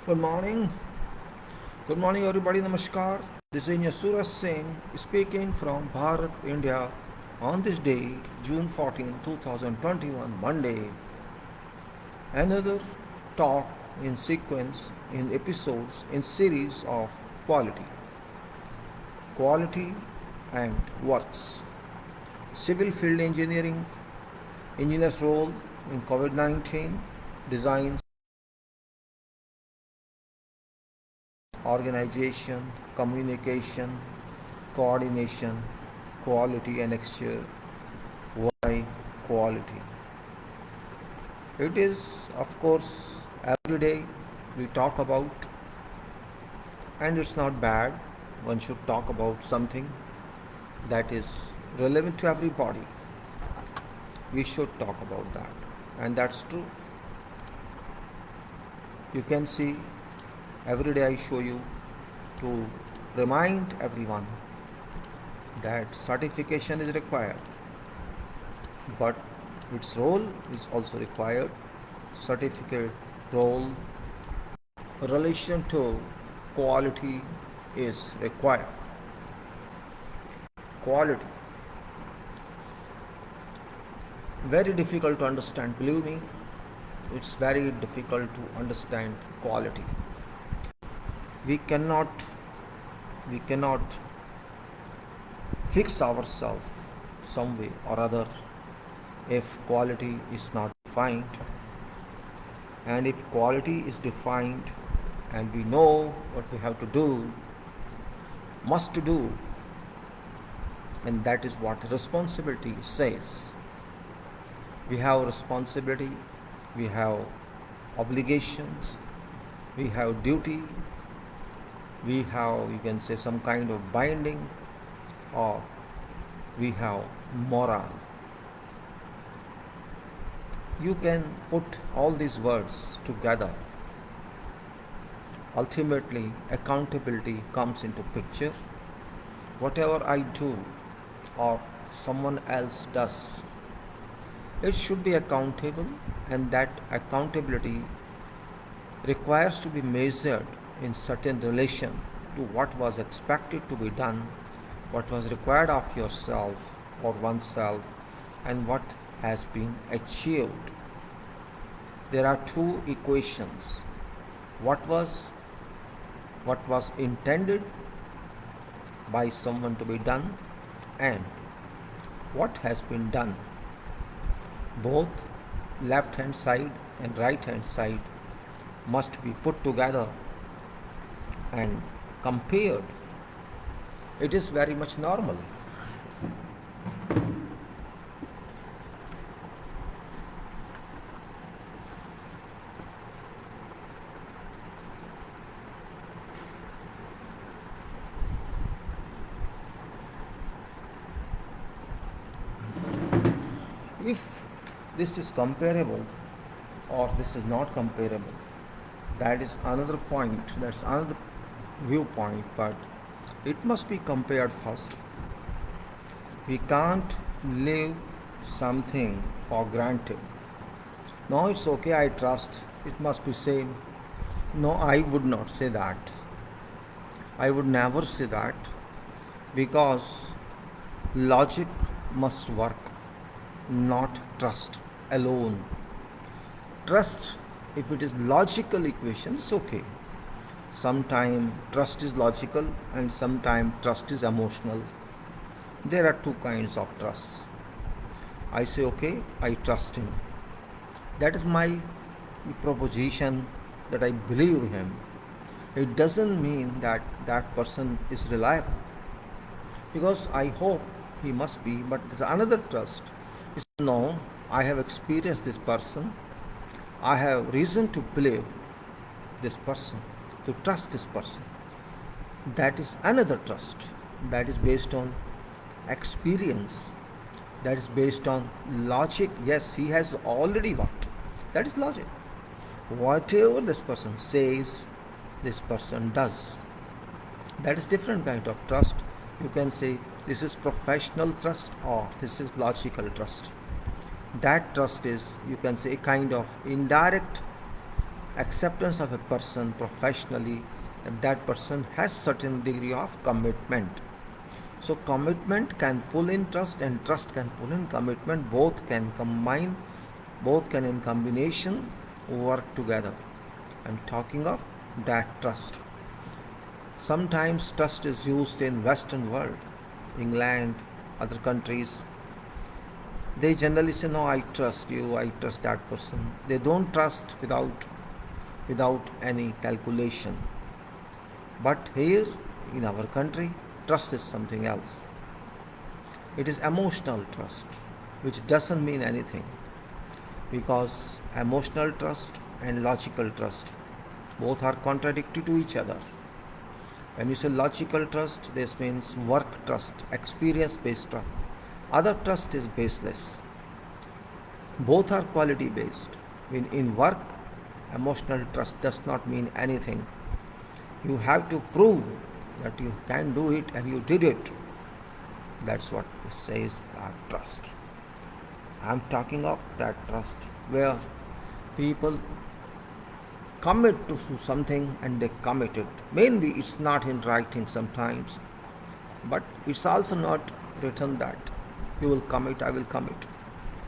Good morning. Good morning, everybody. Namaskar. This is Suraj Singh speaking from Bharat, India on this day, June 14, 2021, Monday. Another talk in sequence, in episodes, in series of quality. Quality and works. Civil field engineering, engineer's role in COVID 19, designs, organization, communication, coordination, quality and exchange. Why quality? It is, of course, every day we talk about, and it's not bad. One should talk about something that is relevant to everybody. We should talk about that, and that's true. You can see every day I show you to remind everyone that certification is required, but its role is also required. Certificate role relation to quality is required. Quality very difficult to understand, believe me. It's very difficult to understand quality. We cannot fix ourselves some way or other if quality is not defined. And if quality is defined and we know what we have to do, must do, and that is what responsibility says. We have responsibility, we have obligations, we have duty, we have, you can say, some kind of binding, or we have moral. You can put all these words together. Ultimately, accountability comes into picture. Whatever I do or someone else does, it should be accountable, and that accountability requires to be measured in certain relation to what was expected to be done, what was required of yourself or oneself, and what has been achieved. There are two equations. What was intended by someone to be done, and what has been done. Both left hand side and right hand side must be put together and compared. It is very much normal. If this is comparable or this is not comparable, that is another point, that's another viewpoint, but it must be compared first. We can't leave something for granted. No, it's okay, I trust, it must be same. No, I would not say that. I would never say that, because logic must work, not trust alone. Trust, if it is logical equation, it's okay. Sometimes trust is logical and sometimes trust is emotional. There are two kinds of trust. I say, okay, I trust him. That is my proposition, that I believe him. It doesn't mean that that person is reliable, because I hope he must be, but there's another trust. It's no, I have experienced this person, I have reason to believe this person, to trust this person. That is another trust. That is based on experience. That is based on logic. Yes, he has already worked. That is logic. Whatever this person says, this person does. That is different kind of trust. You can say this is professional trust or this is logical trust. That trust is, you can say, kind of indirect acceptance of a person professionally, that person has certain degree of commitment. So commitment can pull in trust and trust can pull in commitment. Both can combine, both can in combination work together. I'm talking of that trust. Sometimes trust is used in Western world, England, other countries. They generally say, no, I trust you, I trust that person. They don't trust without any calculation. But here in our country, trust is something else. It is emotional trust, which doesn't mean anything because emotional trust and logical trust both are contradictory to each other. When you say logical trust, this means work trust, experience based trust. Other trust is baseless. Both are quality based. In work, emotional trust does not mean anything. You have to prove that you can do it and you did it. That's what it says that trust. I'm talking of that trust where people commit to something and they commit it. Mainly it's not in writing sometimes, but it's also not written that you will commit, I will commit.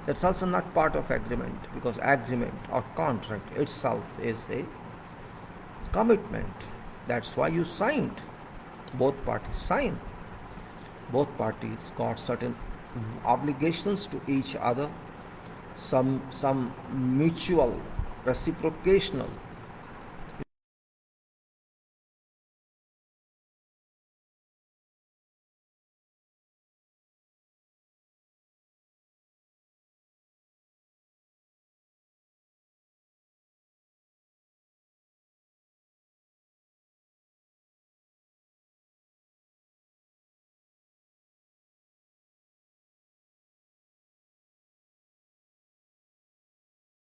That's also not part of agreement because agreement or contract itself is a commitment. That's why you signed. Both parties signed. Both parties got certain obligations to each other, some mutual reciprocational.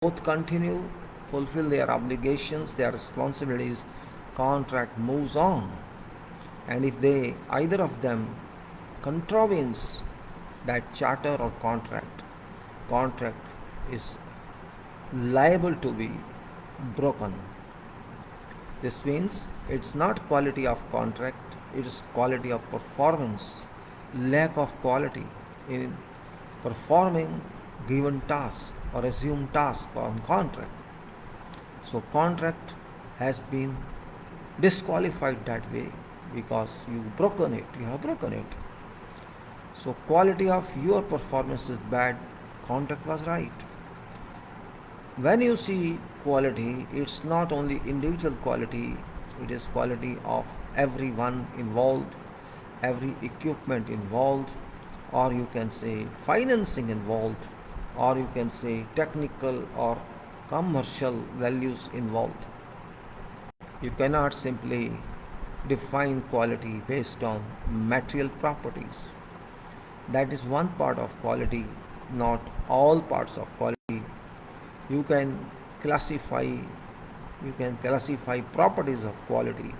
Both continue, fulfill their obligations, their responsibilities, contract moves on. And if they either of them contravenes that charter or contract is liable to be broken. This means it's not quality of contract, it is quality of performance, lack of quality in performing given task or assumed task on contract. So contract has been disqualified that way because you have broken it. So quality of your performance is bad, contract was right. When you see quality, it's not only individual quality, it is quality of everyone involved, every equipment involved, or you can say financing involved, or you can say technical or commercial values involved. You cannot simply define quality based on material properties. That is one part of quality, not all parts of quality. You can classify properties of quality,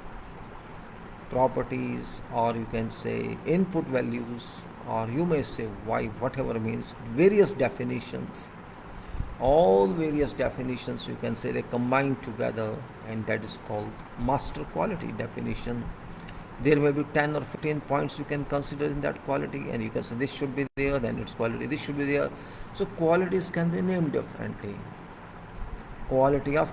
properties, or you can say input values, or you may say why, whatever means various definitions. All various definitions you can say they combine together, and that is called master quality definition. There may be 10 or 15 points you can consider in that quality, and you can say this should be there, then it's quality, this should be there. So qualities can be named differently. Quality of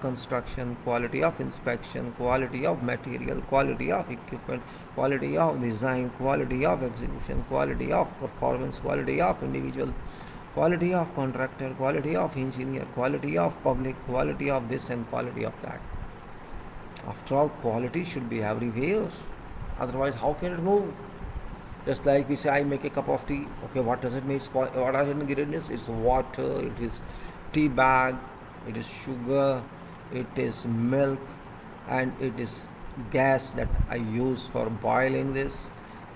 construction, quality of inspection, quality of material, quality of equipment, quality of design, quality of execution, quality of performance, quality of individual, quality of contractor, quality of engineer, quality of public, quality of this and quality of that. After all, quality should be everywhere. Otherwise, how can it move? Just like we say, I make a cup of tea. Okay, what does it mean? What are the ingredients? It's water, it is tea bag, it is sugar, it is milk, and it is gas that I use for boiling this.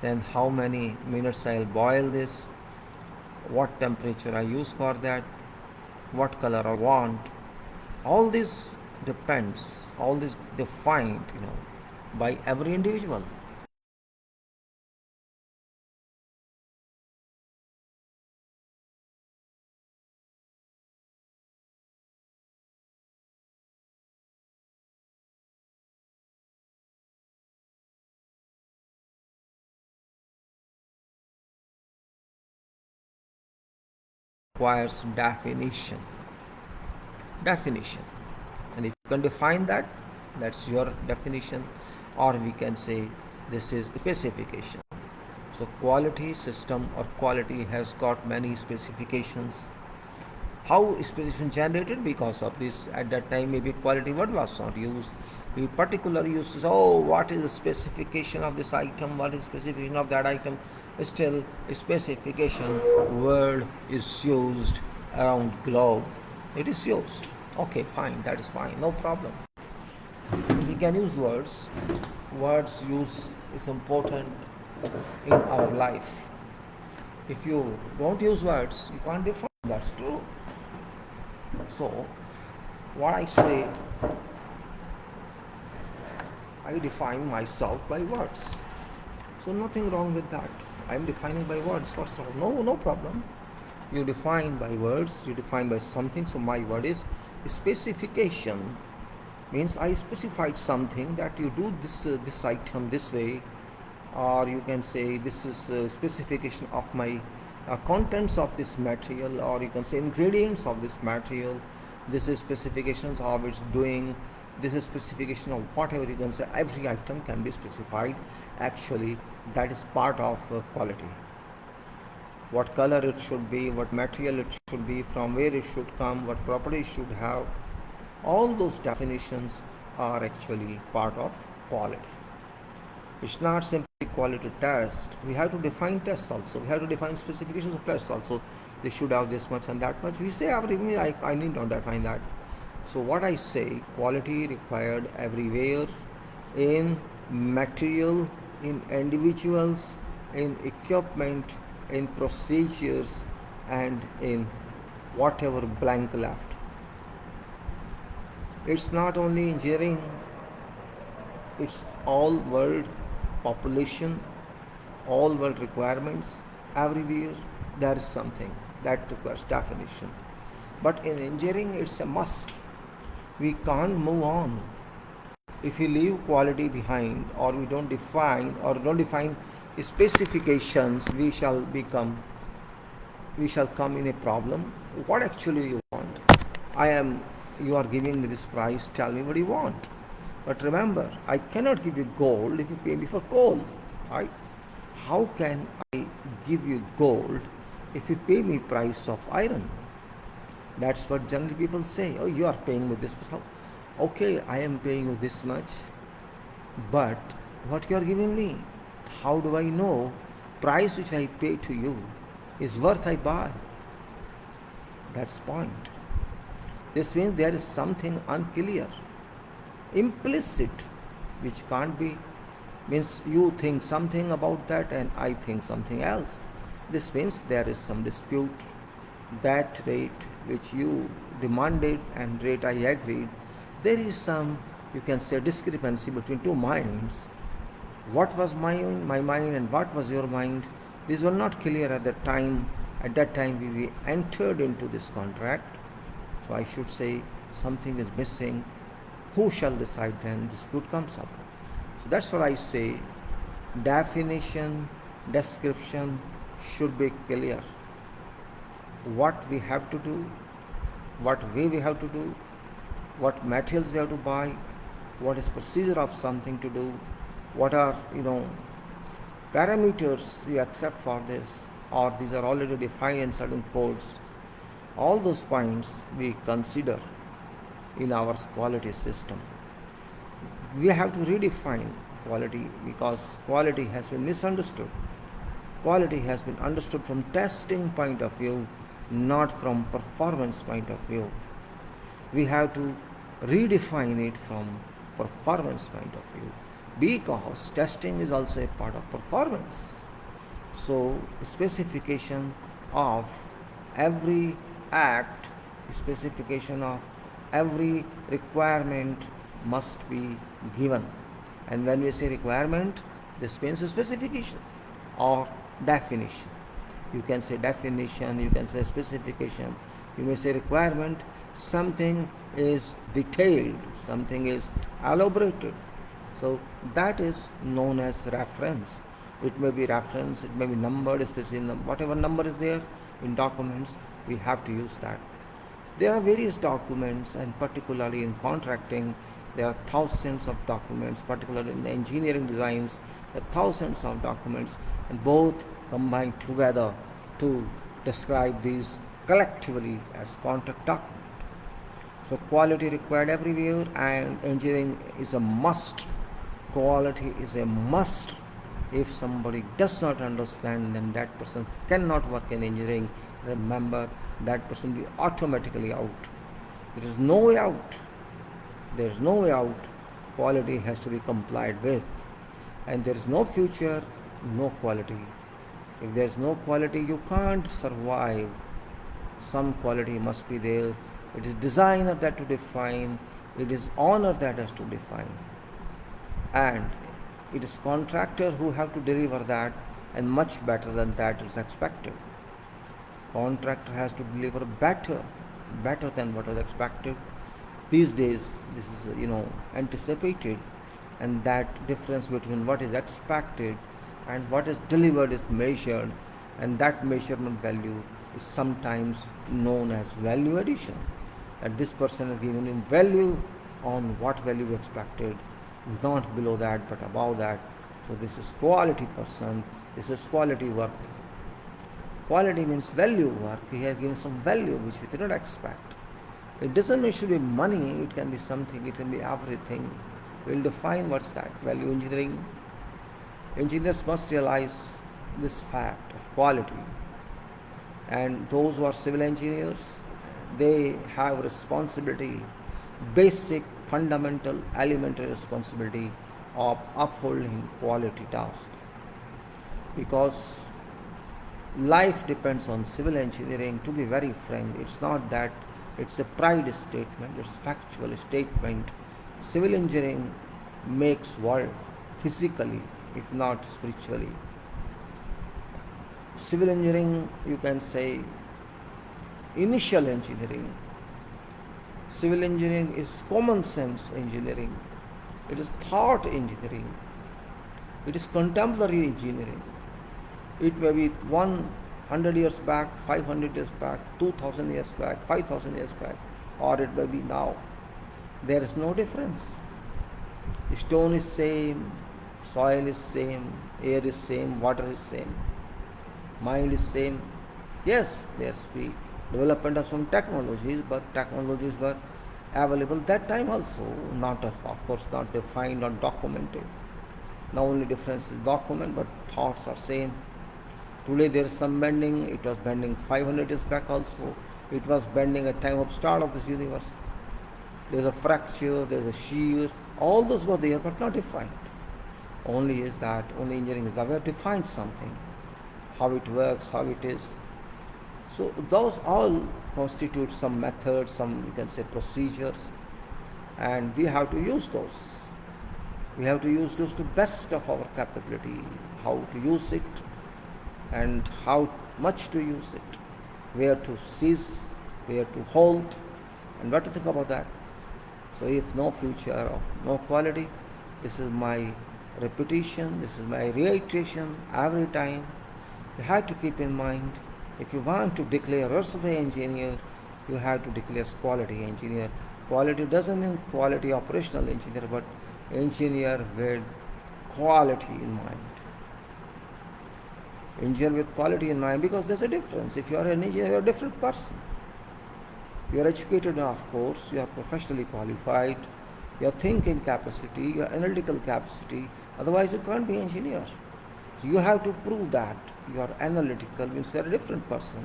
Then how many minutes I'll boil this, what temperature I use for that, what color I want. All this depends, all this defined, by every individual. requires definition. Definition. And if you can define that, that's your definition, or we can say this is specification. So quality system or quality has got many specifications. How specification generated? Because of this, at that time maybe quality word was not used. We particularly used to say, oh, what is the specification of this item, what is the specification of that item. Still, specification word is used around globe. It is used. Okay, fine, that is fine, no problem. We can use words. Words use is important in our life. If you don't use words, you can't define. That's true. So, what I say, I define myself by words. So nothing wrong with that. I am defining by words. What's wrong? No problem. You define by words. You define by something. So my word is specification. Means I specified something that you do this item this way, or you can say this is a specification of my contents of this material, or you can say ingredients of this material. This is specifications of its doing. This is specification of whatever you can say. Every item can be specified. Actually, that is part of quality. What color it should be, what material it should be, from where it should come, what properties should have. All those definitions are actually part of quality. It's not simply quality test. We have to define tests also. We have to define specifications of tests also. They should have this much and that much. We say everything. I need not define that. So what I say, quality required everywhere, in material, in individuals, in equipment, in procedures, and in whatever blank left. It's not only engineering, it's all world population, all world requirements. Everywhere there is something that requires definition. But in engineering, it's a must. We can't move on. If we leave quality behind, or we don't define specifications, we shall come in a problem. What actually you want? You are giving me this price, tell me what you want. But remember, I cannot give you gold if you pay me for coal, right? How can I give you gold if you pay me price of iron? That's what generally people say. Oh, you are paying me this much. Okay, I am paying you this much. But what you are giving me, how do I know price which I pay to you is worth I buy? That's point. This means there is something unclear, implicit, which can't be, means you think something about that and I think something else. This means there is some dispute. That rate which you demanded and rate I agreed, there is some, you can say, discrepancy between two minds. What was my mind and what was your mind? These were not clear at that time. At that time we entered into this contract. So I should say something is missing. Who shall decide then? Dispute comes up. So that's what I say. Definition, description should be clear. What we have to do, what way we have to do, what materials we have to buy, what is procedure of something to do, what are parameters we accept for this, or these are already defined in certain codes. All those points we consider in our quality system. We have to redefine quality because quality has been misunderstood. Quality has been understood from testing point of view, not from performance point of view. We have to redefine it from performance point of view because testing is also a part of performance. So specification of every act, specification of every requirement must be given. And when we say requirement, this means a specification or definition. You can say definition, you can say specification, you may say requirement. Something is detailed, something is elaborated. So that is known as reference. It may be reference, it may be numbered, especially whatever number is there in documents, We have to use that. There are various documents, and particularly in contracting, there are thousands of documents, particularly in engineering designs, there are thousands of documents, and both combine together to describe these collectively as contract document. So quality required everywhere, and engineering is a must. Quality is a must. If somebody does not understand, then that person cannot work in engineering. Remember, that person will be automatically out. There is no way out. There is no way out. Quality has to be complied with. And there is no future, no quality. If there is no quality, you can't survive. Some quality must be there. It is designer that to define. It is owner that has to define. And it is contractor who have to deliver that, and much better than that is expected. Contractor has to deliver better than what was expected. These days, this is anticipated, and that difference between what is expected and what is delivered is measured, and that measurement value is sometimes known as value addition. That this person is given in value on what value expected, not below that but above that. So this is quality person, this is quality work. Quality means value work. He has given some value which we did not expect. It doesn't mean it should be money, it can be something, it can be everything. We'll define what's that. Value engineering. Engineers must realize this fact of quality. And those who are civil engineers, they have responsibility, basic, fundamental, elementary responsibility of upholding quality task. Because life depends on civil engineering. To be very frank, it's not that it's a pride statement, it's factual statement. Civil engineering makes world physically, if not spiritually. Civil engineering, you can say, initial engineering. Civil engineering is common sense engineering. It is thought engineering. It is contemporary engineering. It may be 100 years back, 500 years back, 2000 years back, 5000 years back, or it may be now. There is no difference. Stone is same, soil is same, air is same, water is same, mind is same. Yes, there's the development of some technologies, but technologies were available that time also, not of course not defined or documented. Now only difference is document, but thoughts are same. Today there is some bending. It was bending 500 years back also. It was bending at time of start of this universe. There is a fracture, there is a shear. All those were there, but not defined. Only is that only engineering is aware to find something, how it works, how it is. So those all constitute some methods, some you can say procedures, and we have to use those. We have to use those to best of our capability, how to use it and how much to use it, where to seize, where to hold, and what to think about that. So if no future of no quality, this is my repetition, this is my reiteration every time. You have to keep in mind, if you want to declare yourself an engineer, you have to declare quality engineer. Quality doesn't mean quality operational engineer, but engineer with quality in mind. Engineer with quality in mind, because there's a difference. If you are an engineer, you're a different person. You are educated, of course, you are professionally qualified, your thinking capacity, your analytical capacity, otherwise you can't be engineer. So you have to prove that you are analytical, means you are a different person.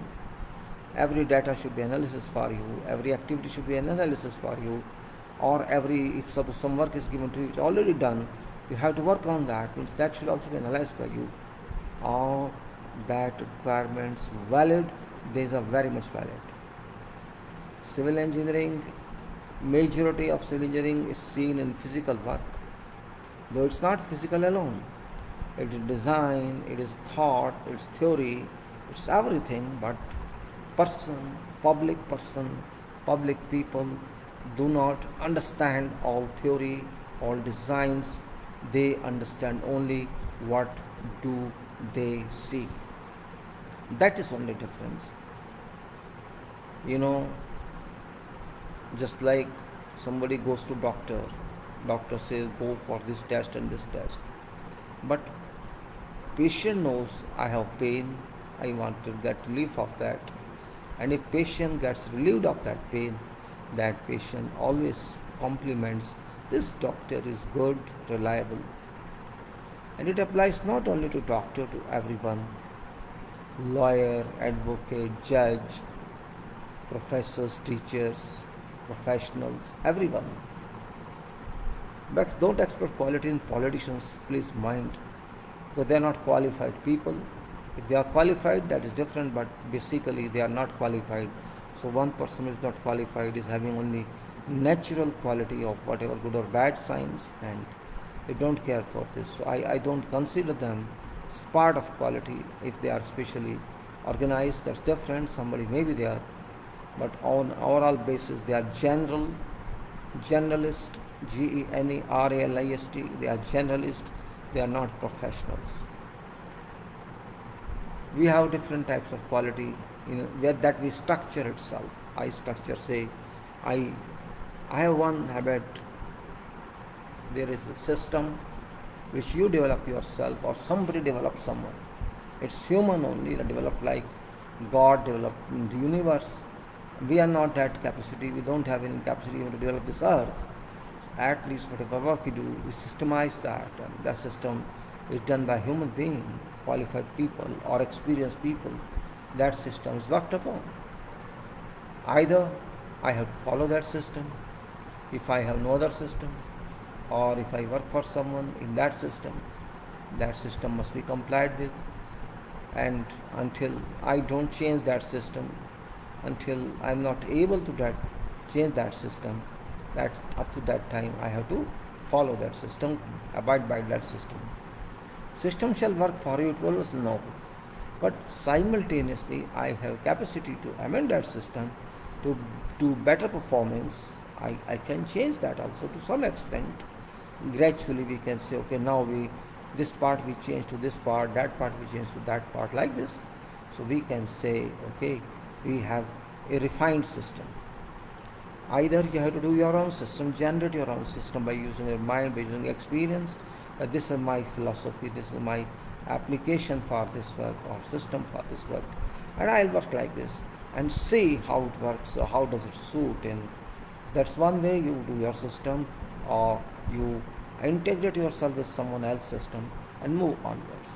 Every data should be analysis for you, every activity should be an analysis for you, or if suppose some work is given to you, it's already done, you have to work on that, means that should also be analyzed by you. All that requirements valid, these are very much valid. Civil engineering, majority of civil engineering is seen in physical work, though it's not physical alone. It is design, it is thought, it's theory, it's everything, but public people do not understand all theory, all designs. They understand only what do they see. That is only difference. You know, just like somebody goes to doctor says go for this test and this test, but patient knows I have pain, I want to get relief of that. And if patient gets relieved of that pain, that patient always compliments this doctor is good, reliable. And it applies not only to doctor, to everyone, lawyer, advocate, judge, professors, teachers, professionals, everyone. But don't expect quality in politicians, please mind, because they are not qualified people. If they are qualified, that is different, but basically they are not qualified. So one person who is not qualified is having only natural quality of whatever good or bad signs, and they don't care for this. So I don't consider them as part of quality. If they are specially organized, that's different. Somebody maybe they are, but on overall basis they are generalist, generalist. They are generalist, they are not professionals. We have different types of quality, where that we structure itself. I structure, say, I I have one habit. There is a system which you develop yourself or somebody develops someone. It's human only that develop, like God developed the universe. We are not that capacity. We don't have any capacity even to develop this earth. So at least whatever work we do, we systemize that, and that system is done by human being, qualified people or experienced people. That system is worked upon. Either I have to follow that system if I have no other system, or if I work for someone in that system must be complied with. And until I don't change that system, until I'm not able to change that system, that up to that time I have to follow that system, abide by that system. System shall work for you, it was no. But simultaneously I have capacity to amend that system to do better performance. I can change that also to some extent. Gradually we can say, okay, now this part we change to this part, that part we change to that part, like this. So we can say, okay, we have a refined system. Either you have to do your own system, generate your own system by using your mind, by using experience. This is my philosophy, this is my application for this work or system for this work, and I'll work like this and see how it works, how does it suit. And that's one way you do your system, or you integrate yourself with someone else's system and move onwards.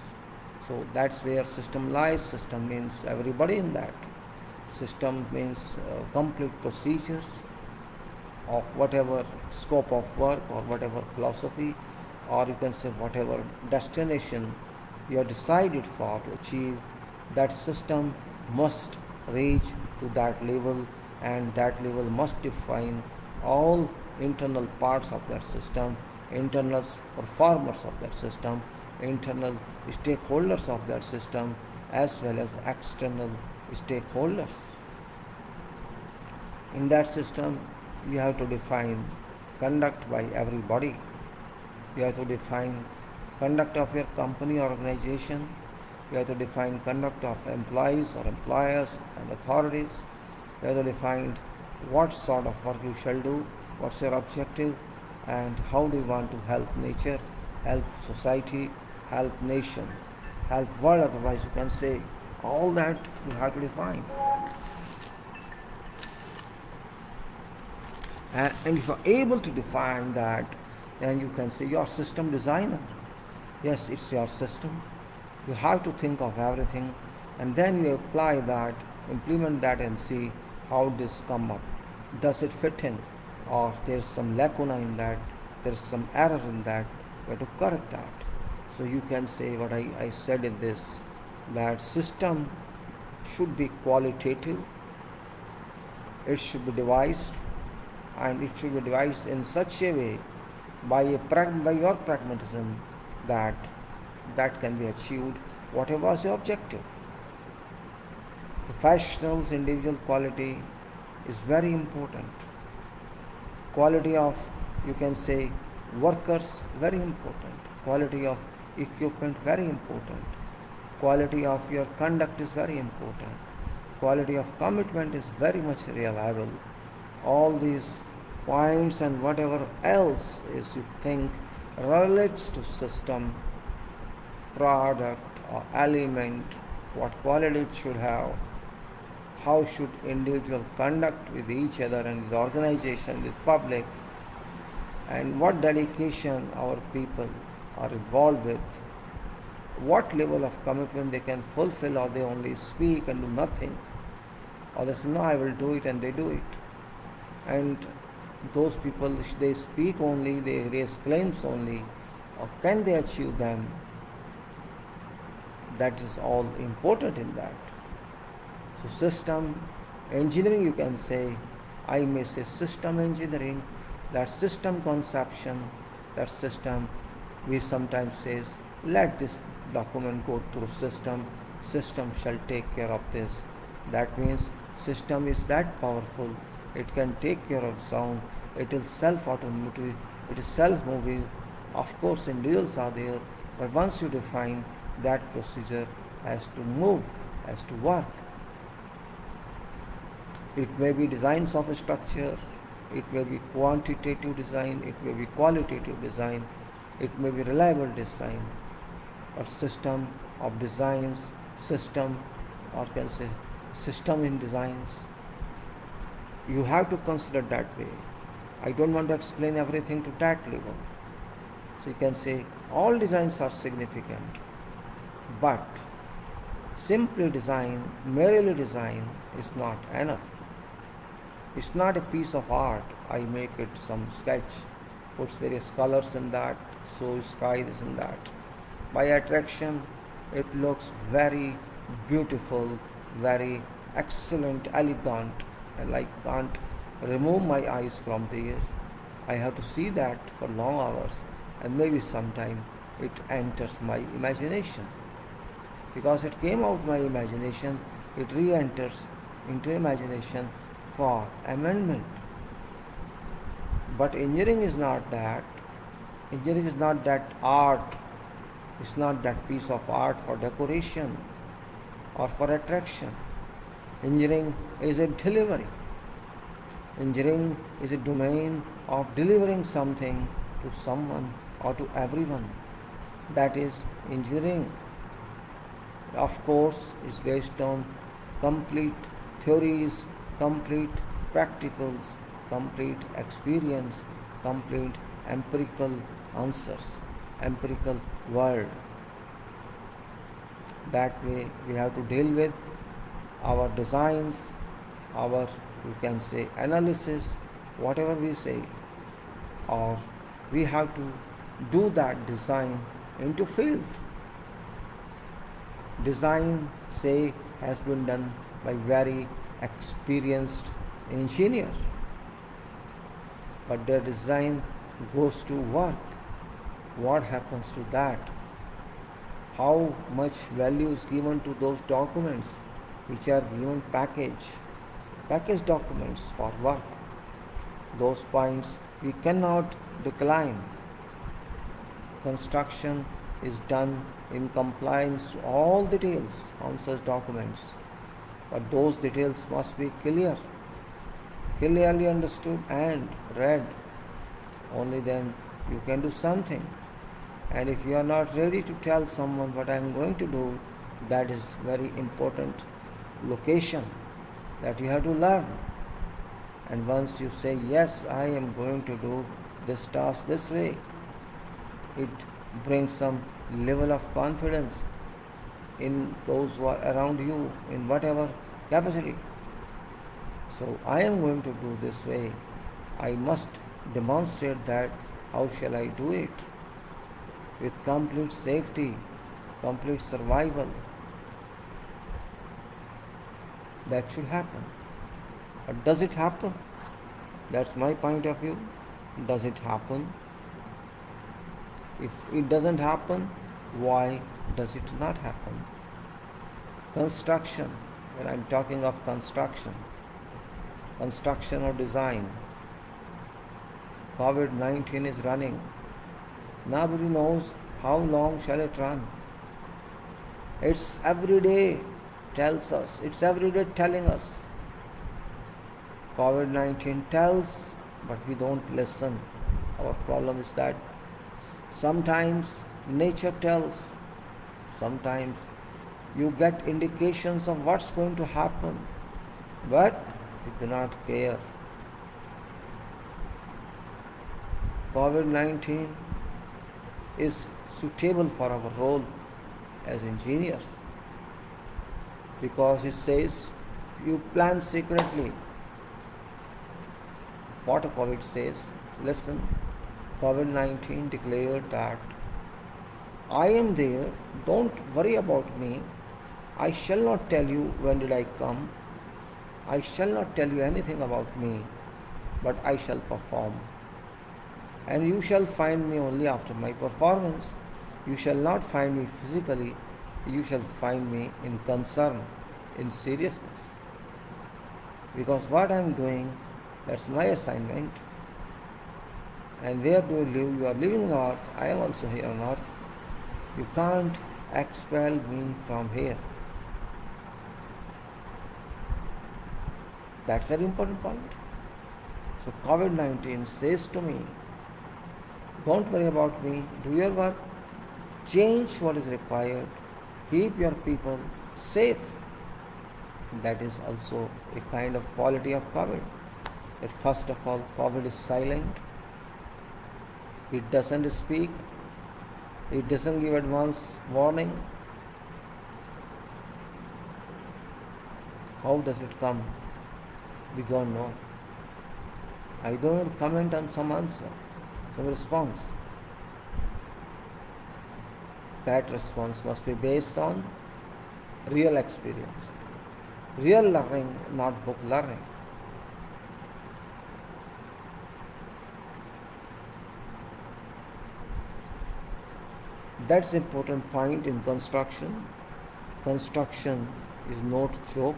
So that's where system lies. System means everybody in that. System means complete procedures of whatever scope of work or whatever philosophy, or you can say whatever destination you have decided for to achieve. That system must reach to that level, and that level must define all internal parts of that system, internal performers of that system, internal stakeholders of that system, as well as external stakeholders. In that system, you have to define conduct by everybody. You have to define conduct of your company or organization. You have to define conduct of employees or employers and authorities. You have to define what sort of work you shall do, what's your objective, and how do you want to help nature, help society, help nation, help world. Otherwise you can say all that you have to define. And if you are able to define that, then you can say your system designer. Yes, it's your system. You have to think of everything, and then you apply that, implement that, and see how this come up. Does it fit in, or there's some lacuna in that, there's some error in that, you have to correct that. So you can say what I said in this, that system should be qualitative, it should be devised, and it should be devised in such a way by your pragmatism that can be achieved whatever was your objective. Professionals' individual quality is very important. Quality of, you can say, workers, very important. Quality of equipment, very important. Quality of your conduct is very important. quality of commitment is very much reliable. All these points and whatever else is you think relates to system, product or element, what quality it should have, how should individual conduct with each other and with the organization, with public, and what dedication our people are involved with, what level of commitment they can fulfill, or they only speak and do nothing, or they say, no, I will do it, and they do it. And those people, they speak only, they raise claims only, or can they achieve them? That is all important in that. So system engineering, you can say, I may say system engineering, that system conception, that system, we sometimes says, let this document go through system shall take care of this. That means system is that powerful, it can take care of sound, it is self-automotive, it is self-moving. Of course individuals are there, but once you define that procedure has to move, has to work. It may be designs of a structure, it may be quantitative design, it may be qualitative design, it may be reliable design, or system of designs, system, or can say system in designs. You have to consider that way. I don't want to explain everything to that level. So you can say all designs are significant, but simply design, merely design is not enough. It's not a piece of art. I make it some sketch, puts various colors in that, so sky is in that. By attraction, it looks very beautiful, very excellent, elegant, and I can't remove my eyes from there. I have to see that for long hours, and maybe sometime it enters my imagination. Because it came out my imagination, it re-enters into imagination for amendment. But engineering is not that. Engineering is not that art. It's not that piece of art for decoration or for attraction. Engineering is a delivery. Engineering is a domain of delivering something to someone or to everyone. That is engineering. Of course, is based on complete theories, complete practicals, complete experience, complete empirical answers, empirical world. That way we have to deal with our designs, our, you can say, analysis, whatever we say, or we have to do that design into field. Design, say, has been done by very experienced engineer, but their design goes to work. What happens to that? How much value is given to those documents which are given package documents for work? Those points we cannot decline. Construction is done in compliance to all details on such documents, but those details must be clearly understood and read. Only then you can do something. And if you are not ready to tell someone what I am going to do, that is very important location that you have to learn. And once you say, yes, I am going to do this task this way, it brings some level of confidence in those who are around you in whatever capacity. So I am going to do this way. I must demonstrate that. How shall I do it? With complete safety, complete survival. That should happen. But does it happen? That's my point of view. Does it happen? If it doesn't happen, why does it not happen? Construction, when I'm talking of construction or design, COVID-19 is running. Nobody knows how long shall it run. It's every day tells us, it's every day telling us. COVID-19 tells, but we don't listen. Our problem is that sometimes nature tells, sometimes you get indications of what's going to happen, but we do not care. COVID-19 is suitable for our role as engineers because it says you plan secretly. What COVID says, listen, COVID-19 declared that I am there, don't worry about me, I shall not tell you when did I come, I shall not tell you anything about me, but I shall perform. And you shall find me only after my performance. You shall not find me physically, you shall find me in concern, in seriousness. Because what I am doing, that's my assignment. And where do you live? You are living on earth, I am also here on earth. You can't expel me from here. That's a very important point. So COVID-19 says to me, don't worry about me, do your work, change what is required, keep your people safe. That is also a kind of quality of COVID. That first of all, COVID is silent, it doesn't speak, it doesn't give advance warning. How does it come? We don't know. I don't comment on some answer, some response. That response must be based on real experience, real learning, not book learning. That's an important point in construction. Construction is not a joke.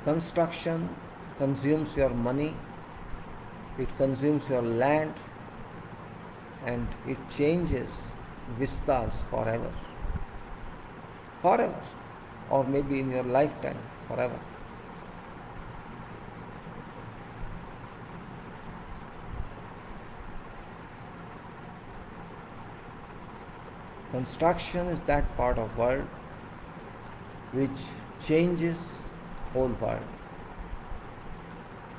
Construction consumes your money, it consumes your land, and it changes vistas forever. Forever. Or maybe in your lifetime, forever. Construction is that part of world which changes whole world.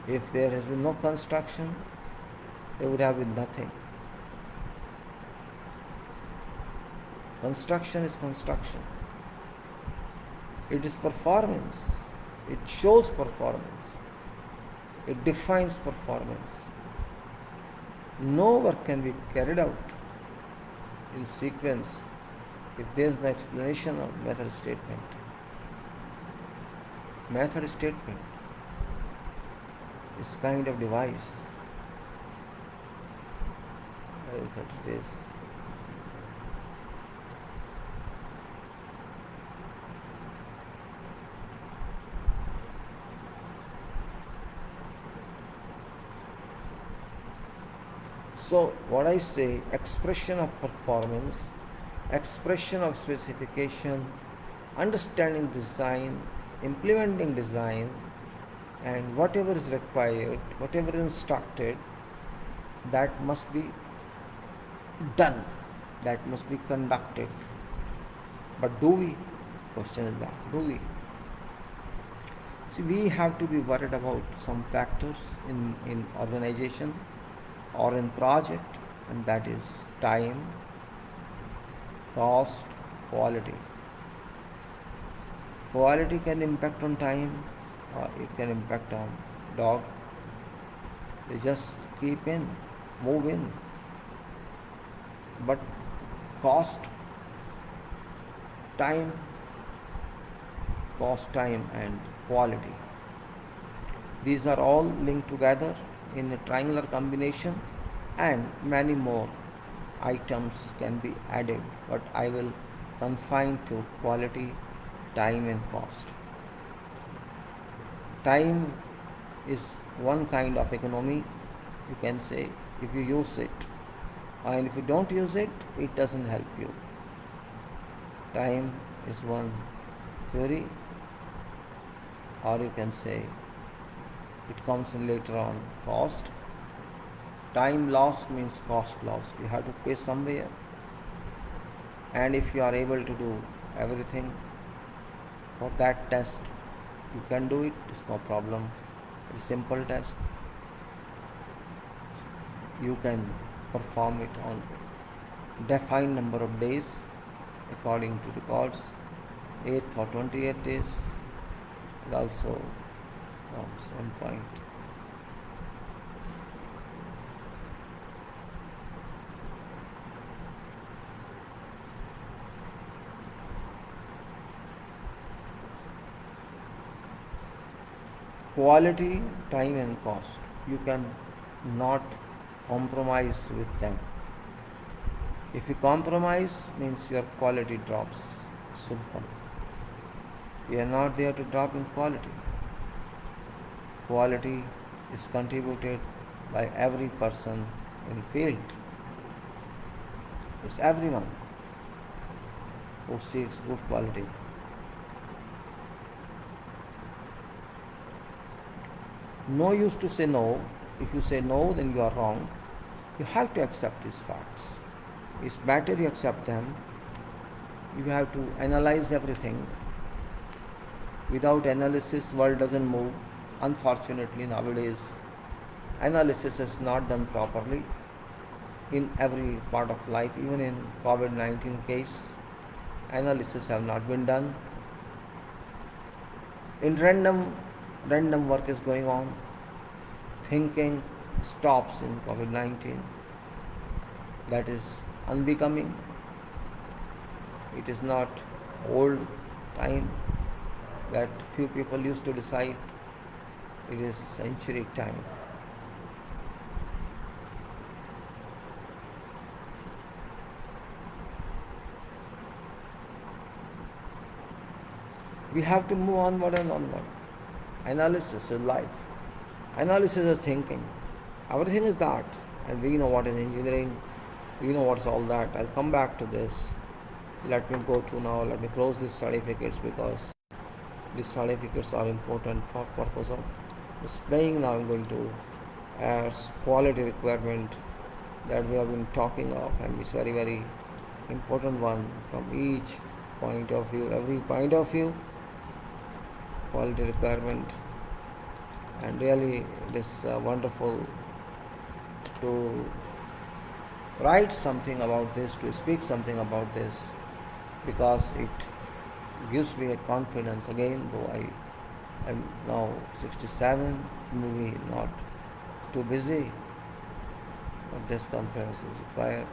If there has been no construction, there would have been nothing. Construction is construction. It is performance. It shows performance. It defines performance. No work can be carried out in sequence if there is no explanation of method statement. Method statement is kind of device. I thought it is. So what I say, expression of performance, expression of specification, understanding design, implementing design, and whatever is required, whatever is instructed, that must be done, that must be conducted. But do we? Question is that, do we? See, we have to be worried about some factors in organization or in project, and that is time, cost, quality. Quality can impact on time, or it can impact on dog. They just keep in, move in. But cost, time, and quality, these are all linked together in a triangular combination, and many more items can be added, but I will confine to quality, time and cost. Time is one kind of economy, you can say, if you use it, and if you don't use it, it doesn't help you. Time is one theory, or you can say it comes in later on. Cost. Time lost means cost lost. You have to pay somewhere, and if you are able to do everything for that test, you can do it. It's no problem. It's a simple test. You can perform it on defined number of days according to records, 8th or 28th days, and also some point. Quality, time and cost. You can not compromise with them. If you compromise, means your quality drops. Simple. We are not there to drop in quality. Quality is contributed by every person in field. It's everyone who seeks good quality. No use to say no. If you say no, then you are wrong. You have to accept these facts. It's better you accept them. You have to analyze everything. Without analysis, world doesn't move. Unfortunately, nowadays, analysis is not done properly in every part of life. Even in COVID-19 case, analysis have not been done. In random work is going on. Thinking stops in COVID-19. That is unbecoming. It is not old time that few people used to decide. It is century time. We have to move onward and onward. Analysis is life. Analysis is thinking. Everything is that. And we know what is engineering. We know what's all that. I'll come back to this. Let me go to now. Let me close these certificates because these certificates are important for purpose of displaying. Now I'm going to add quality requirement that we have been talking of, and it's very, very important one from each point of view, every point of view. Quality requirement, and really it is wonderful to write something about this, to speak something about this, because it gives me a confidence again, though I am now 67, maybe not too busy, but this confidence is required.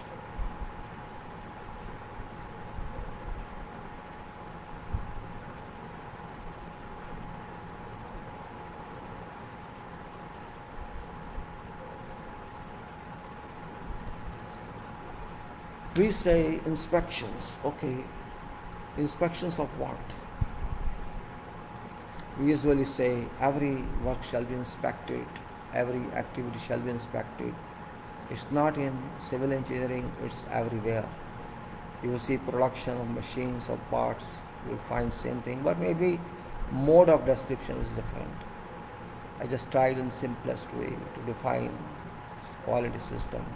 We say inspections. Okay, inspections of what? We usually say every work shall be inspected, every activity shall be inspected. It's not in civil engineering, it's everywhere. You will see production of machines or parts, you will find same thing, but maybe mode of description is different. I just tried in simplest way to define quality system.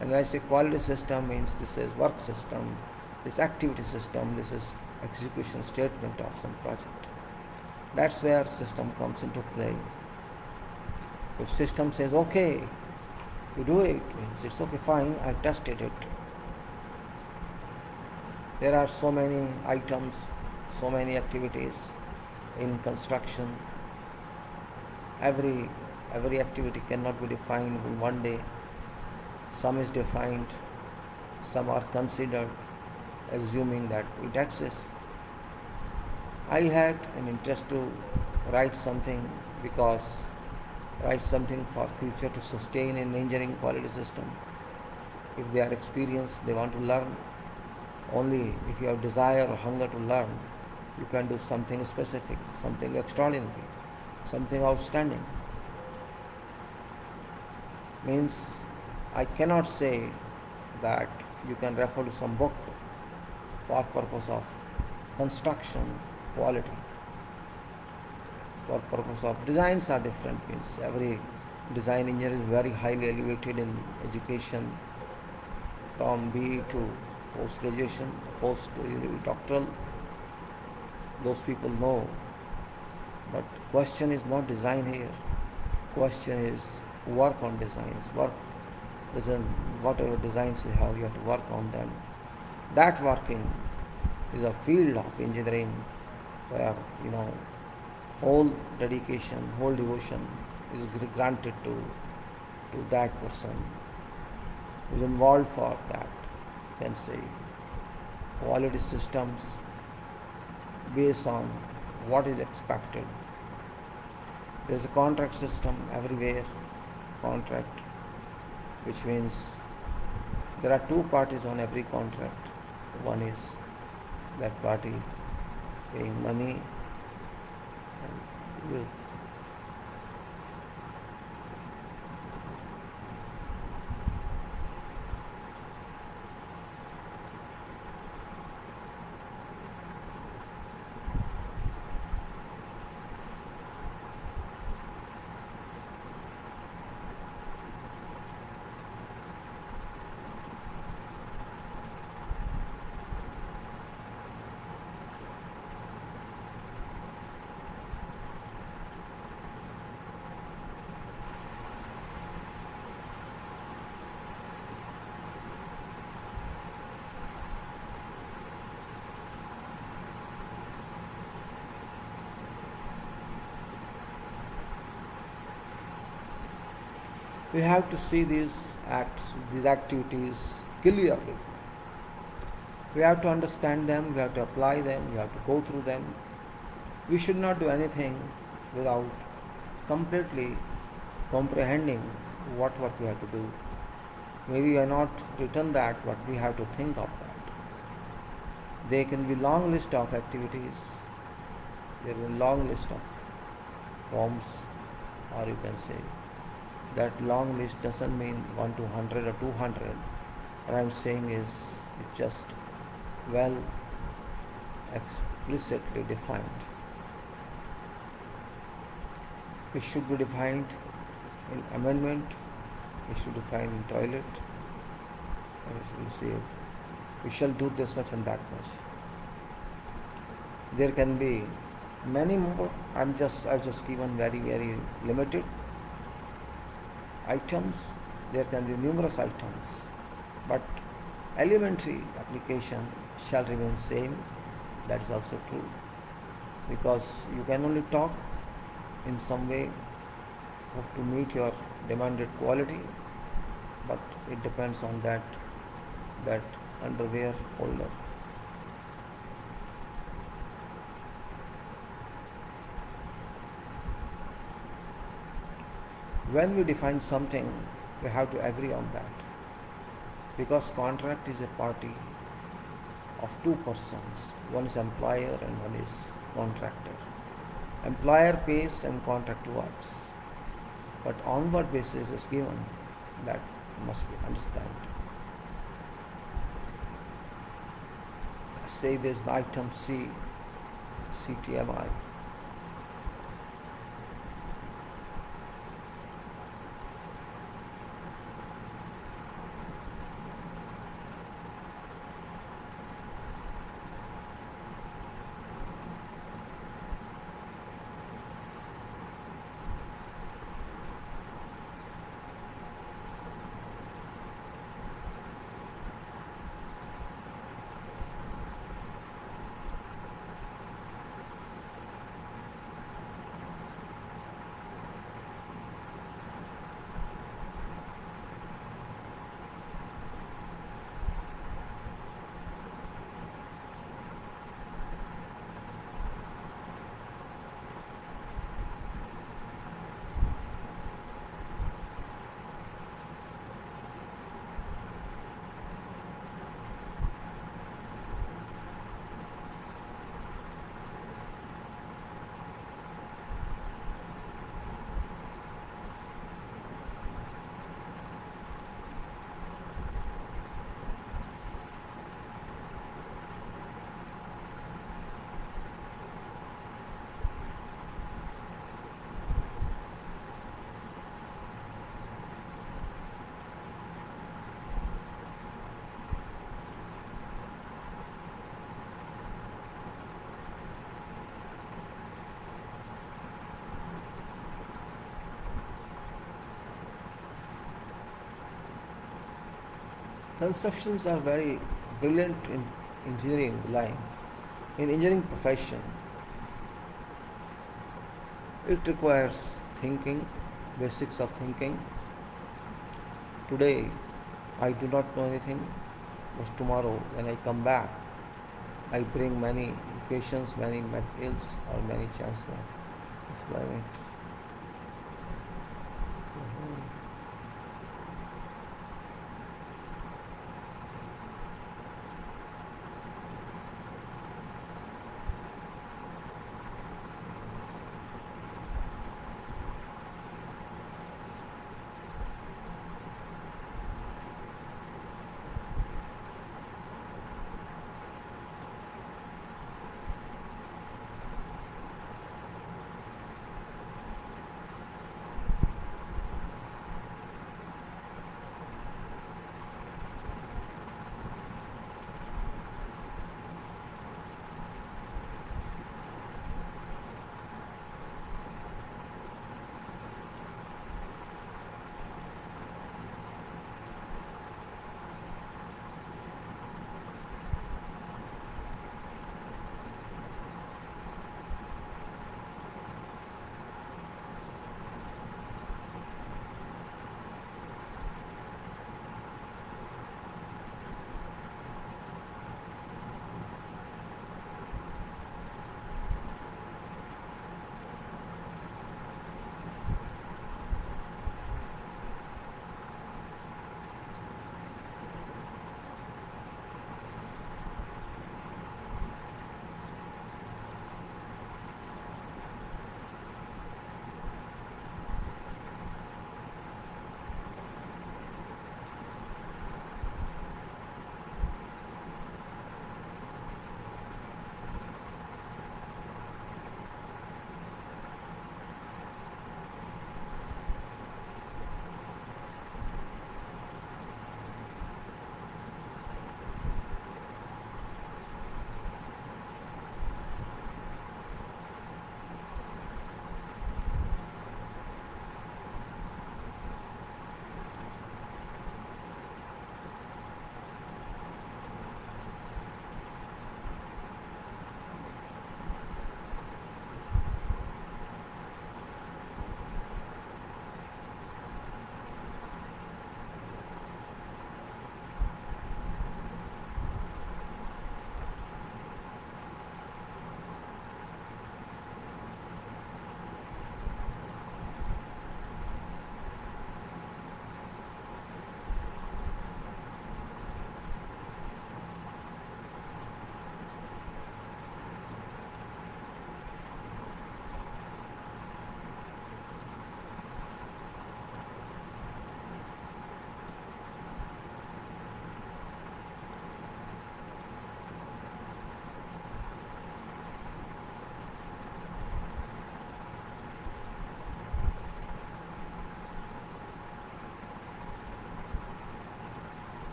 And when I say quality system, means this is work system, this activity system, this is execution statement of some project. That's where system comes into play. If system says, okay, you do it, means it's okay, fine, I tested it. There are so many items, so many activities in construction. Every activity cannot be defined in one day. Some is defined, some are considered, assuming that it exists. I had an interest to write something for future to sustain an engineering quality system. If they are experienced, they want to learn. Only if you have desire or hunger to learn, you can do something specific, something extraordinary, something outstanding. Means I cannot say that you can refer to some book for purpose of construction quality. for purpose of designs are different. Means every design engineer is very highly elevated in education from BE to post graduation, post doctoral. Those people know, but question is not design here. Question is work on designs. Work design, whatever designs you have to work on them. That working is a field of engineering where whole dedication, whole devotion is granted to that person who is involved for that. You can say quality systems based on what is expected. There is a contract system everywhere. Contract, which means there are two parties on every contract. One is that party paying money and youth. We have to see these acts, these activities clearly. We have to understand them, we have to apply them, we have to go through them. We should not do anything without completely comprehending what work we have to do. Maybe we are not written that, but we have to think of that. There can be long list of activities, there is a long list of forms, or you can say that long list doesn't mean 1 to 100 or 200. What I'm saying is it's just well explicitly defined. It should be defined in amendment, it should be defined in toilet, and it should say we shall do this much and that much. There can be many more. I've just given very limited items. There can be numerous items, but elementary application shall remain same. That is also true, because you can only talk in some way to meet your demanded quality, but it depends on that underwear holder. When we define something, we have to agree on that, because contract is a party of two persons. One is employer and one is contractor. Employer pays and contractor works, but onward basis is given. That must be understood. Say this the item C, CTMI. Conceptions are very brilliant in engineering line. In engineering profession, it requires thinking, basics of thinking. Today, I do not know anything, but tomorrow when I come back, I bring many equations, many materials, or many chances. Experiment.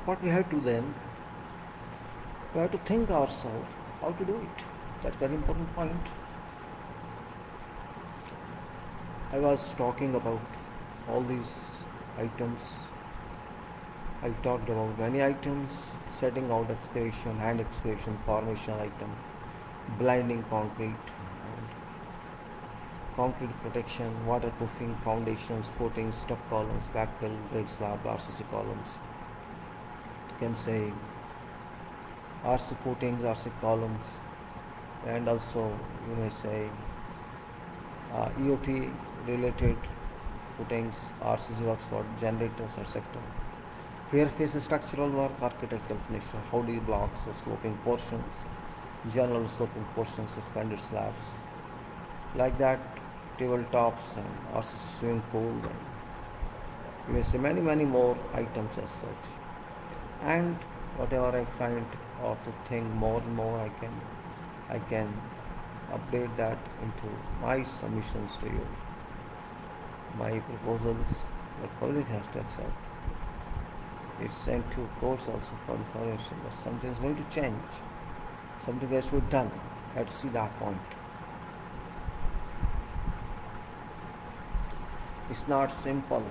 What we have to then, we have to think ourselves how to do it. That's very important point. I was talking about all these items. I talked about many items: setting out excavation, hand excavation, formation item, blinding concrete, and concrete protection, waterproofing, foundations, footings, step columns, backfill, grade slab, RCC columns. You can say RC footings, RC columns, and also you may say EOT related footings, RCC works for generators, etc. Fair face structural work, architectural finisher, howdy blocks, sloping portions, general sloping portions, suspended slabs, like that, tabletops and RCC swimming pool, and you may say many more items as such. And whatever I find or to think more and more, I can update that into my submissions to you, my proposals that public has to accept. It's sent to courts also for information, but something is going to change. Something has to be done. I have to see that point. It's not simple.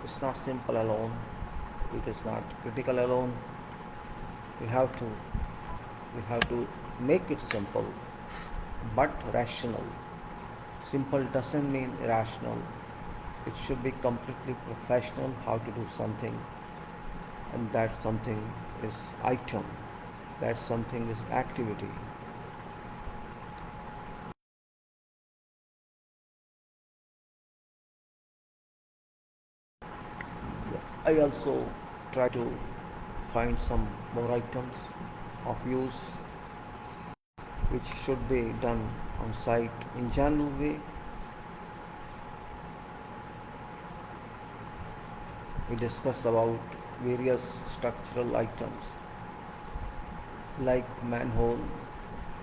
It's not simple alone. It is not critical alone. We have to make it simple, but rational. Simple doesn't mean irrational. It should be completely professional how to do something, and that something is item, that something is activity. I also try to find some more items of use which should be done on site in general way. We discuss about various structural items like manhole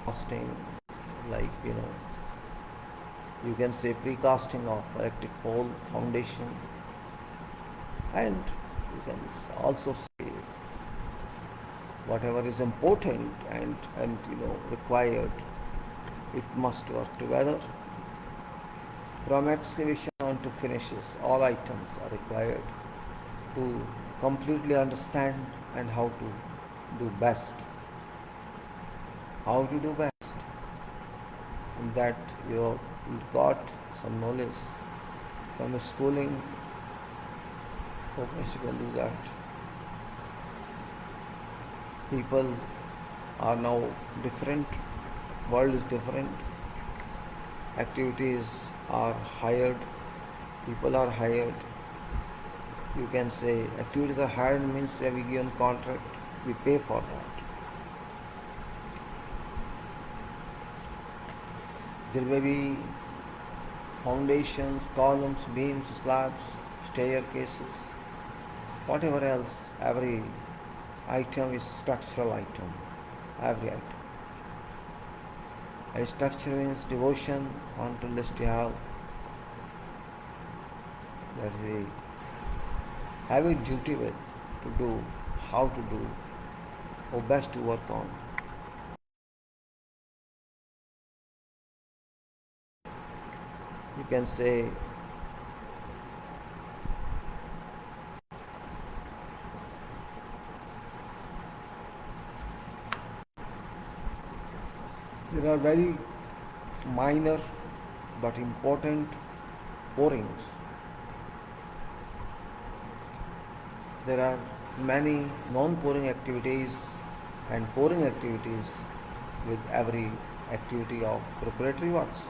casting, like you can say precasting of electric pole foundation, and you can also say whatever is important and required, it must work together. From excavation on to finishes, all items are required to completely understand and how to do best. How to do best. And that you got some knowledge from schooling. Hope you can do that. People are now different. World is different. Activities are hired. People are hired. You can say activities are hired means we have given contract. We pay for that. There may be foundations, columns, beams, slabs, staircases, whatever else. Every item is structural item. Every item. And structure means devotion until list you have. That is have a duty with to do, how to do, or best to work on. You can say there are very minor but important pourings. There are many non-pouring activities and pouring activities with every activity of preparatory works.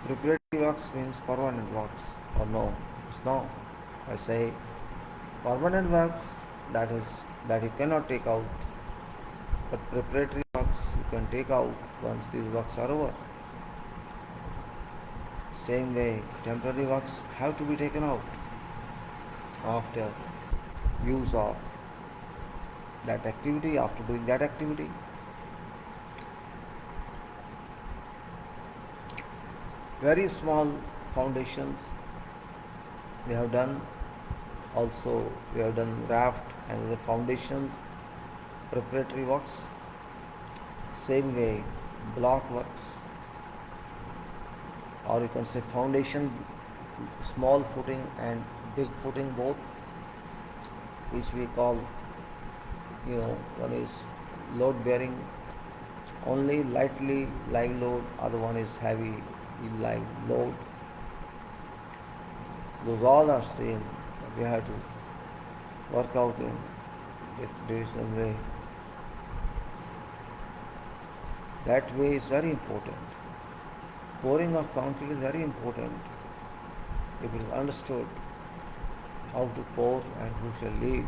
Preparatory works means permanent works, or no? It's no. I say permanent works, that you cannot take out, but preparatory works you can take out once these works are over. Same way, temporary works have to be taken out after use of that activity, after doing that activity. Very small foundations we have done, Also, we have done raft and other foundations, preparatory works. Same way, block works, or you can say foundation, small footing and big footing both, which we call, one is load bearing, only lightly live load, other one is heavy live load. Those all are same. We have to work out in different way. That way is very important. Pouring of concrete is very important if it is understood how to pour and who shall lead.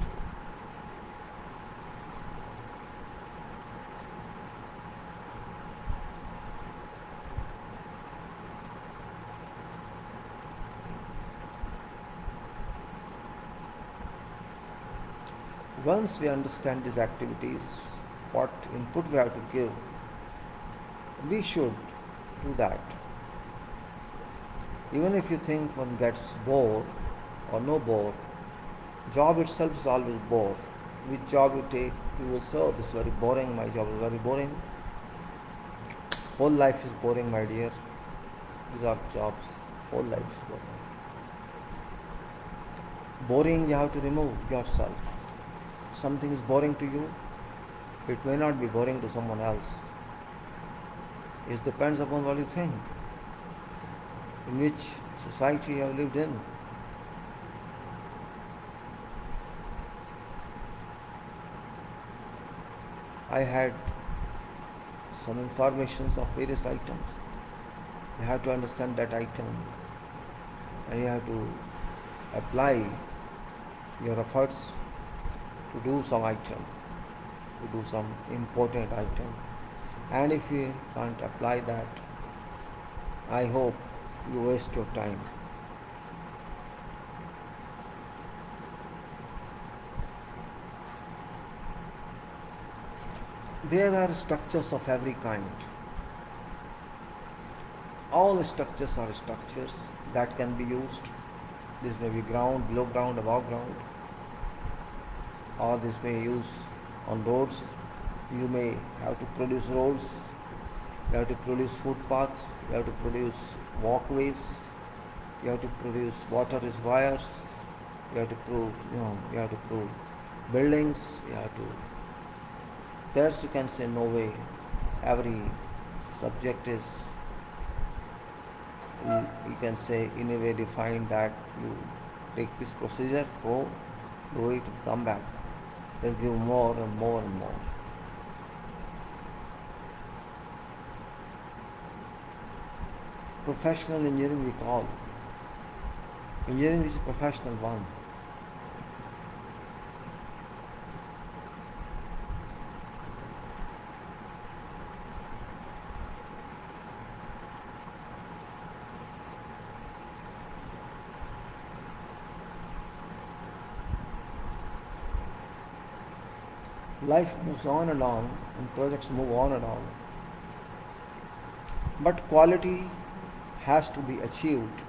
Once we understand these activities, what input we have to give, we should do that. Even if you think one gets bored or no bore, job itself is always bore. Which job you take, you will say, oh, this is very boring, my job is very boring. Whole life is boring, my dear. These are jobs. Whole life is boring. Boring, you have to remove yourself. Something is boring to you, it may not be boring to someone else. It depends upon what you think, in which society you have lived in. I had some informations of various items. You have to understand that item and you have to apply your efforts to do some item, to do some important item. And if you can't apply that, I hope you waste your time. There are structures of every kind. All structures are structures that can be used. This may be ground, below ground, above ground, or this may use on roads. You may have to produce roads, you have to produce footpaths, you have to produce walkways, you have to produce water reservoirs, you have to prove buildings, you have to. There's, you can say, no way. Every subject is, you can say, in a way defined that you take this procedure, go, do it, come back. They'll give more and more and more. Professional engineering we call. Engineering is a professional one. Life moves on and projects move on and on. But quality has to be achieved.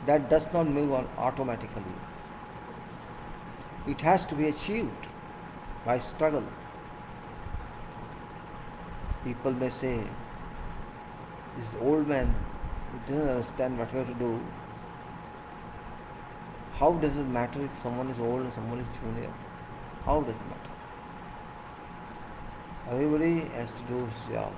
That does not move on automatically. It has to be achieved by struggle. People may say, this old man who doesn't understand what we have to do. How does it matter if someone is old and someone is junior? How does it matter? Everybody has to do his job.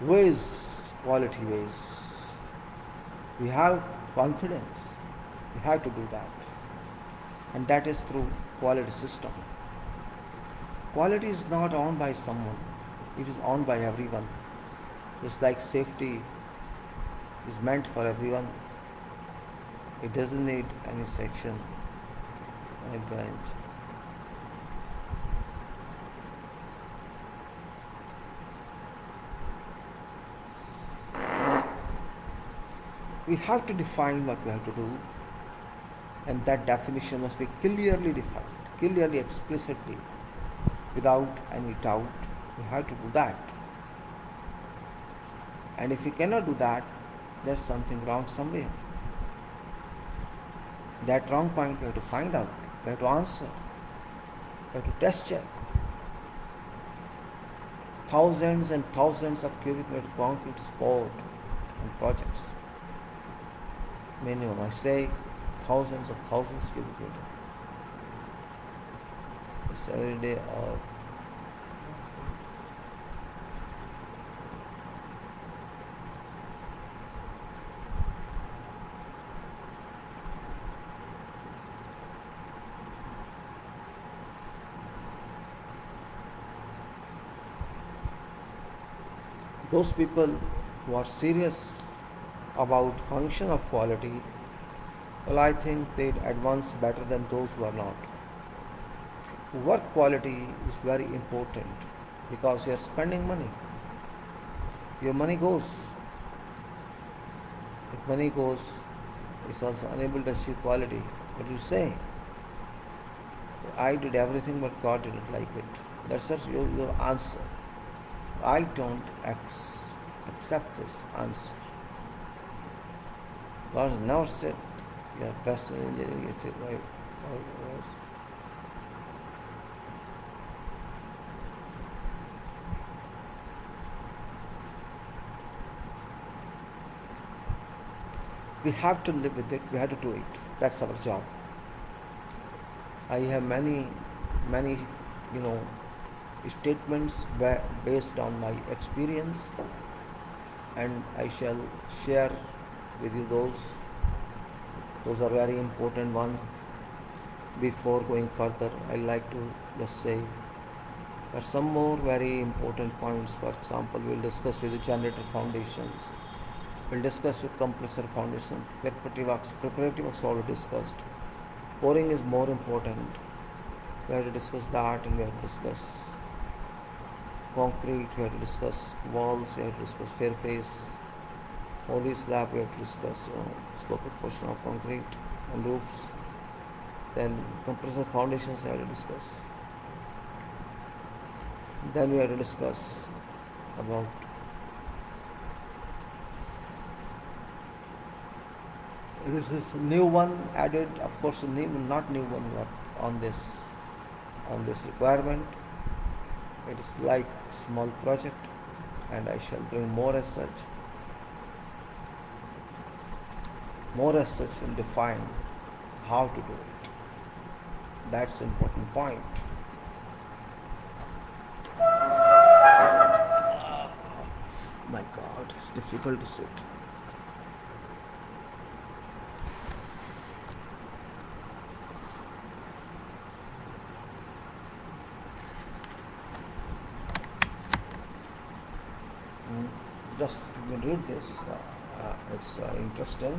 Ways, quality ways. We have confidence. We have to do that. And that is through quality system. Quality is not owned by someone. It is owned by everyone. Just like safety is meant for everyone. It doesn't need any section, any branch. We have to define what we have to do, and that definition must be clearly defined, clearly, explicitly, without any doubt. We have to do that. And if we cannot do that, there's something wrong somewhere. That wrong point we have to find out, we have to answer, we have to test check. Thousands and thousands of cubic meters of concrete is poured on projects. Minimum, I say, thousands of thousands cubic meters. It's every day. Those people who are serious about function of quality, well, I think they'd advance better than those who are not. Work quality is very important because you are spending money. Your money goes. If money goes, it's also unable to achieve quality. What do you say? I did everything but God didn't like it. That's just your answer. I don't accept this answer. God has never said you are best in engineering. You think, right? We have to live with it. We have to do it. That's our job. I have many, you know, statements based on my experience, and I shall share with you those. Those are very important ones. Before going further, I like to just say there are some more very important points. For example, we'll discuss with the generator foundations. We'll discuss with compressor foundation. Preparative works already discussed. Pouring is more important. We have to discuss that, and we have to discuss concrete, we have to discuss walls, we have to discuss fair face. Holy slab, we have to discuss sloped portion of concrete and roofs. Then compressor foundations we have to discuss. Then we have to discuss about this is new one added, of course, not new one on this requirement. It is like small project, and I shall bring more as such. More as such will define how to do it. That's an important point. My God, it's difficult to sit. Just you can read this. It's interesting.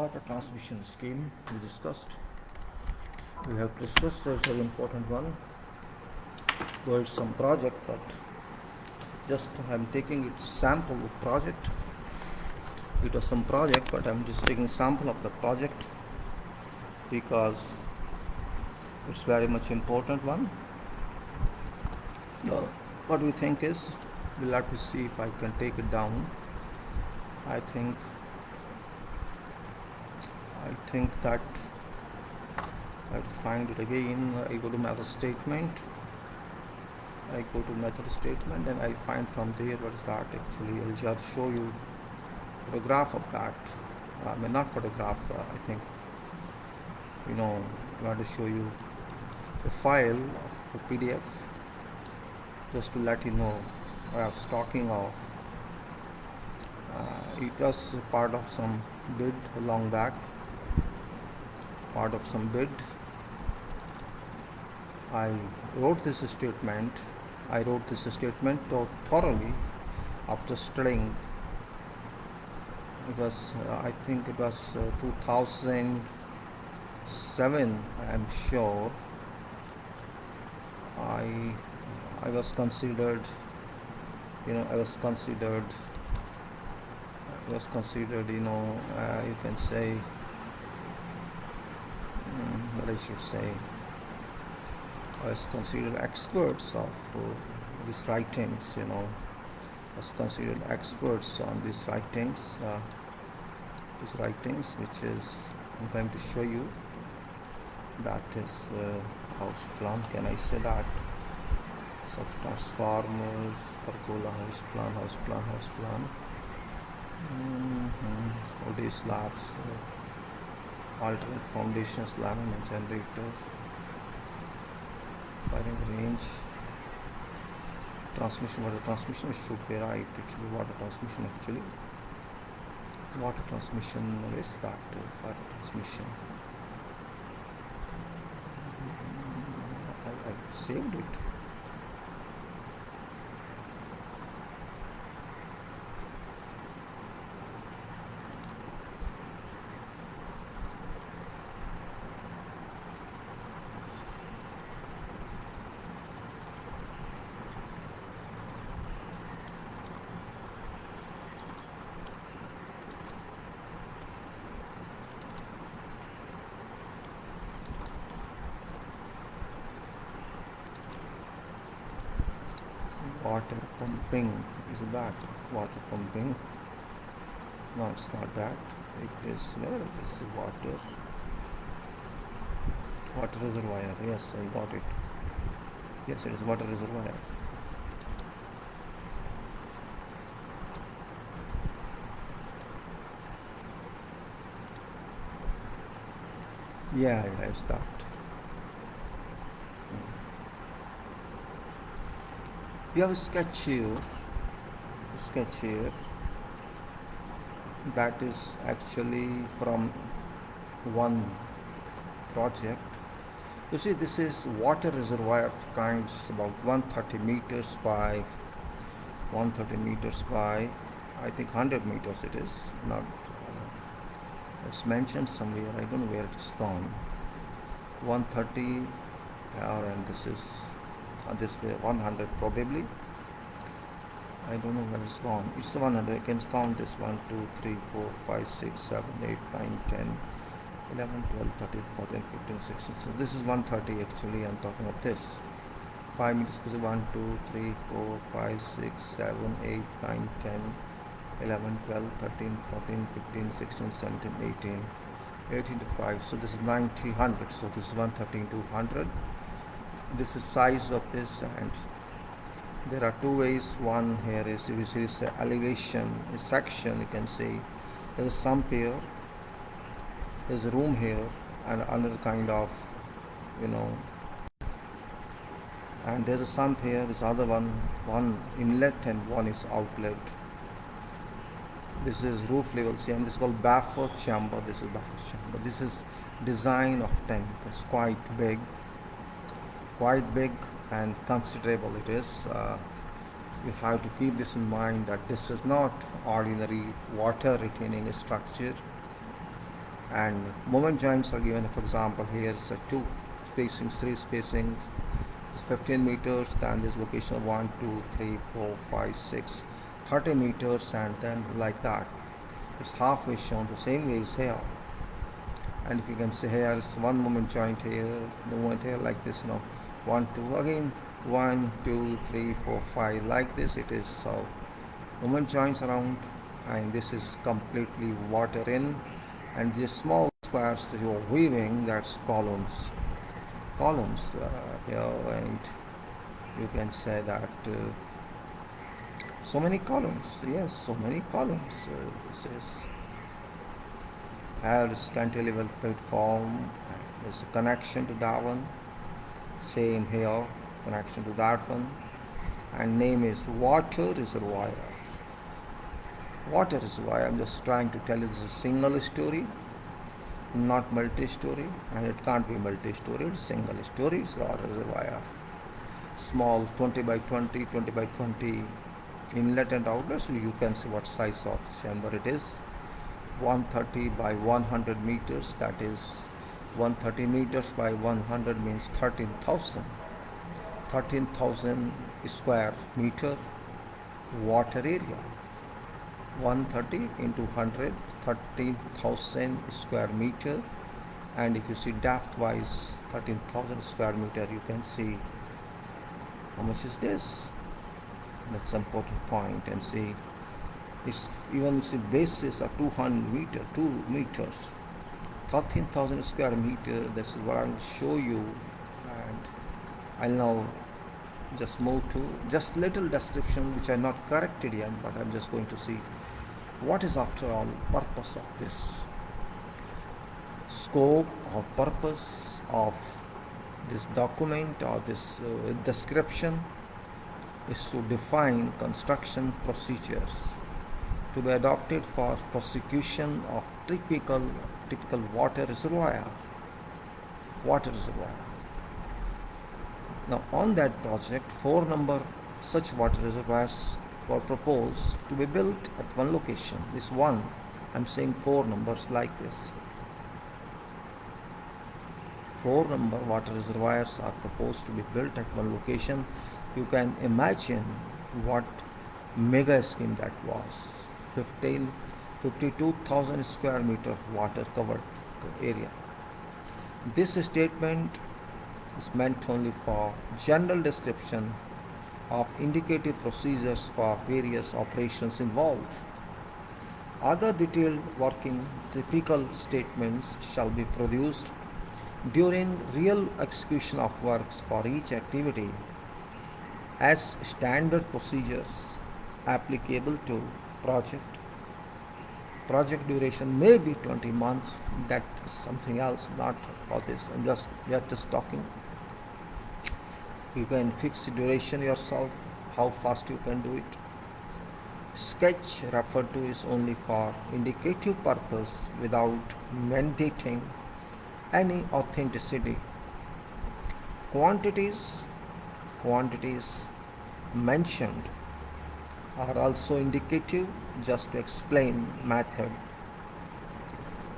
water transmission scheme we discussed. We have discussed a very important one, though it's some project, but just I'm taking its sample project. It was some project, but I'm just taking sample of the project because it's very much important one. What we think is, we'll have to see if I can take it down. I think that I'll find it again. I go to method statement. And I find from there what is that actually. I'll just show you photograph of that. I mean, not photograph. I think I want to show you the file of the PDF just to let you know what I was talking of. It was part of some bid long back. I wrote this statement thoroughly after studying. It was, I think it was 2007, I'm sure. I was considered, you can say, what I should say, I was considered experts of these writings, considered experts on these writings, which is, I'm going to show you. That is house plan. Can I say that? Such transformers, pergola, house plan. OD slabs, alternate foundation slab and generators, firing range, transmission. Water transmission should be right. It should be water transmission actually. Water transmission. Where is that? Water transmission. I saved it. Water pumping. Is that water pumping? No, it's not that. It is, where it is, water reservoir. Yes, I got it. Yes, it is water reservoir. Yeah, it's that. We have a sketch here. That is actually from one project. You see, this is water reservoir of kinds about 130 meters by I think 100 meters it is. Not it's mentioned somewhere. I don't know where it's gone. 130 and this is this way 100 probably. I don't know where it's gone. It's the 100. I can count this 1, 2, 3, 4, 5, 6, 7, 8, 9, 10, 11, 12, 13, 14, 15, 16. So this is 130 actually. I'm talking of this. 5 meters per 1, 2, 3, 4, 5, 6, 7, 8, 9, 10, 11, 12, 13, 14, 15, 16, 17, 18, 18 to 5. So this is 90, 100. So this is 130 to 100. This is size of this, and there are two ways. One here is, if you see this elevation section, you can see there is a sump here, there's a room here, and another kind of, and there's a sump here, this other one inlet and one is outlet. This is roof level. See, and this is called buffer chamber. This is design of tank. It's quite big and considerable it is. You have to keep this in mind that this is not ordinary water retaining structure. And moment joints are given. For example, here is the two spacings, three spacings, 15 meters, then this location of 1, 2, 3, 4, 5, 6, 30 meters, and then like that. It's halfway shown the same way as here. And if you can see here is one moment joint here, the moment here like this, 1, 2, again 1, 2, 3, 4, 5, like this it is. So moment joints around, and this is completely water in, and these small squares that you're weaving, that's columns here, and you can say that so many columns, yes, so many columns. This is has cantilever platform, there's a connection to that one, same here, connection to that one, and name is water reservoir. Water reservoir, I'm just trying to tell you this is a single story, not multi-story, and it can't be multi-story, it's single story. It's water reservoir, small 20 by 20, 20 by 20 inlet and outlet, so you can see what size of chamber it is. 130 by 100 meters, that is 130 meters by 100 means 13,000 square meter water area. 130 into 100, 13,000 square meter. And if you see depth wise 13,000 square meter, you can see how much is this. That's an important point. And see, it's even if the bases are 200 meter, 2 meters, 13,000 square meter. This is what I will show you, and I'll now just move to just little description which are not corrected yet, but I'm just going to see what is after all purpose of this, scope or purpose of this document or this description is to define construction procedures to be adopted for prosecution of typical water reservoir. Now on that project, 4 number such water reservoirs were proposed to be built at one location. This one, I'm saying 4 numbers like this. 4 number water reservoirs are proposed to be built at one location. You can imagine what mega scheme that was. 52,000 square meter water covered area. This statement is meant only for general description of indicative procedures for various operations involved. Other detailed working typical statements shall be produced during real execution of works for each activity as standard procedures applicable to project. Project duration may be 20 months. That is something else, not for this. We are just talking. You can fix the duration yourself, how fast you can do it. Sketch referred to is only for indicative purpose without mandating any authenticity. Quantities mentioned are also indicative, just to explain method.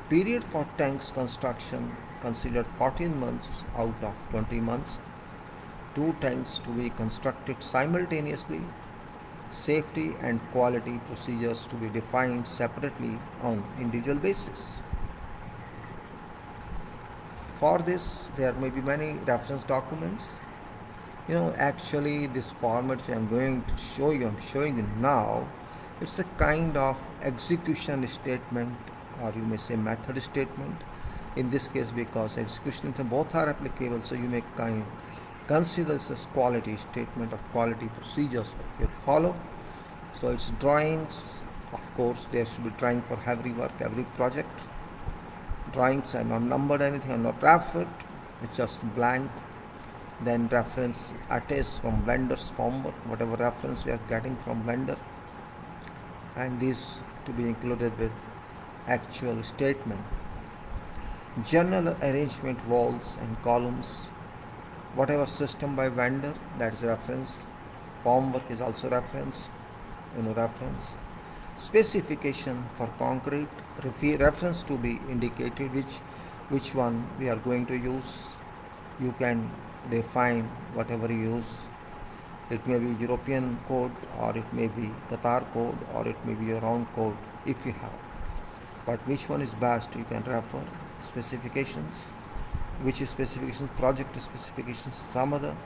Period for tanks construction considered 14 months out of 20 months. 2 tanks to be constructed simultaneously. Safety and quality procedures to be defined separately on individual basis. For this, there may be many reference documents. Actually this format which I'm going to show you, I'm showing you now, it's a kind of execution statement, or you may say method statement in this case, because execution both are applicable, so you may consider this as quality statement of quality procedures you follow. So it's drawings, of course there should be drawing for every work, every project. Drawings are not numbered anything, are not referred, it's just blank. Then reference attached from vendor's formwork, whatever reference we are getting from vendor, and these to be included with actual statement. General arrangement walls and columns, whatever system by vendor, that is referenced. Formwork is also referenced, reference. Specification for concrete, reference to be indicated which one we are going to use. You can define whatever you use. It may be European code, or it may be Qatar code, or it may be your own code if you have. But which one is best, you can refer specifications. Which is specifications? Project specifications, some other.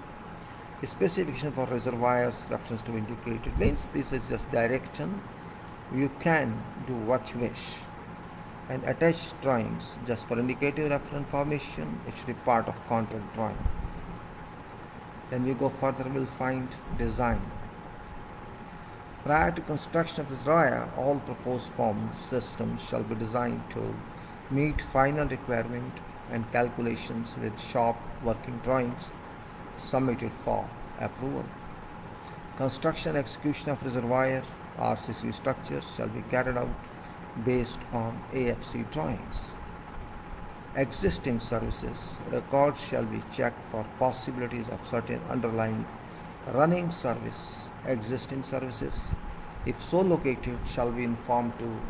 Specification for reservoirs, reference to indicated, means this is just direction. You can do what you wish. And attached drawings, just for indicative reference information, it should be part of contract drawing. Then we go further, we'll find design. Prior to construction of reservoir, all proposed form systems shall be designed to meet final requirement and calculations with shop working drawings submitted for approval. Construction execution of reservoir RCC structures shall be carried out based on AFC drawings. Existing services records shall be checked for possibilities of certain underlying running service. Existing services, if so located, shall be informed to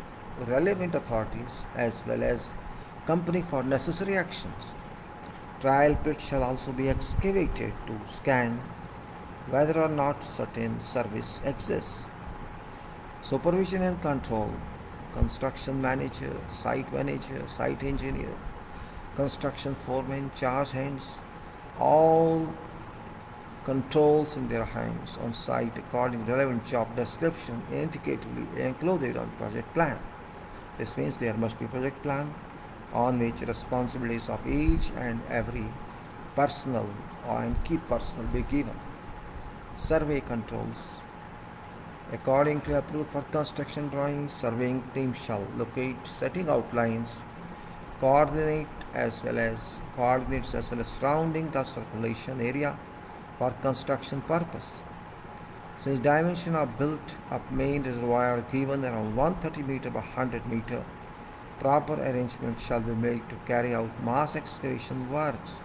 relevant authorities as well as company for necessary actions. Trial pit shall also be excavated to scan whether or not certain service exists. Supervision and control, construction manager, site engineer, construction foreman, charge hands, all controls in their hands on site according to relevant job description indicatively enclosed on project plan. This means there must be project plan on which responsibilities of each and every personnel and key personnel be given. Survey controls. According to approved for construction drawings, surveying team shall locate setting outlines, coordinates as well as surrounding the circulation area for construction purpose. Since dimension of built-up main reservoir given around 130 meter by 100 meter, proper arrangement shall be made to carry out mass excavation works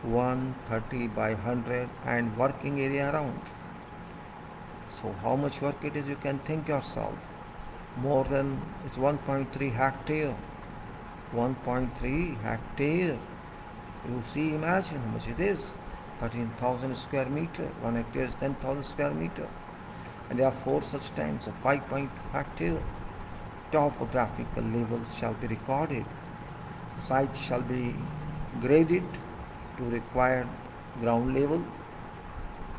130 by 100 and working area around. So how much work it is, you can think yourself. More than, it's 1.3 hectare. 1.3 hectare. You see, imagine how much it is. 13,000 square meter. 1 hectare is 10,000 square meter. And there are 4 such tanks of 5.2 hectare. Topographical levels shall be recorded. Site shall be graded to required ground level.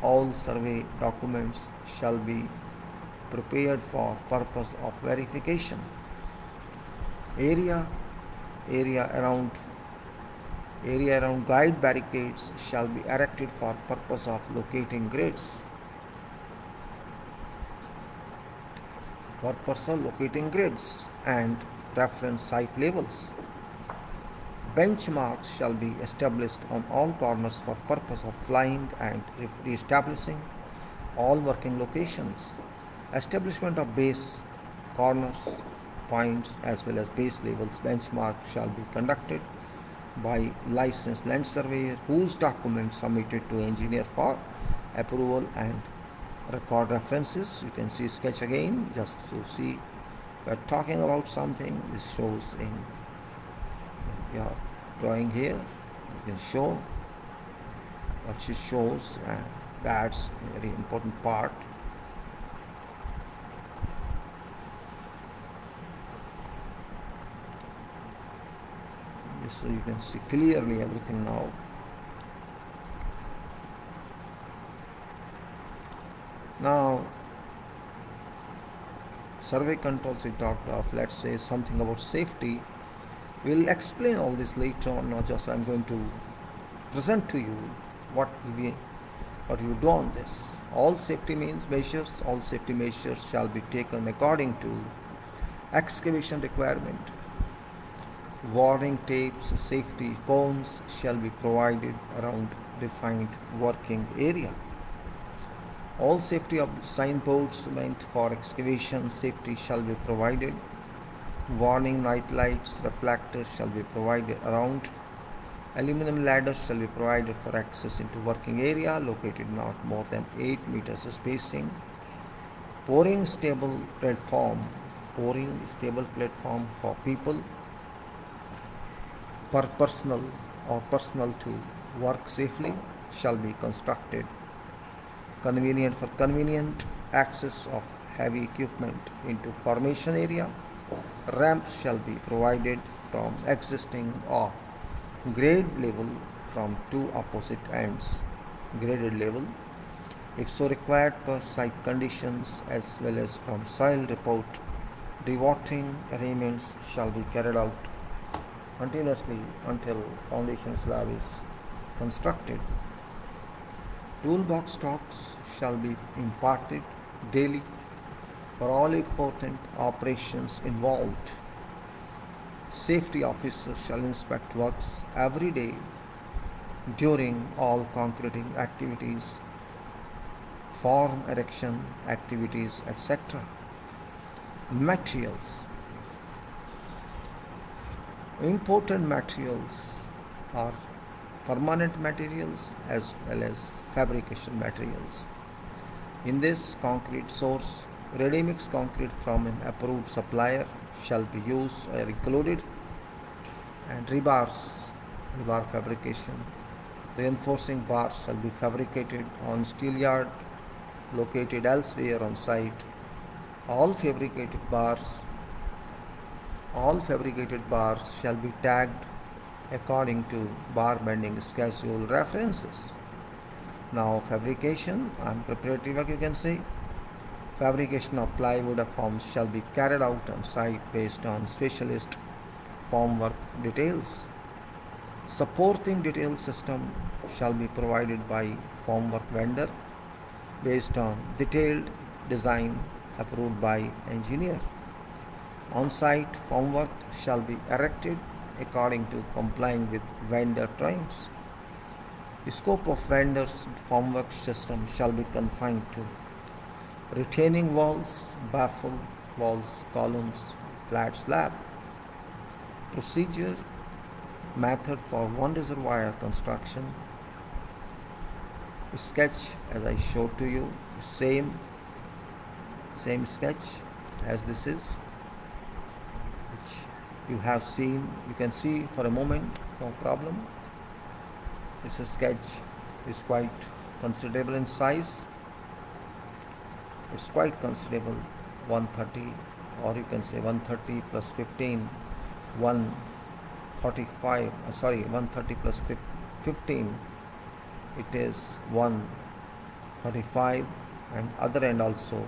All survey documents shall be prepared for purpose of verification. Area around guide barricades shall be erected for purpose of locating grids. And reference site levels. Benchmarks shall be established on all corners for purpose of flying and re-establishing all working locations. Establishment of base corners, points as well as base levels benchmark shall be conducted by licensed land surveyor whose documents submitted to engineer for approval and record references. You can see sketch again just to see we are talking about something. This shows in your drawing here. You can show what she shows, and that's a very important part. So you can see clearly everything now. Now, survey controls we talked of. Let's say something about safety. We'll explain all this later on. Not just I'm going to present to you what we do on this. All safety measures shall be taken according to excavation requirement. Warning tapes, safety cones shall be provided around defined working area. All safety signboards meant for excavation safety shall be provided. Warning night lights, reflectors shall be provided around. Aluminum ladders shall be provided for access into working area located not more than 8 meters spacing. Pouring stable platform pouring stable platform for people per personal or personal to work safely shall be constructed, convenient for convenient access of heavy equipment into formation area. Ramps shall be provided from existing or grade level from two opposite ends. Graded level, if so required per site conditions as well as from soil report, dewatering arrangements shall be carried out continuously until foundation slab is constructed. Toolbox stocks shall be imparted daily for all important operations involved. Safety officers shall inspect works every day during all concreting activities, form erection activities, etc. Materials. Important materials are permanent materials as well as fabrication materials. In this concrete source, ready-mix concrete from an approved supplier shall be used or included, and rebar fabrication. Reinforcing bars shall be fabricated on steel yard located elsewhere on site. All fabricated bars shall be tagged according to bar bending schedule references. Now fabrication and preparatory work, you can say. Fabrication of plywood forms shall be carried out on site based on specialist formwork details. Supporting detail system shall be provided by formwork vendor based on detailed design approved by engineer. On-site formwork shall be erected according to complying with vendor drawings. The scope of vendor's formwork system shall be confined to retaining walls, baffle walls, columns, flat slab. Procedure, method for one reservoir construction. Sketch as I showed to you, same sketch as this is, which you have seen. You can see for a moment, no problem. This sketch is quite considerable in size. It's quite considerable, 130, or you can say 130 plus 15, 145, 130 plus 15, it is 135, and other end also,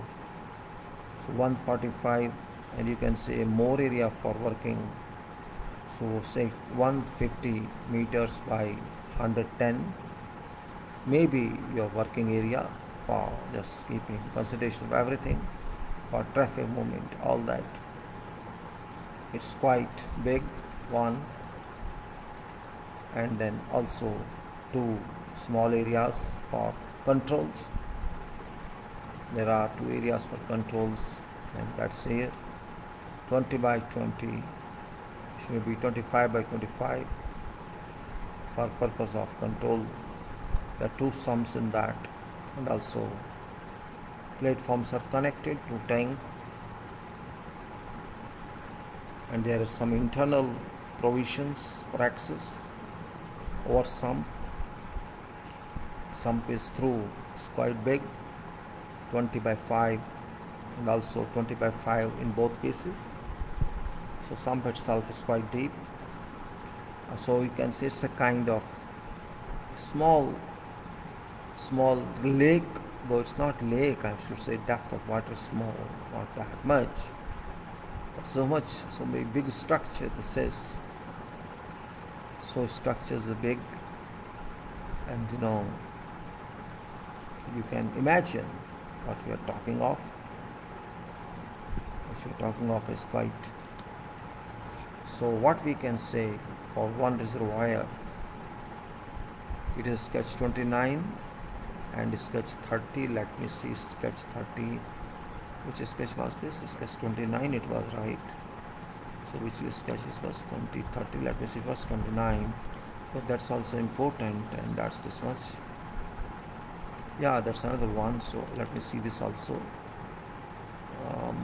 so 145, and you can say more area for working, so say 150 meters by 110, maybe your working area for just keeping consideration of everything, for traffic movement, all that. It's quite big, one, and then also two small areas for controls. There are two areas for controls, and that's here 20 by 20, should be 25 by 25 for purpose of control. There are two sumps in that, and also platforms are connected to tank, and there is some internal provisions for access over sump. Sump is through, it's quite big, 20 by 5 and also 20 by 5 in both cases. So sump itself is quite deep. So you can say it's a kind of small lake, though it's not lake, I should say depth of water is small, not that much. But so many big structure this is. So structures are big, and you can imagine what we are talking of. What we are talking of is quite. So what we can say for one reservoir, it is sketch 29 and sketch 30. Let me see sketch 30. Which sketch was this? Sketch 29 it was, right? So which sketch was 20, 30? Let me see, it was 29. But that's also important, and that's this much. Yeah, that's another one. So let me see this also.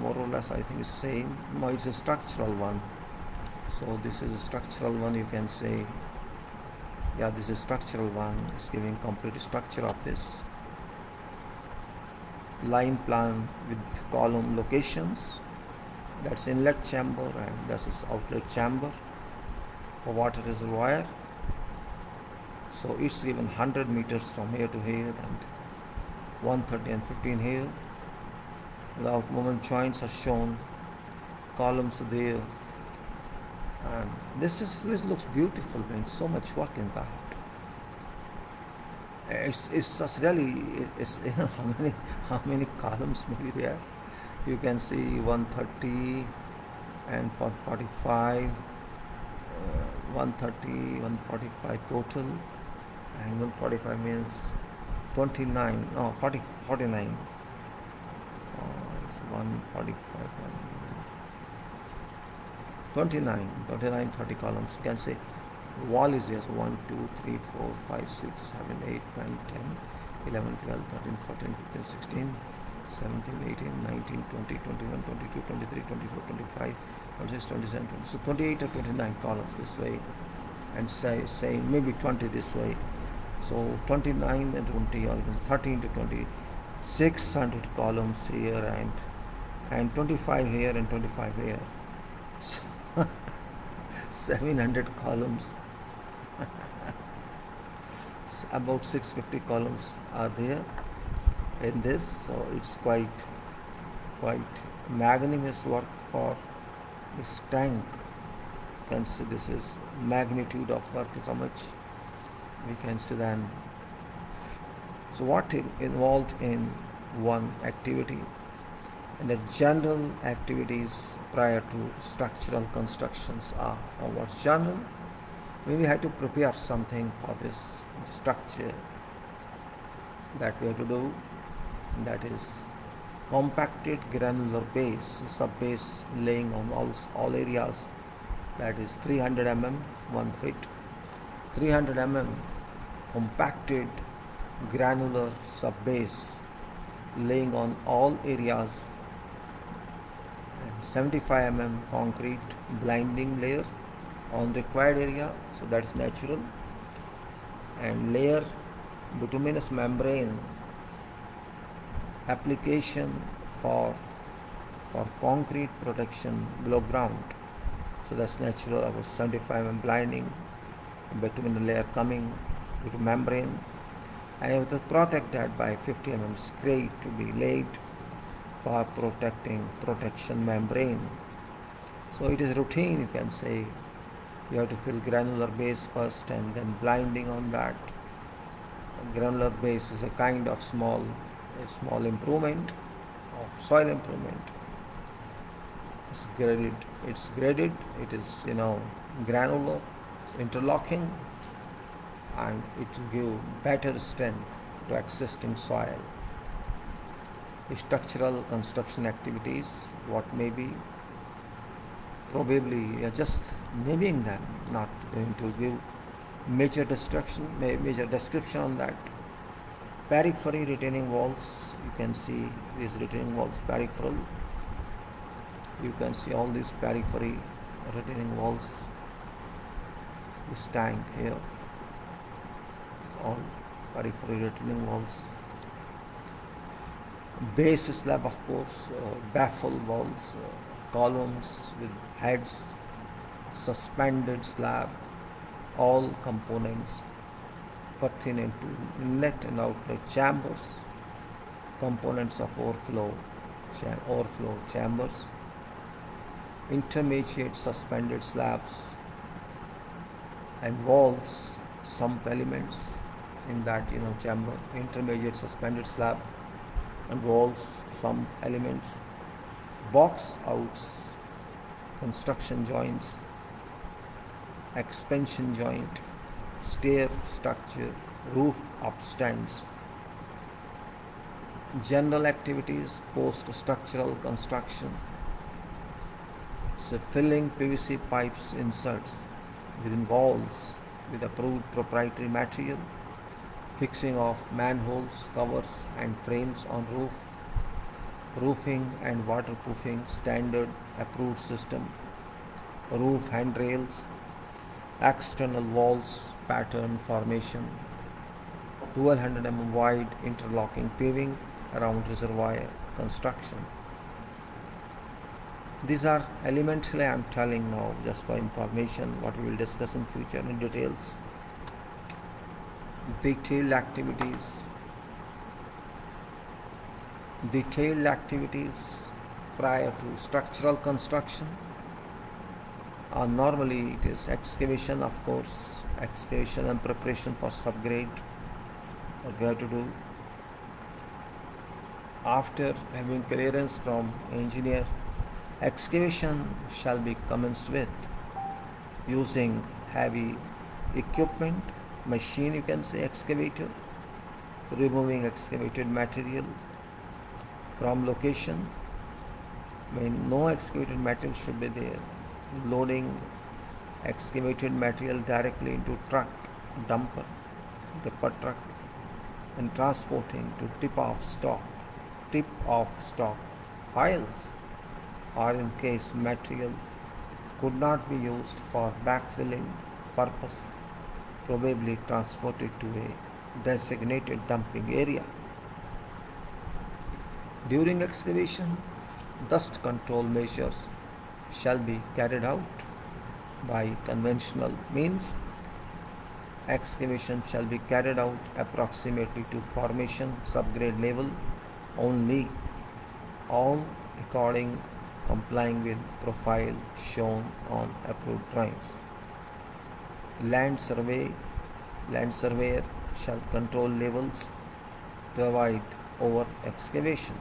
more or less I think it's same. No, it's a structural one. So this is a structural one, you can say. Yeah, this is structural one. It's giving complete structure of this line plan with column locations. That's inlet chamber and this is outlet chamber for water reservoir. So it's given 100 meters from here to here and 130 and 15 here. Without moment joints are shown, columns are there, and this looks beautiful. Man, so much work in that. It's just really it's how many columns maybe there. You can see 130 and 45, 130, 145 total, and 145 means 29. No, 40, 49. It's 145, 29, 29, 30 columns. You can say wall is just 1, 2, 3, 4, 5, 6, 7, 8, 9, 10, 11, 12, 13, 14, 15, 16, 17, 18, 19, 20, 21, 22, 23, 24, 25, 26, 27, 20. So 28 or 29 columns this way, and say maybe 20 this way. So 29 and 20, or 13 to 20, 600 columns here and 25 here and 25 here. So 700 columns. About 650 columns are there in this, so it's quite magnanimous work for this tank. You can see this is magnitude of work is how much we can see then. So what is involved in one activity, and the general activities prior to structural constructions are, or what's general? We have to prepare something for this structure that we have to do, that is compacted granular base, sub-base laying on all areas, that is 300 mm 1 feet, 300 mm compacted granular sub-base laying on all areas, and 75 mm concrete blinding layer on required area, so that is natural, and layer bituminous membrane application for concrete protection below ground, so that's natural. About 75 mm blinding, bituminous layer coming with membrane, and you have to protect that by 50 mm scrape to be laid for protection membrane. So it is routine, you can say. You have to fill granular base first and then blinding on that. Granular base is a kind of small improvement of soil improvement. It's graded, it is granular, it's interlocking, and it will give better strength to existing soil. Structural construction activities, what may be, probably we are just naming them, not going to give major description on that. Periphery retaining walls, you can see these retaining walls peripheral. You can see all these periphery retaining walls. This tank here, it's all periphery retaining walls. Base slab, of course, baffle walls, columns with heads, suspended slab, all components pertinent to inlet and outlet chambers, components of overflow chambers, intermediate suspended slabs, and walls, sump elements in that chamber, intermediate suspended slab and walls, sump elements, box outs, construction joints, expansion joint, stair structure, roof upstands. General activities post structural construction. So filling PVC pipes inserts within walls with approved proprietary material, fixing of manholes, covers and frames on roof, roofing and waterproofing standard approved system, roof handrails, external walls, pattern formation, 1200 wide interlocking paving around reservoir construction. These are elementally I am telling now just for information what we will discuss in future in details. Detailed activities. Detailed activities prior to structural construction. Normally it is excavation, of course, excavation and preparation for subgrade that we have to do. After having clearance from engineer, excavation shall be commenced with using heavy equipment, machine you can say, excavator, removing excavated material from location. No excavated material should be there. Loading excavated material directly into truck, dumper, tipper truck, and transporting to tip off stock piles, or in case material could not be used for backfilling purpose, probably transported to a designated dumping area. During excavation, dust control measures shall be carried out by conventional means. Excavation shall be carried out approximately to formation subgrade level only, all according complying with profile shown on approved drawings. Land surveyor shall control levels to avoid over excavation.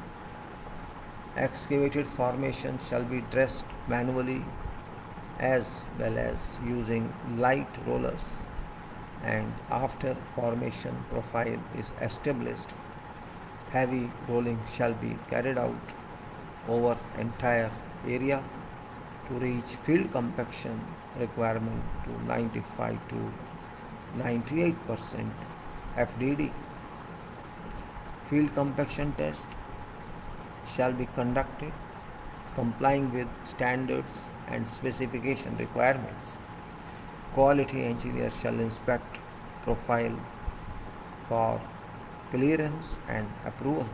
Excavated formation shall be dressed manually as well as using light rollers, and after formation profile is established, heavy rolling shall be carried out over entire area to reach field compaction requirement to 95 to 98% FDD. Field compaction test shall be conducted complying with standards and specification requirements. Quality engineer shall inspect profile for clearance and approval.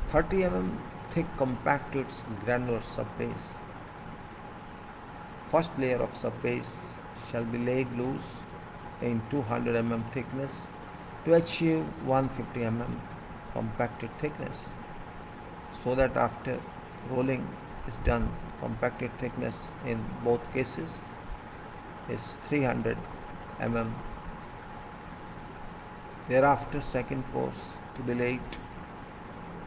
30 mm thick compacted granular subbase. First layer of subbase shall be laid loose in 200 mm thickness to achieve 150 mm compacted thickness, so that after rolling is done, compacted thickness in both cases is 300 mm. Thereafter, second course to be laid.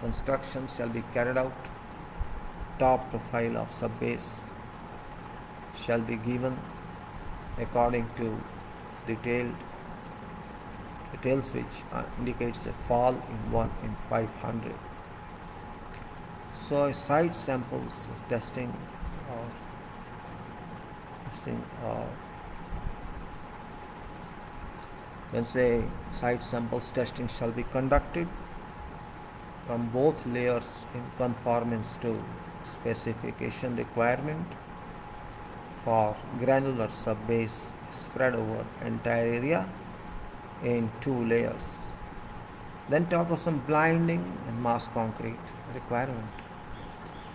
Construction shall be carried out. Top profile of subbase shall be given according to details which indicates a fall in 1 in 500. So site samples testing when say site samples testing shall be conducted from both layers in conformance to specification requirement for granular subbase spread over entire area in 2 layers. Then talk of some blinding and mass concrete requirement.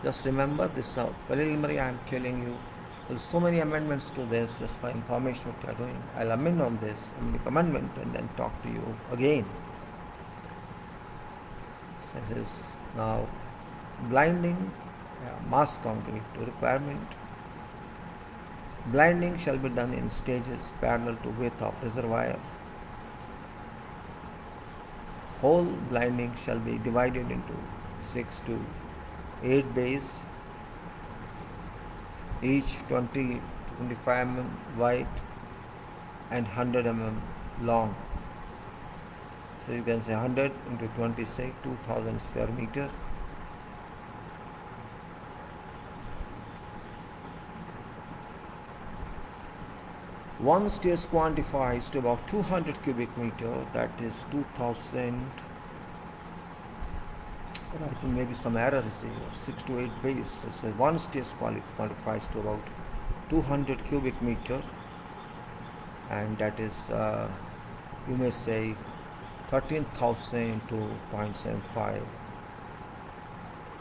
Just remember this preliminary I am telling you. There are so many amendments to this just for information what you are doing. I'll amend on this amendment and then talk to you again. So this is now blinding mass concrete to requirement. Blinding shall be done in stages parallel to width of reservoir. Whole blinding shall be divided into 6 to 8 bays, each 20 to 25 mm wide and 100 mm long. So you can say 100 into 20, say 2000 square meter. One stage quantifies to about 200 cubic meter, that is 2000 I think maybe some error is here. 6 to 8 base. It says one stage qualifies to about 200 cubic meter, and that is, you may say, 13,000 to 0.75.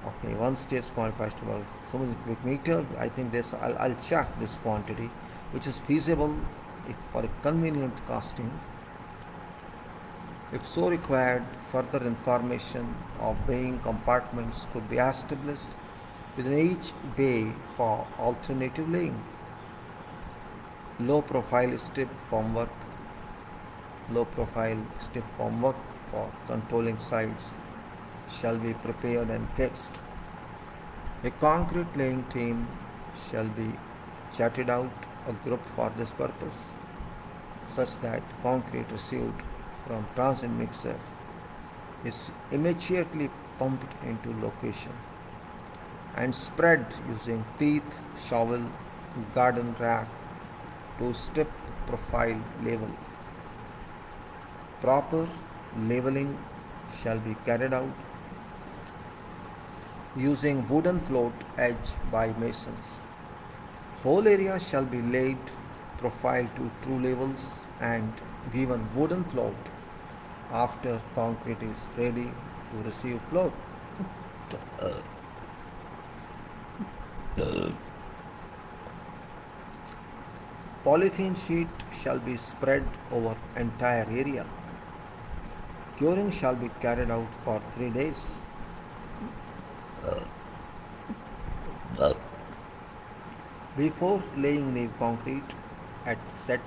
Okay, one stage qualifies to about so much cubic meter. I think this, I'll check this quantity, which is feasible if for a convenient casting. If so required, further information of baying compartments could be established within each bay for alternative laying. Low profile stiff formwork for controlling sides shall be prepared and fixed. A concrete laying team shall be charted out, a group for this purpose, such that concrete received from transit mixer is immediately pumped into location and spread using teeth, shovel, garden rack to strip profile level. Proper leveling shall be carried out using wooden float edge by masons. Whole area shall be laid profile to true levels and given wooden float after concrete is ready to receive float. Polythene sheet shall be spread over entire area. Curing shall be carried out for 3 days. Before laying new concrete at set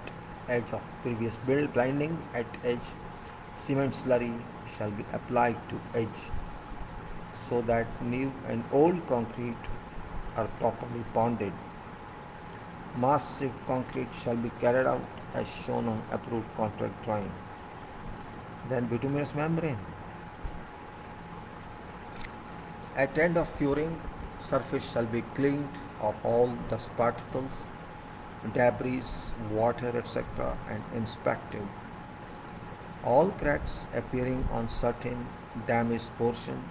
edge of previous build blinding at edge, cement slurry shall be applied to edge so that new and old concrete are properly bonded. Massive concrete shall be carried out as shown on approved contract drawing. Then bituminous membrane. At end of curing, surface shall be cleaned of all dust particles, debris, water, etc. and inspected. All cracks appearing on certain damaged portion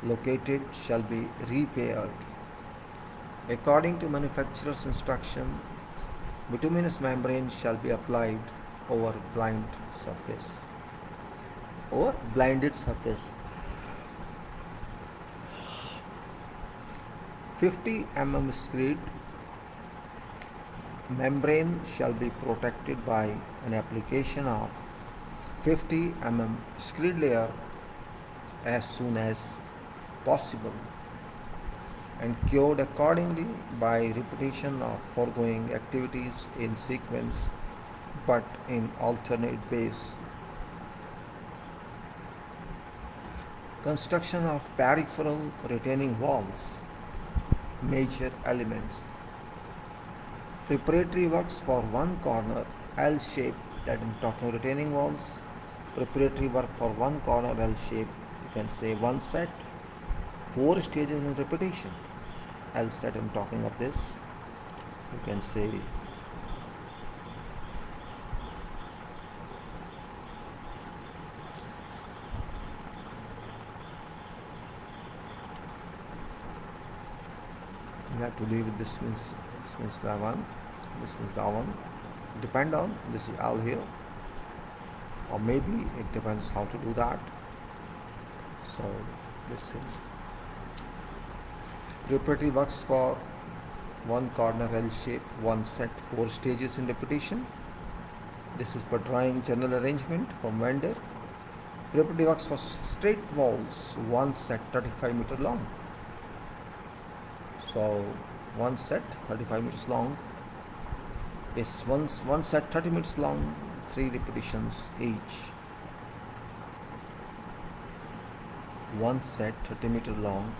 located shall be repaired. According to manufacturer's instruction, bituminous membrane shall be applied over blinded surface. 50 mm screed membrane shall be protected by an application of 50 mm screed layer as soon as possible and cured accordingly by repetition of foregoing activities in sequence but in alternate bays. Construction of peripheral retaining walls. Major elements. Preparatory works for one corner L shape, that I'm talking retaining walls. Preparatory work for one corner L shape, you can say one set. 4 stages in repetition. L set, I'm talking of this. You can say you have to leave with this means that one, this means that one. Depend on this is L here, or maybe it depends how to do that. So this is preparatory works for one corner L shape, one set, 4 stages in repetition. This is for drawing general arrangement from vendor. Preparatory works for straight walls, one set 35 meter long. So one set 35 meters long is one set 30 meters long, 3 repetitions each. One set 30 meter long,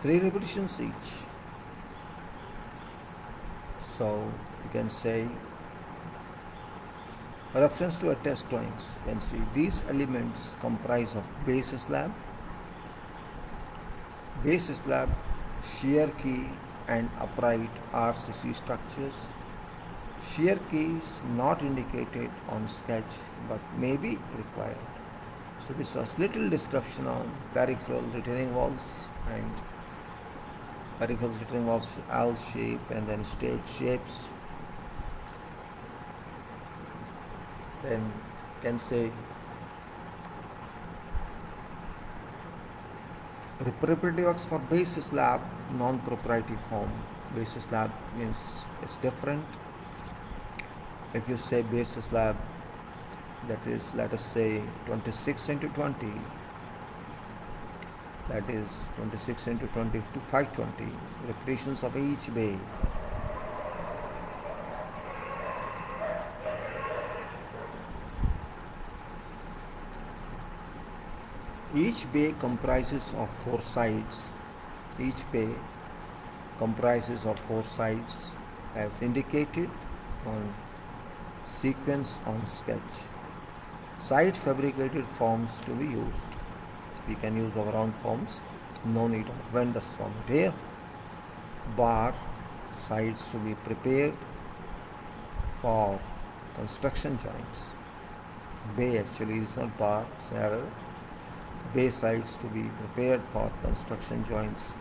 3 repetitions each. So you can say reference to attached drawings. You can see these elements comprise of base slab, shear key and upright RCC structures. Shear key is not indicated on sketch but may be required. So this was little description on peripheral retaining walls, and peripheral retaining walls L shape and then stage shapes. Then can say proprietary works for base slab non-proprietary form. Base slab means it's different. If you say base slab, that is, let us say 26 into 20, that is 26 into 20 to 520 repetitions of each bay. Each bay comprises of four sides. Each bay comprises of four sides as indicated on sequence on sketch. Side fabricated forms to be used. We can use our own forms, no need of vendors form here. Bar sides to be prepared for construction joints. Bay actually is not bar, it's error. Bay sides to be prepared for construction joints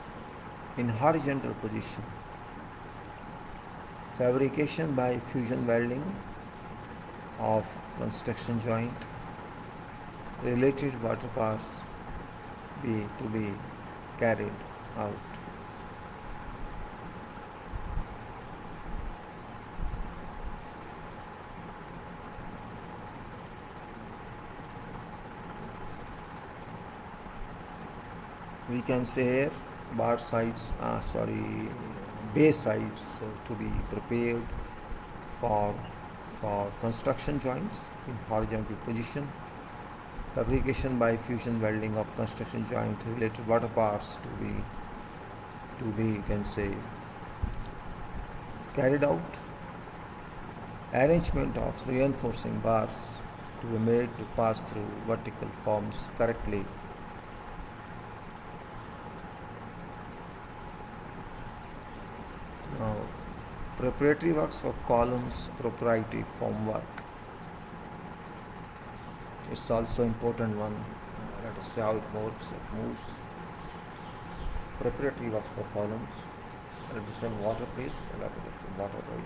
in horizontal position. Fabrication by fusion welding of construction joint. Related water parts to be carried out. We can say here bay sides to be prepared for construction joints in horizontal position. Fabrication by fusion welding of construction joint related water parts to be you can say carried out. Arrangement of reinforcing bars to be made to pass through vertical forms correctly. Now, preparatory works for columns, proprietary form work. It's also important one. Let us see how it moves. Preparatory works for columns. Let us send water please. Let us get some water, right?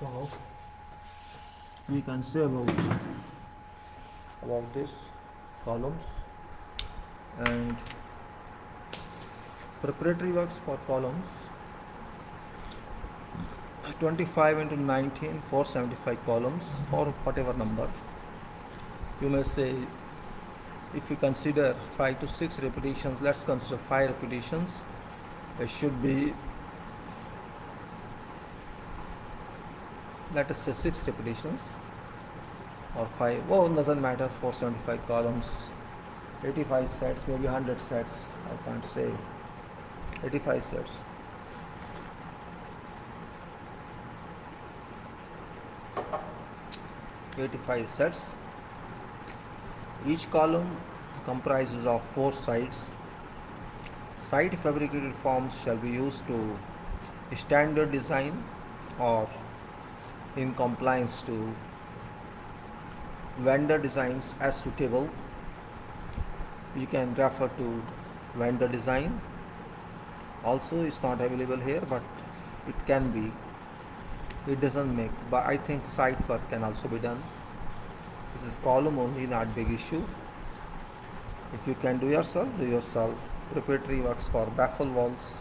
So we can say about this columns. And preparatory works for columns 25 into 19, 475 columns, or whatever number. You may say, if you consider 5 to 6 repetitions, let's consider 5 repetitions. It should be, let us say 6 repetitions or 5. Oh, doesn't matter. 475 columns, 85 sets, maybe 100 sets. I can't say. 85 sets. Each column comprises of 4 sides. Side fabricated forms shall be used to standard design or in compliance to vendor designs as suitable. You can refer to vendor design. Also, it's not available here, but it can be. It doesn't make, but I think site work can also be done. This is column only, not big issue. If you can do yourself, do yourself. Preparatory works for baffle walls,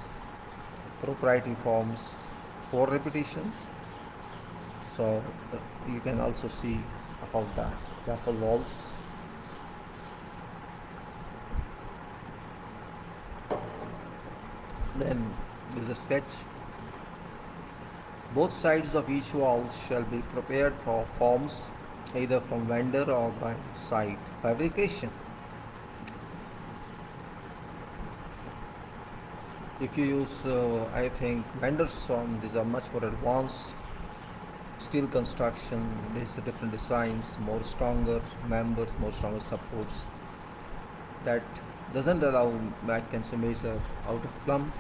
proprietary forms, 4 repetitions. So you can also see about that. Baffle walls. Then there is a sketch. Both sides of each wall shall be prepared for forms either from vendor or by site fabrication. If you use, I think, vendor form, these are much more advanced. Steel construction, there's different designs, more stronger members, more stronger supports. That doesn't allow, I can say, measure out of plumb.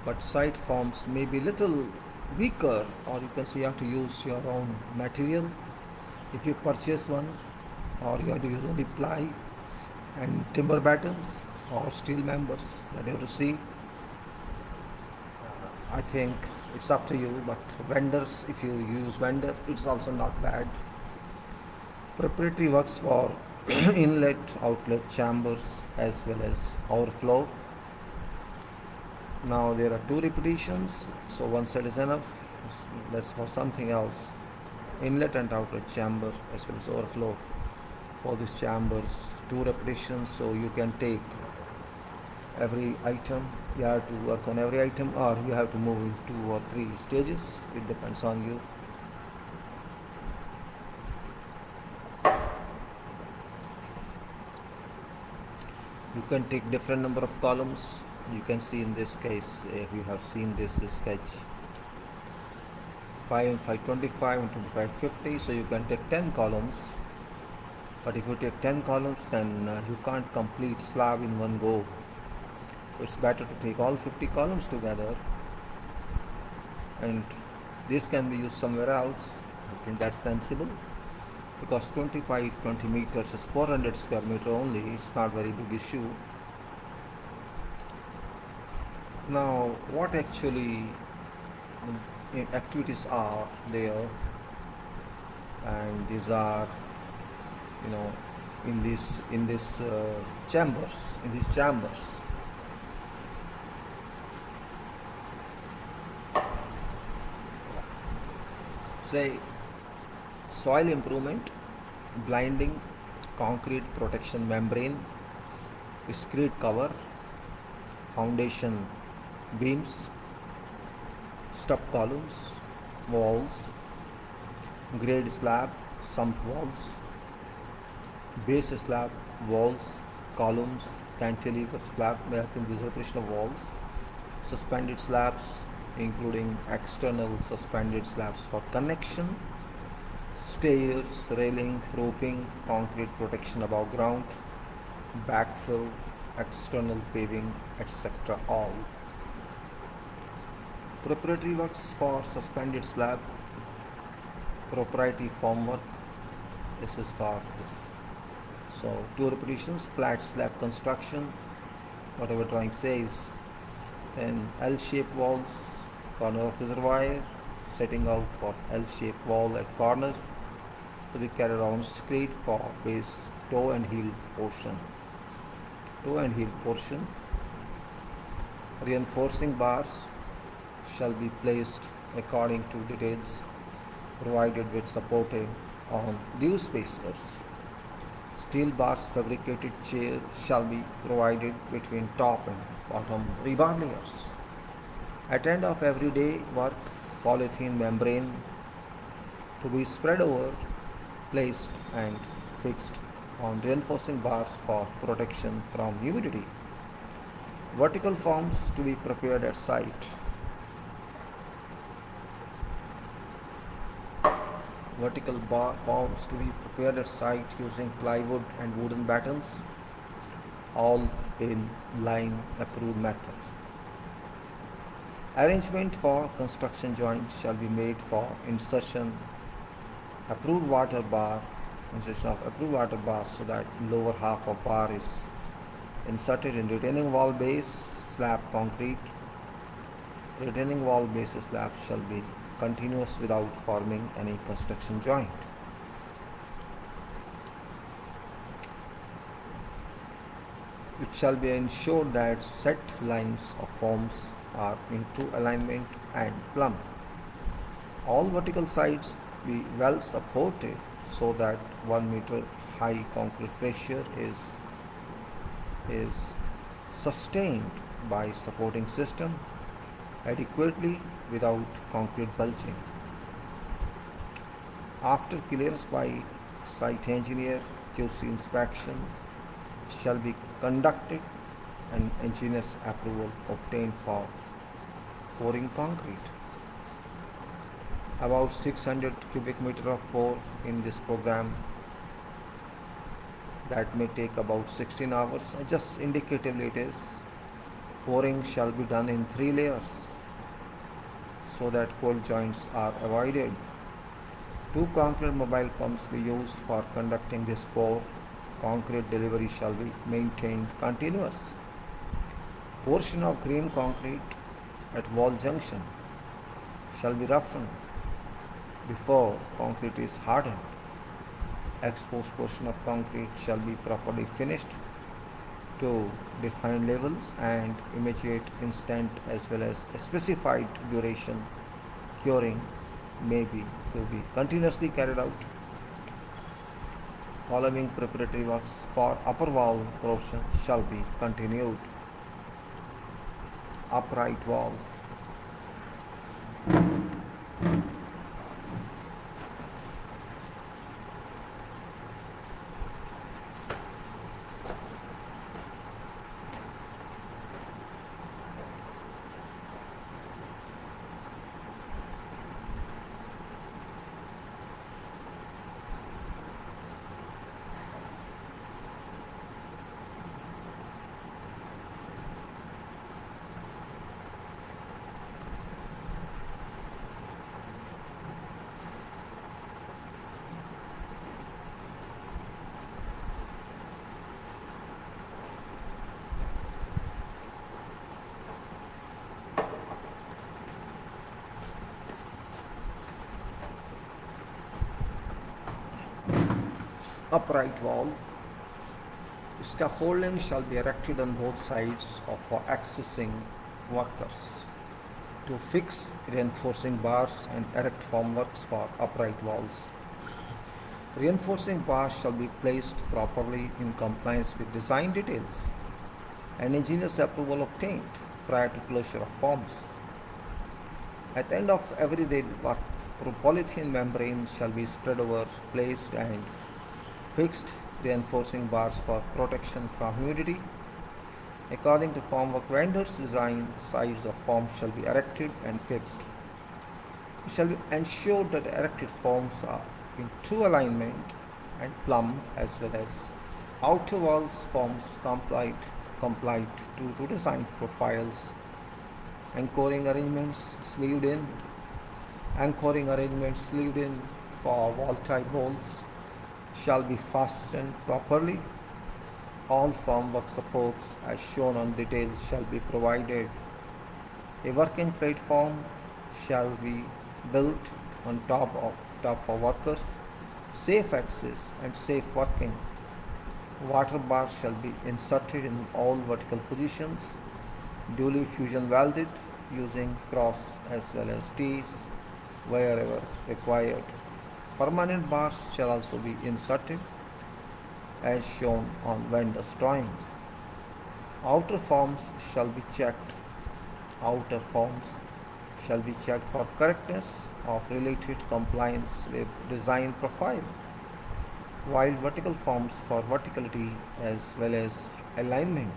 But site forms may be little weaker, or you can say you have to use your own material. If you purchase one, or you have to use only ply and timber battens or steel members, that you have to see. I think it's up to you, but vendors, if you use vendor, it's also not bad. Preparatory works for inlet, outlet chambers as well as overflow. Now there are 2 repetitions, so one set is enough. That's for something else. Inlet and outlet chamber as well as overflow. For these chambers, 2 repetitions, so you can take every item. You have to work on every item, or you have to move in 2 or 3 stages. It depends on you. You can take different number of columns. You can see in this case, if you have seen this sketch, 5 and 5, 25 and 25, 50. So you can take 10 columns. But if you take 10 columns, then you can't complete slab in one go. So it's better to take all 50 columns together, and this can be used somewhere else. I think that's sensible, because 20 by 20 meters is 400 square meter only. It's not very big issue. Now, what actually activities are there? And these are, in these chambers. Say, soil improvement, blinding, concrete protection membrane, screed cover, foundation beams, stub columns, walls, grade slab, sump walls, base slab, walls, columns, cantilever slab, I think these are repetition of walls, suspended slabs, including external suspended slabs for connection, stairs, railing, roofing, concrete protection above ground, backfill, external paving, etc. all. Preparatory works for suspended slab, proprietary formwork. This is for this. So 2 repetitions, flat slab construction, whatever drawing says. Then L-shaped walls, corner of reservoir, setting out for L-shaped wall at corner to be carried on screed for base toe and heel portion. Reinforcing bars shall be placed according to details provided with supporting on due spacers. Steel bars fabricated chair shall be provided between top and bottom rebar layers. At end of everyday work, polythene membrane to be spread over, placed and fixed on reinforcing bars for protection from humidity. Vertical forms to be prepared at site. Vertical bar forms to be prepared at site using plywood and wooden battens, all in line approved methods. Arrangement for construction joints shall be made for insertion approved water bar, insertion of approved water bar so that lower half of bar is inserted in retaining wall base slab concrete. Retaining wall base slab shall be continuous without forming any construction joint. It shall be ensured that set lines of forms are in true alignment and plumb. All vertical sides be well supported so that 1 meter high concrete pressure is sustained by supporting system adequately without concrete bulging. After clearance by site engineer, QC inspection shall be conducted and engineer's approval obtained for pouring concrete. About 600 cubic meter of pour in this program, that may take about 16 hours. Just indicatively it is. Pouring shall be done in 3 layers so that cold joints are avoided. 2 concrete mobile pumps be used for conducting this pour. Concrete delivery shall be maintained continuous. Portion of cream concrete at wall junction shall be roughened before concrete is hardened. Exposed portion of concrete shall be properly finished to defined levels and immediate, instant as well as a specified duration curing may be to be continuously carried out. Following preparatory works for upper wall portion shall be continued. Upright wall. Upright wall. Scaffolding shall be erected on both sides for accessing workers. To fix reinforcing bars and erect formworks for upright walls. Reinforcing bars shall be placed properly in compliance with design details and engineer's approval obtained prior to closure of forms. At the end of everyday work, polythene membrane shall be spread over, placed and fixed reinforcing bars for protection from humidity. According to formwork vendor's design, sides of forms shall be erected and fixed. It shall be ensured that the erected forms are in true alignment and plumb as well as outer walls forms complied to design profiles. Anchoring arrangements sleeved in. Anchoring arrangements sleeved in for wall type bolts shall be fastened properly. All formwork supports as shown on details shall be provided. A working platform shall be built on top for workers, safe access and safe working. Water bars shall be inserted in all vertical positions, duly fusion welded using cross as well as T's wherever required. Permanent bars shall also be inserted as shown on vendor's drawings. Outer forms shall be checked. Outer forms shall be checked for correctness of related compliance with design profile, while vertical forms for verticality as well as alignment.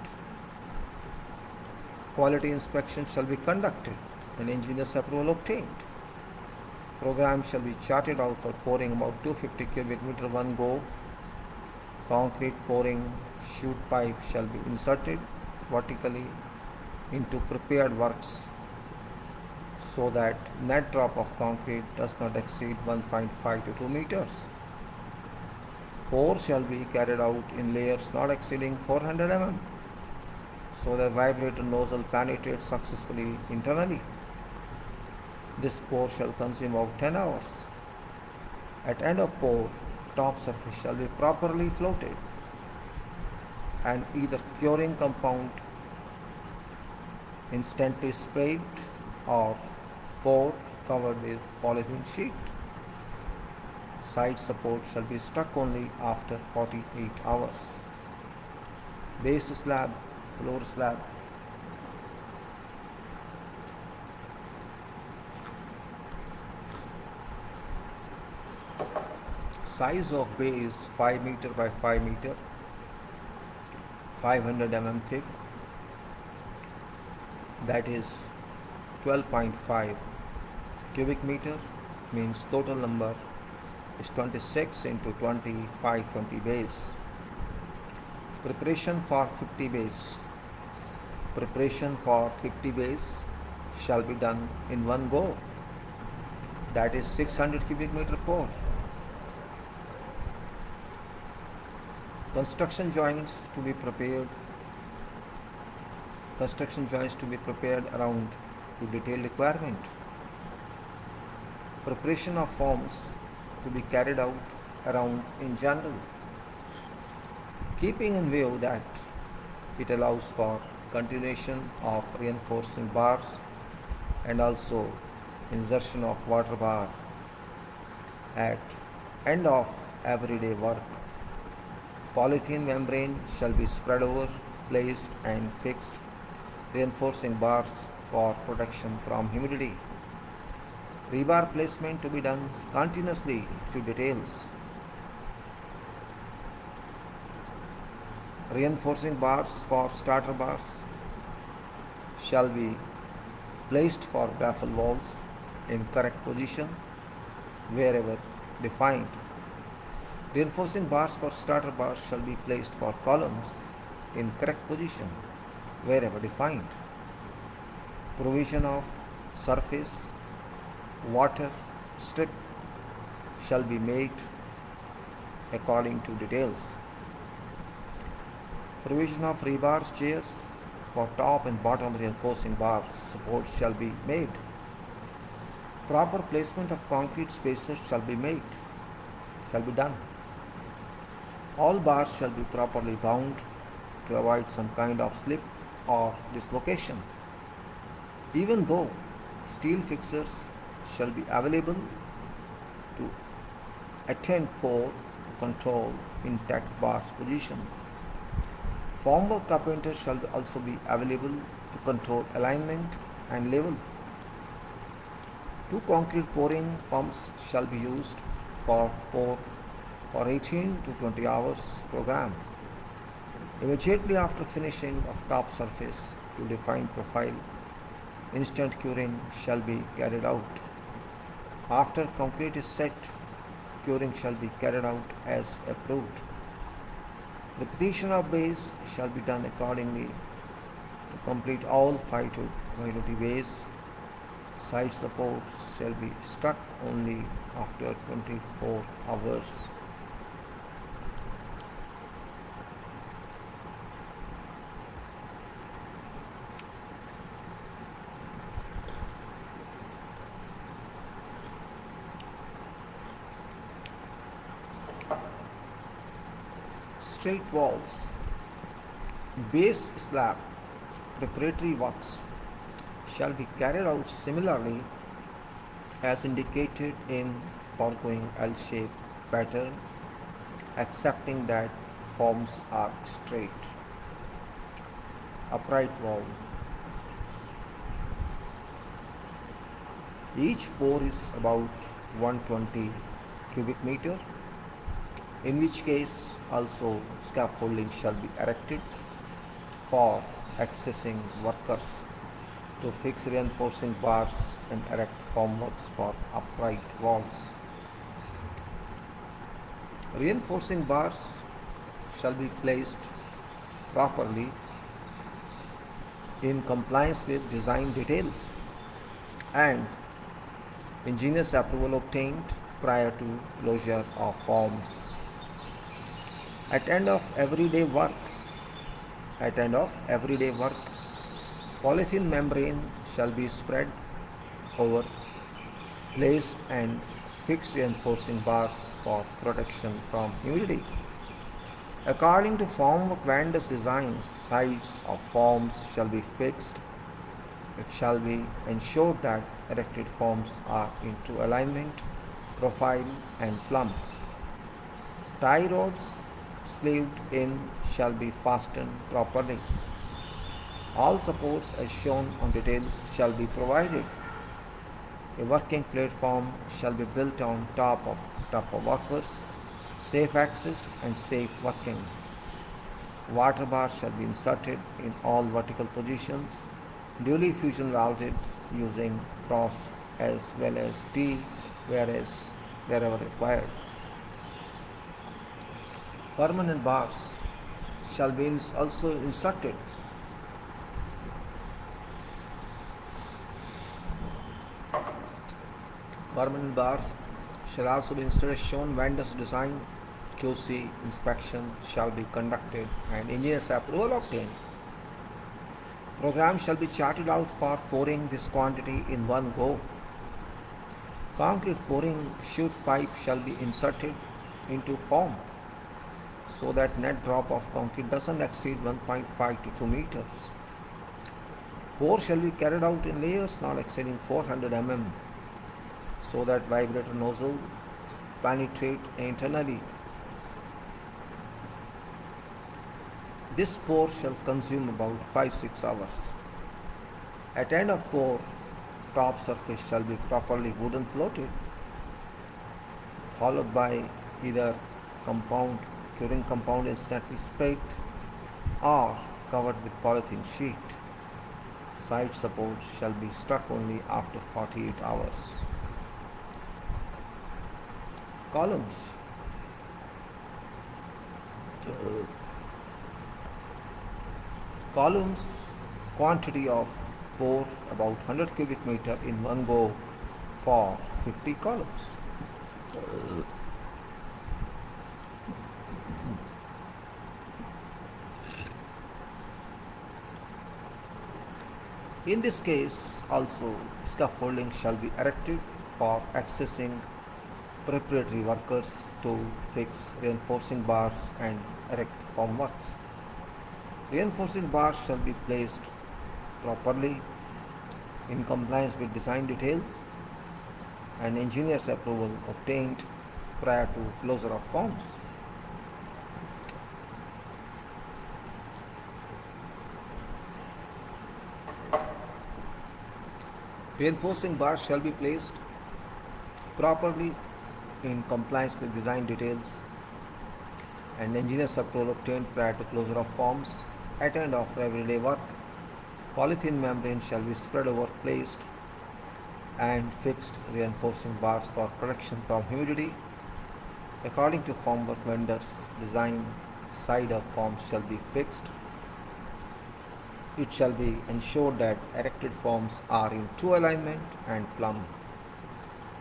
Quality inspection shall be conducted and engineer's approval obtained. Program shall be charted out for pouring about 250 cubic meter one go. Concrete pouring chute pipe shall be inserted vertically into prepared works so that net drop of concrete does not exceed 1.5 to 2 meters. Pour shall be carried out in layers not exceeding 400 mm so that vibrator nozzle penetrates successfully internally. This pour shall consume about 10 hours. At end of pour, top surface shall be properly floated and either curing compound instantly sprayed or pour covered with polythene sheet. Side support shall be struck only after 48 hours. Base slab, floor slab. Size of base 5 meter by 5 meter, 500 mm thick, that is 12.5 cubic meter, means total number is 26 into 25 20 base. Preparation for 50 base. Preparation for 50 base shall be done in one go, that is 600 cubic meter pour. Construction joints to be prepared. Construction joints to be prepared around to detailed requirement. Preparation of forms to be carried out around in general, keeping in view that it allows for continuation of reinforcing bars and also insertion of water bar at end of everyday work. Polythene membrane shall be spread over, placed and fixed, reinforcing bars for protection from humidity. Rebar placement to be done continuously to details. Reinforcing bars for starter bars shall be placed for baffle walls in correct position wherever defined. Reinforcing bars for starter bars shall be placed for columns in correct position wherever defined. Provision of surface water strip shall be made according to details. Provision of rebars chairs for top and bottom reinforcing bars supports shall be made. Proper placement of concrete spacers shall be done. All bars shall be properly bound to avoid some kind of slip or dislocation. Even though steel fixers shall be available to attend pour to control intact bars positions. Formwork carpenters shall also be available to control alignment and level. 2 concrete pouring pumps shall be used for pour for 18 to 20 hours program. Immediately after finishing of top surface to define profile, instant curing shall be carried out. After concrete is set, curing shall be carried out as approved. Repetition of base shall be done accordingly to complete all 5 to 20 bays. Side supports shall be struck only after 24 hours. straight walls, base slab, preparatory works shall be carried out similarly as indicated in foregoing L-shaped pattern, excepting that forms are straight. Upright wall. Each pour is about 120 cubic meter, in which case also scaffolding shall be erected for accessing workers to fix reinforcing bars and erect formworks for upright walls. Reinforcing bars shall be placed properly in compliance with design details and engineer's approval obtained prior to closure of forms. At end of everyday work, polythene membrane shall be spread over placed and fixed reinforcing bars for protection from humidity. According to formwork vendor's designs, sides of forms shall be fixed. It shall be ensured that erected forms are in true alignment, profile and plumb. Tie rods sleeved in shall be fastened properly. All supports as shown on details shall be provided. A working platform shall be built on top of workers, safe access and safe working. Water bars shall be inserted in all vertical positions, duly fusion welded using cross as well as T wherever required. Permanent bars shall be also inserted. Permanent bars shall also be inserted shown vendor's design. QC inspection shall be conducted and engineer's approval obtained. Program shall be charted out for pouring this quantity in one go. Concrete pouring chute pipe shall be inserted into form so that net drop of concrete doesn't exceed 1.5 to 2 meters. Pour shall be carried out in layers not exceeding 400 mm so that vibrator nozzle penetrate internally. This pour shall consume about 5-6 hours. At end of pour, top surface shall be properly wooden floated, followed by either curing compound instantly sprayed or covered with polythene sheet. Side supports shall be struck only after 48 hours. Columns. Columns quantity of pour about 100 cubic meter in one go for 50 columns. In this case also scaffolding shall be erected for accessing preparatory workers to fix reinforcing bars and erect formworks. Reinforcing bars shall be placed properly in compliance with design details and engineer's approval obtained prior to closure of forms. Reinforcing bars shall be placed properly in compliance with design details and engineer's approval obtained prior to closure of forms. At end of everyday work, polythene membrane shall be spread over placed and fixed reinforcing bars for protection from humidity. According to formwork vendor's design, side of forms shall be fixed. It shall be ensured that erected forms are in true alignment and plumb.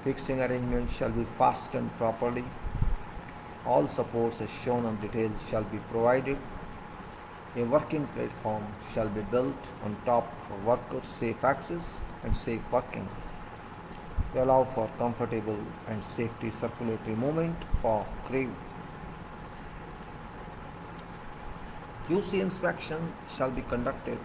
Fixing arrangement shall be fastened properly. All supports as shown on details shall be provided. A working platform shall be built on top for workers' safe access and safe working to allow for comfortable and safety circulatory movement for crew. QC inspection shall be conducted.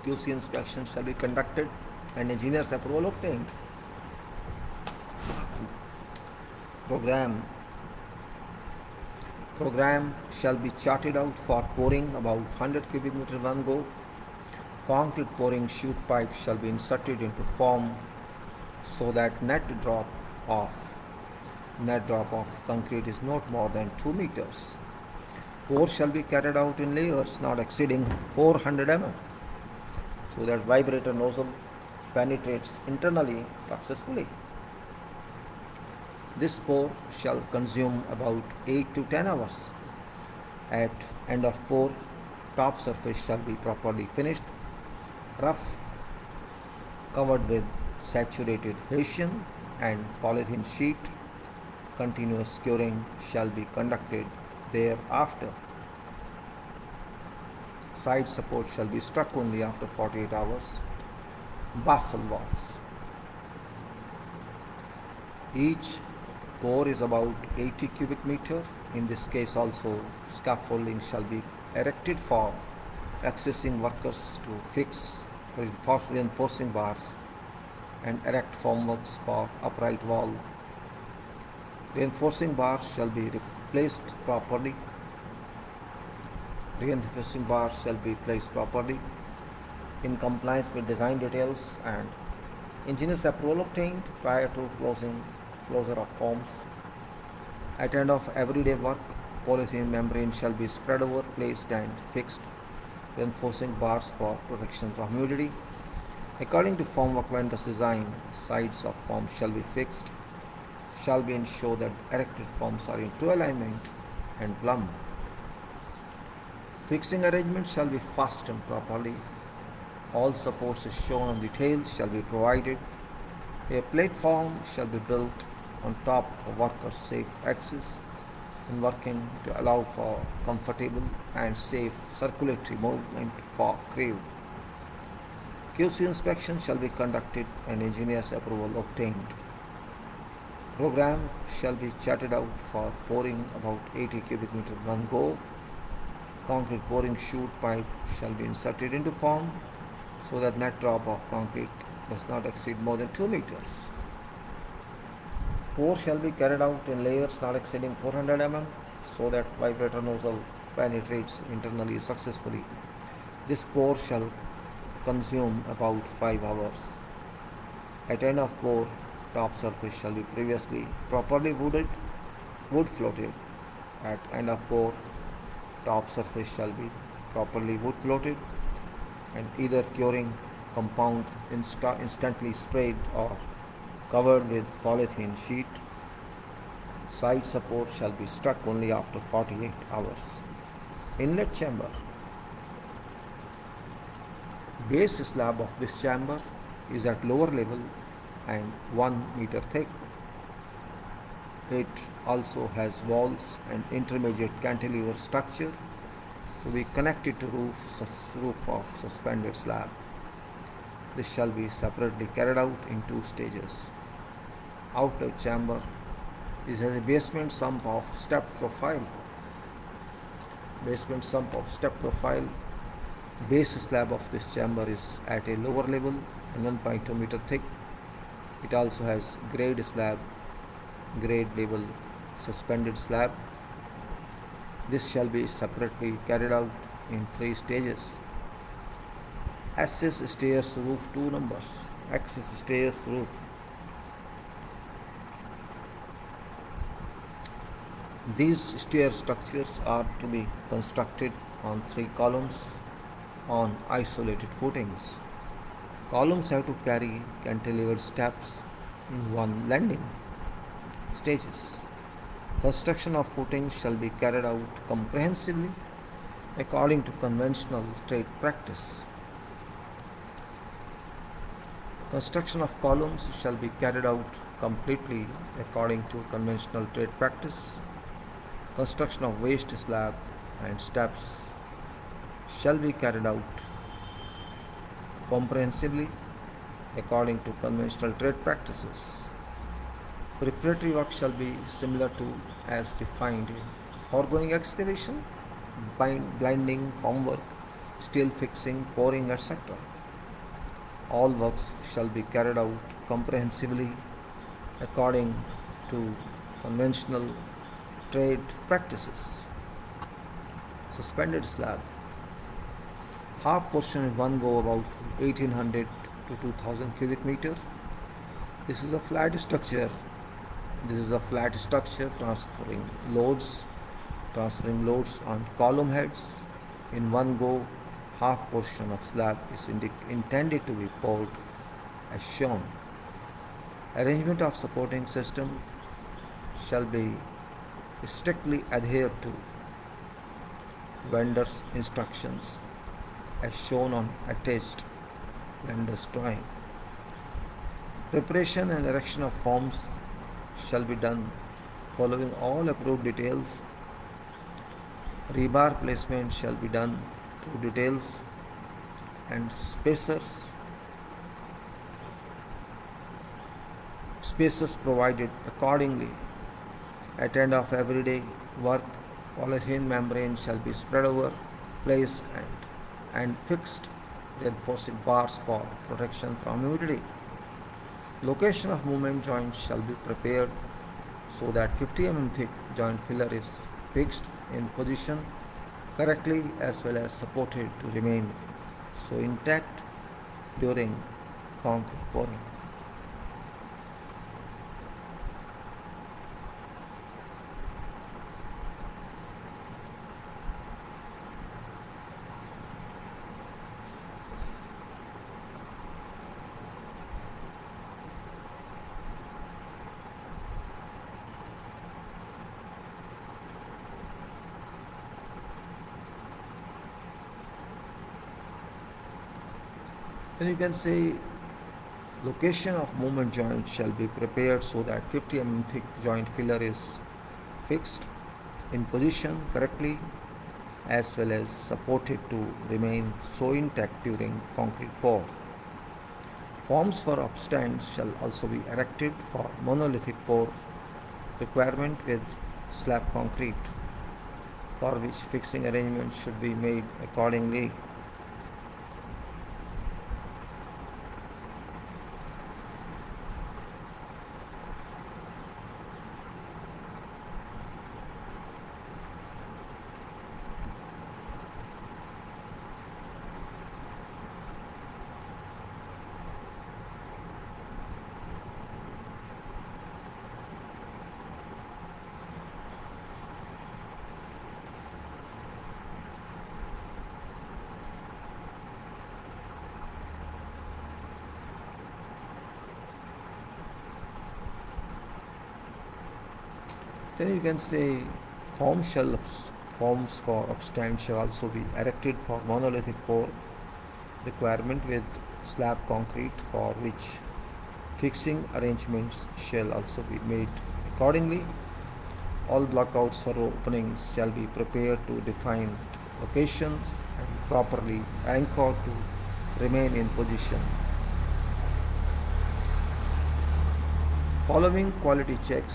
QC inspection shall be conducted and engineer's approval obtained. Program Program shall be charted out for pouring about 100 cubic meter one go. Concrete pouring chute pipe shall be inserted into form so that net drop of concrete is not more than 2 meters. Pour shall be carried out in layers not exceeding 400 mm so that vibrator nozzle penetrates internally successfully. This pour shall consume about 8 to 10 hours. At end of pour, top surface shall be properly finished, rough, covered with saturated Hessian and polythene sheet. Continuous curing shall be conducted thereafter. Side support shall be struck only after 48 hours. Baffle walls. Each pour is about 80 cubic meter. In this case also, scaffolding shall be erected for accessing workers to fix reinforcing bars and erect formworks for upright wall. Reinforcing bars shall be placed properly. Reinforcing bars shall be placed properly in compliance with design details and engineer's approval obtained prior to closure of forms. At end of everyday work, polythene membrane shall be spread over, placed and fixed. Reinforcing bars for protection from humidity. According to formwork vendor's design, sides of forms shall be fixed, shall be ensured that erected forms are in true alignment and plumb. Fixing arrangement shall be fastened properly. All supports as shown on details shall be provided. A platform shall be built on top of worker's safe axis in working to allow for comfortable and safe circulatory movement for crew. QC inspection shall be conducted and engineer's approval obtained. Program shall be charted out for pouring about 80 cubic meter one go. Concrete pouring chute pipe shall be inserted into form so that net drop of concrete does not exceed more than 2 meters. Pour shall be carried out in layers not exceeding 400 mm so that vibrator nozzle penetrates internally successfully. This pour shall consume about 5 hours. At end of pour, top surface shall be previously properly wood floated. At end of pour, top surface shall be properly wood floated and either curing compound instantly sprayed or covered with polythene sheet. Side support shall be struck only after 48 hours. Inlet chamber. Base slab of this chamber is at lower level and 1 meter thick. It also has walls and intermediate cantilever structure to be connected to roof of suspended slab. This shall be separately carried out in 2 stages. Outer chamber. This has a basement sump of step profile. Basement sump of step profile. Base slab of this chamber is at a lower level and 1.2 meter thick. It also has grade level suspended slab. This shall be separately carried out in 3 stages. Access stairs roof 2 numbers. Access stairs roof. These stair structures are to be constructed on 3 columns on isolated footings. Columns have to carry cantilevered steps in 1 landing stages. Construction of footings shall be carried out comprehensively according to conventional trade practice. Construction of columns shall be carried out completely according to conventional trade practice. Construction of waste slab and steps shall be carried out comprehensively according to conventional trade practices. Preparatory work shall be similar to as defined in foregoing excavation, blinding, formwork, steel fixing, pouring, etc. All works shall be carried out comprehensively according to conventional trade practices. Suspended slab. Half portion in one go about 1800 to 2000 cubic meter. This is a flat structure. This is a flat structure transferring loads on column heads. In one go, half portion of slab is intended to be poured as shown. Arrangement of supporting system shall be strictly adhered to vendor's instructions as shown on attached vendor's drawing. Preparation and erection of forms shall be done following all approved details. Rebar placement shall be done to details and spaces provided accordingly. At end of everyday work, polythene membrane shall be spread over, placed and fixed, reinforcing bars for protection from humidity. Location of movement joint shall be prepared so that 50 mm thick joint filler is fixed in position correctly as well as supported to remain so intact during concrete pouring. Then you can say location of movement joint shall be prepared so that 50 mm thick joint filler is fixed in position correctly as well as supported to remain so intact during concrete pour. Forms for upstands shall also be erected for monolithic pour requirement with slab concrete, for which fixing arrangements should be made accordingly. Then you can say forms for upstand shall also be erected for monolithic pour requirement with slab concrete, for which fixing arrangements shall also be made accordingly. All blockouts for openings shall be prepared to defined locations and properly anchored to remain in position. Following quality checks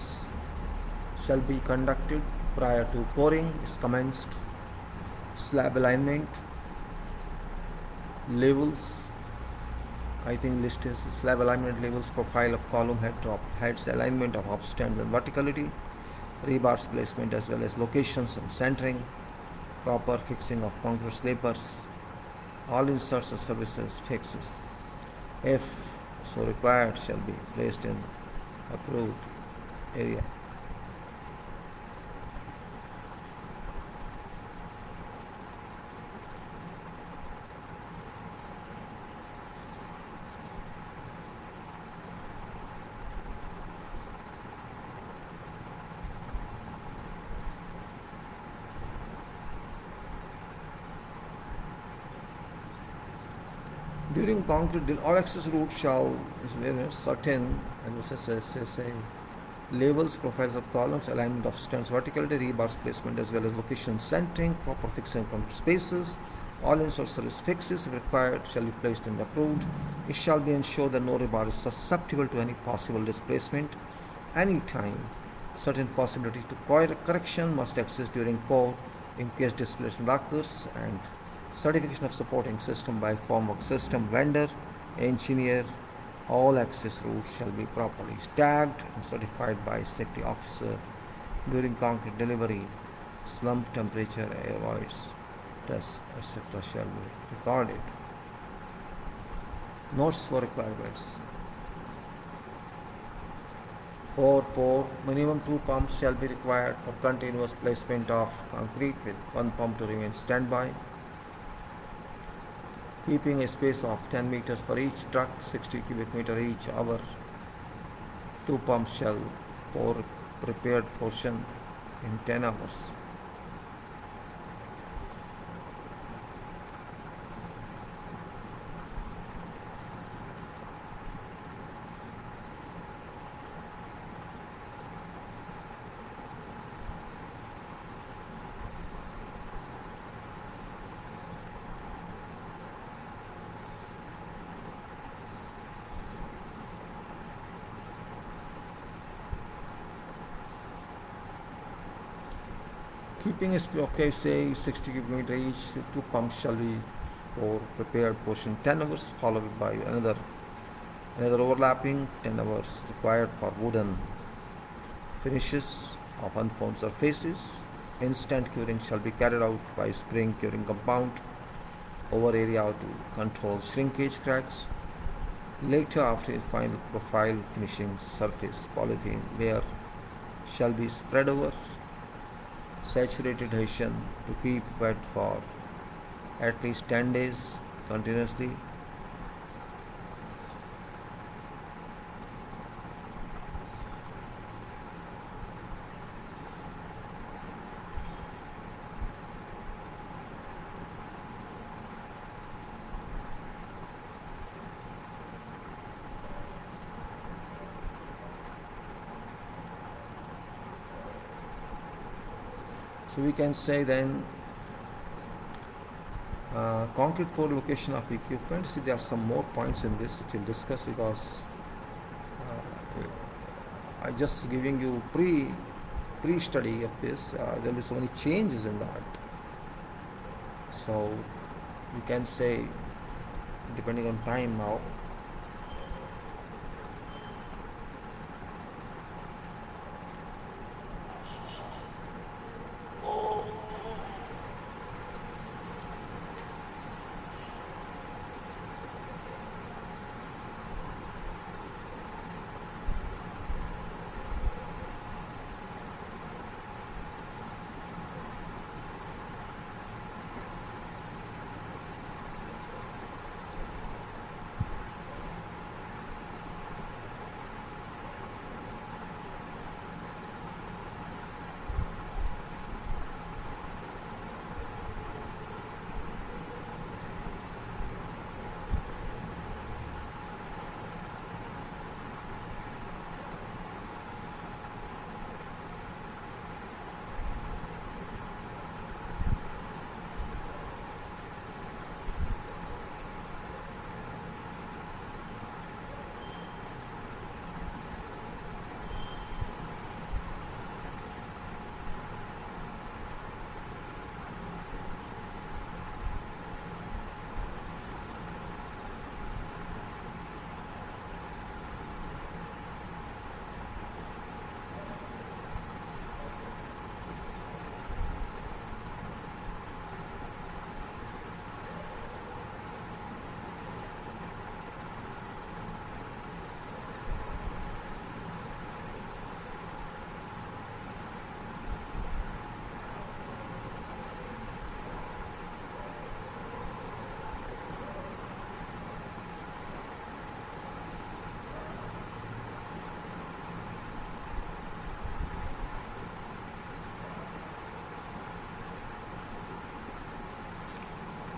shall be conducted prior to pouring is commenced. Slab alignment, levels, I think list is slab alignment, levels, profile of column head, drop heads, alignment of upstands and verticality, rebars placement as well as locations and centering, proper fixing of concrete sleepers, all inserts and services fixes, if so required, shall be placed in approved area. During concrete, all access routes shall certain say labels, profiles of columns, alignment of stands, verticality, rebars placement as well as location centering, proper fixing of concrete spaces. All insert service fixes, if required, shall be placed in the approved. It shall be ensured that no rebar is susceptible to any possible displacement. any time. Certain possibility to correction must exist during pour in case displacement occurs, and certification of supporting system by formwork system vendor, engineer. All access routes shall be properly tagged and certified by safety officer during concrete delivery. Slump temperature avoids tests, etc. shall be recorded. Notes for requirements. For pour, minimum 2 pumps shall be required for continuous placement of concrete with 1 pump to remain standby. Keeping a space of 10 meters for each truck, 60 cubic meter each hour. 2 pumps shall pour prepared portion in 10 hours. Keeping a okay, say 60 cubic meter each, 2 pumps shall be for prepared portion 10 hours, followed by another overlapping 10 hours required for wooden finishes of unformed surfaces. Instant curing shall be carried out by spraying curing compound over area to control shrinkage cracks. Later, after a final profile finishing surface, polythene layer shall be spread over saturated adhesion to keep wet for at least 10 days continuously. So we can say then concrete pour location of equipment. See, there are some more points in this which we'll discuss because I just giving you pre study of this. There will be so many changes in that. So we can say, depending on time now.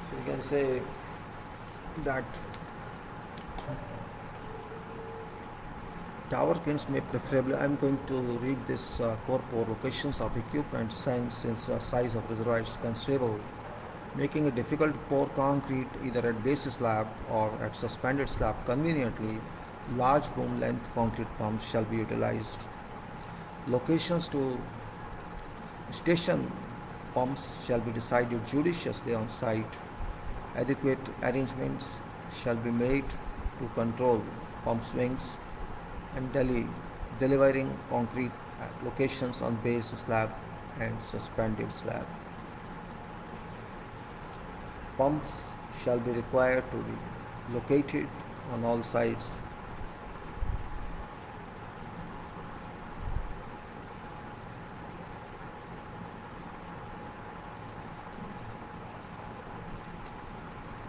So we can say that tower kins may preferably, I'm going to read this core pour locations of equipment since the size of reservoir is considerable, making it difficult to pour concrete either at base slab or at suspended slab conveniently. Large boom length concrete pumps shall be utilized Locations to station pumps shall be decided judiciously on site. Adequate arrangements shall be made to control pump swings and delivering concrete locations on base slab and suspended slab. Pumps shall be required to be located on all sides.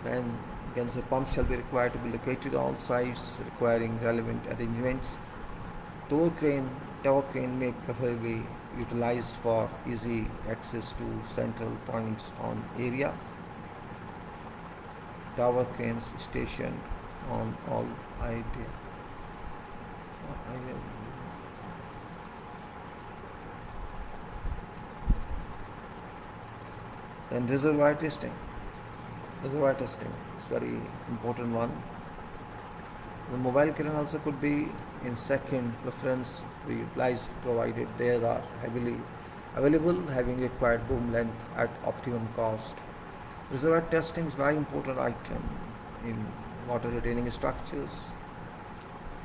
Then again, the pumps shall be required to be located on all sides, requiring relevant arrangements. Tower crane may preferably utilized for easy access to central points on area. Tower cranes stationed on all ideal. Then reservoir testing. Reservoir testing is very important one. The mobile crane also could be in second preference to be utilized provided they are heavily available, having required boom length at optimum cost. Reservoir testing is very important item in water retaining structures,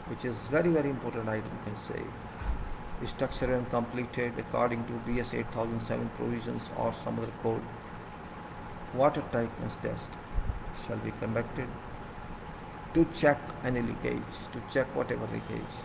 which is very important item you can say. The structure when completed according to BS 8007 provisions or some other code. Water tightness test shall be conducted to check any leakage, to check whatever leakage.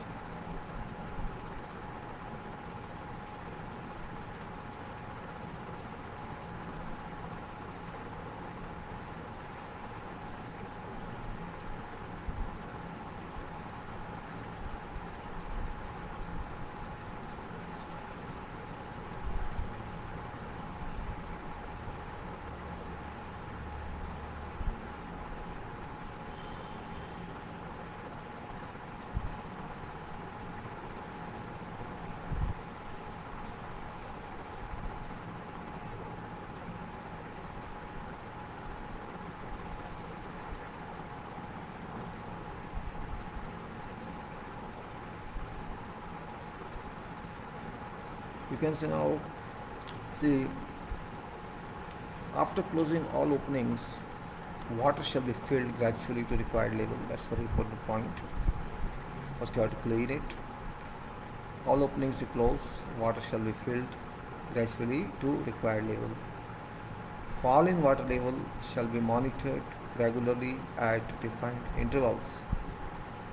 You can say now, see, after closing all openings, water shall be filled gradually to required level. That's very important point. First you have to clean it. All openings you close, water shall be filled gradually to required level. Fall in water level shall be monitored regularly at defined intervals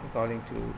according to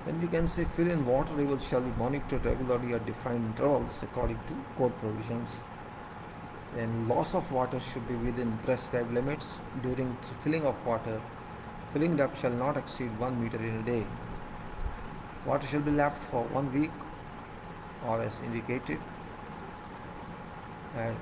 then we can say fill in water level shall be monitored regularly at defined intervals according to code provisions. Then loss of water should be within prescribed limits during filling of water. Filling depth shall not exceed 1 meter in a day. Water shall be left for 1 week or as indicated at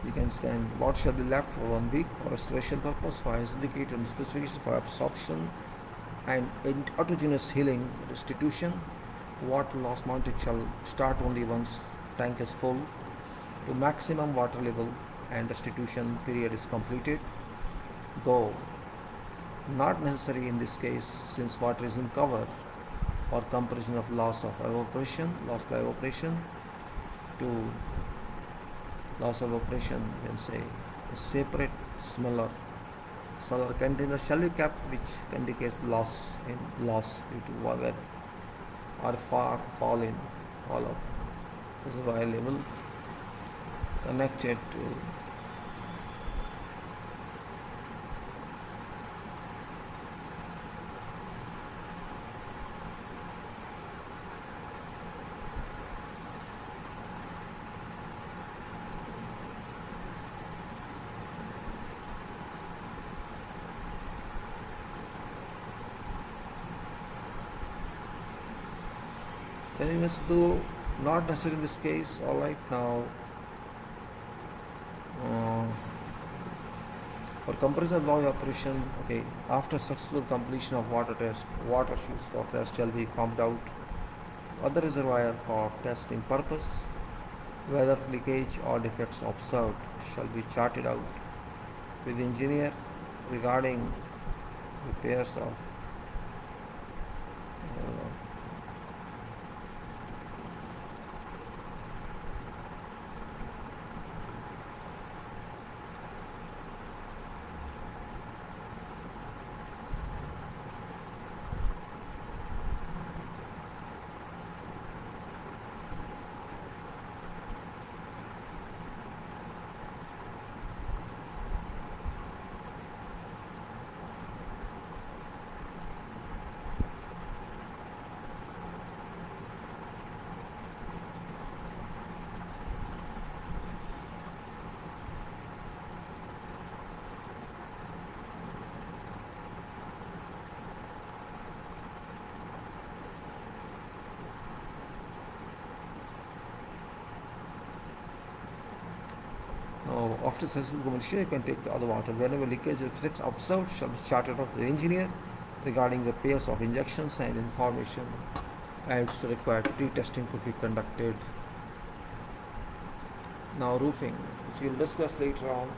We can stand what shall be left for 1 week for restoration purpose, for as indicated in specification for absorption and autogenous healing restitution. Water loss monitoring shall start only once tank is full to maximum water level and restitution period is completed, though not necessary in this case since water is in cover for comparison of loss of evaporation, loss by evaporation to loss of evaporation, you can say a separate smaller container shall be kept which indicates loss due to weather or far fall in all of reservoir level connected to anyways, though not necessary in this case. All right, now uh, for comparison of law operation, okay, after successful completion of water test, water sheets for test shall be pumped out other reservoir for testing purpose. Whether leakage or defects observed shall be charted out with the engineer regarding repairs of now, after successful completion, you can take the other water. Whenever leakage effects observed, shall be charted out to the engineer regarding repairs of injections and information. And if required, retesting could be conducted. Now, roofing, which we will discuss later on.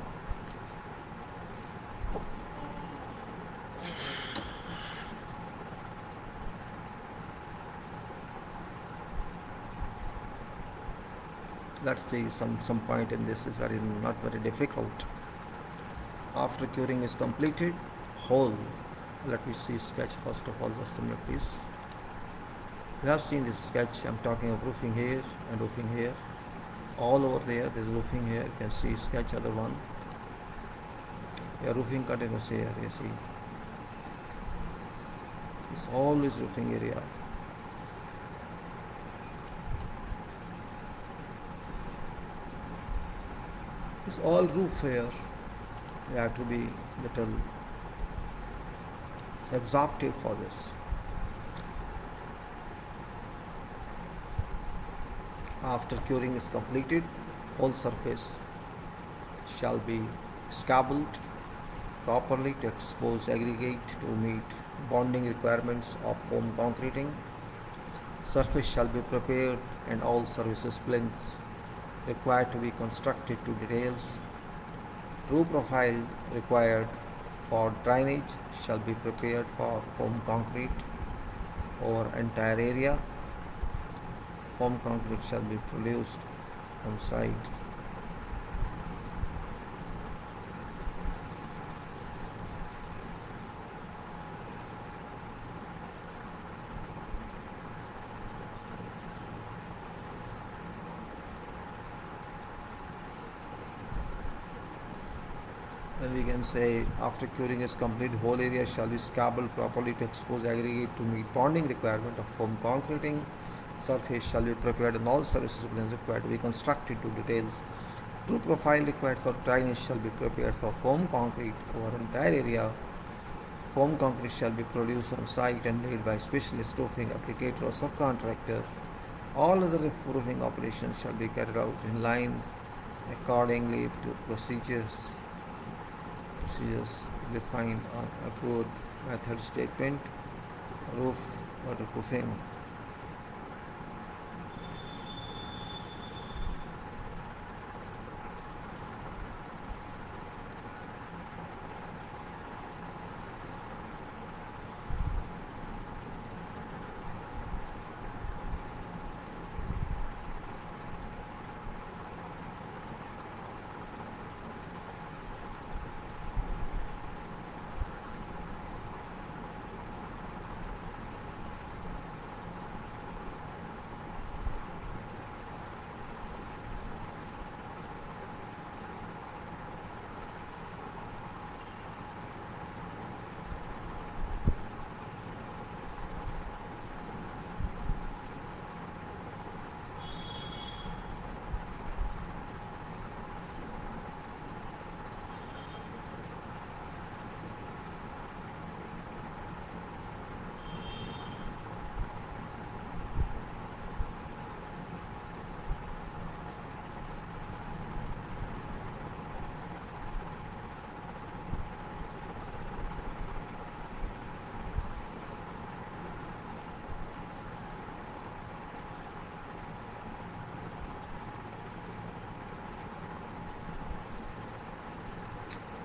Let's see some point in this is very not very difficult. After curing is completed, hole. Let me see sketch first of all. Just a minute, please. You have seen this sketch. I'm talking of roofing here and roofing here. All over there, there's roofing here. You can see sketch other one. Yeah, roofing continuous here. You see, it's always roofing area. It's all roof here. You have to be little absorptive for this. After curing is completed, whole surface shall be scabbled properly to expose aggregate to meet bonding requirements of foam concreting. Surface shall be prepared and all services plinths required to be constructed to details. True profile required for drainage shall be prepared for foam concrete over entire area. Foam concrete shall be produced on site. Then we can say after curing is complete, whole area shall be scabbled properly to expose aggregate to meet bonding requirement of foam concreting. Surface shall be prepared and all surface disciplines required to be constructed to details. True profile required for drainage shall be prepared for foam concrete over entire area. Foam concrete shall be produced on site and laid by specialist roofing applicator or subcontractor. All other roofing operations shall be carried out in line accordingly to procedures defined on approved method statement. Roof waterproofing.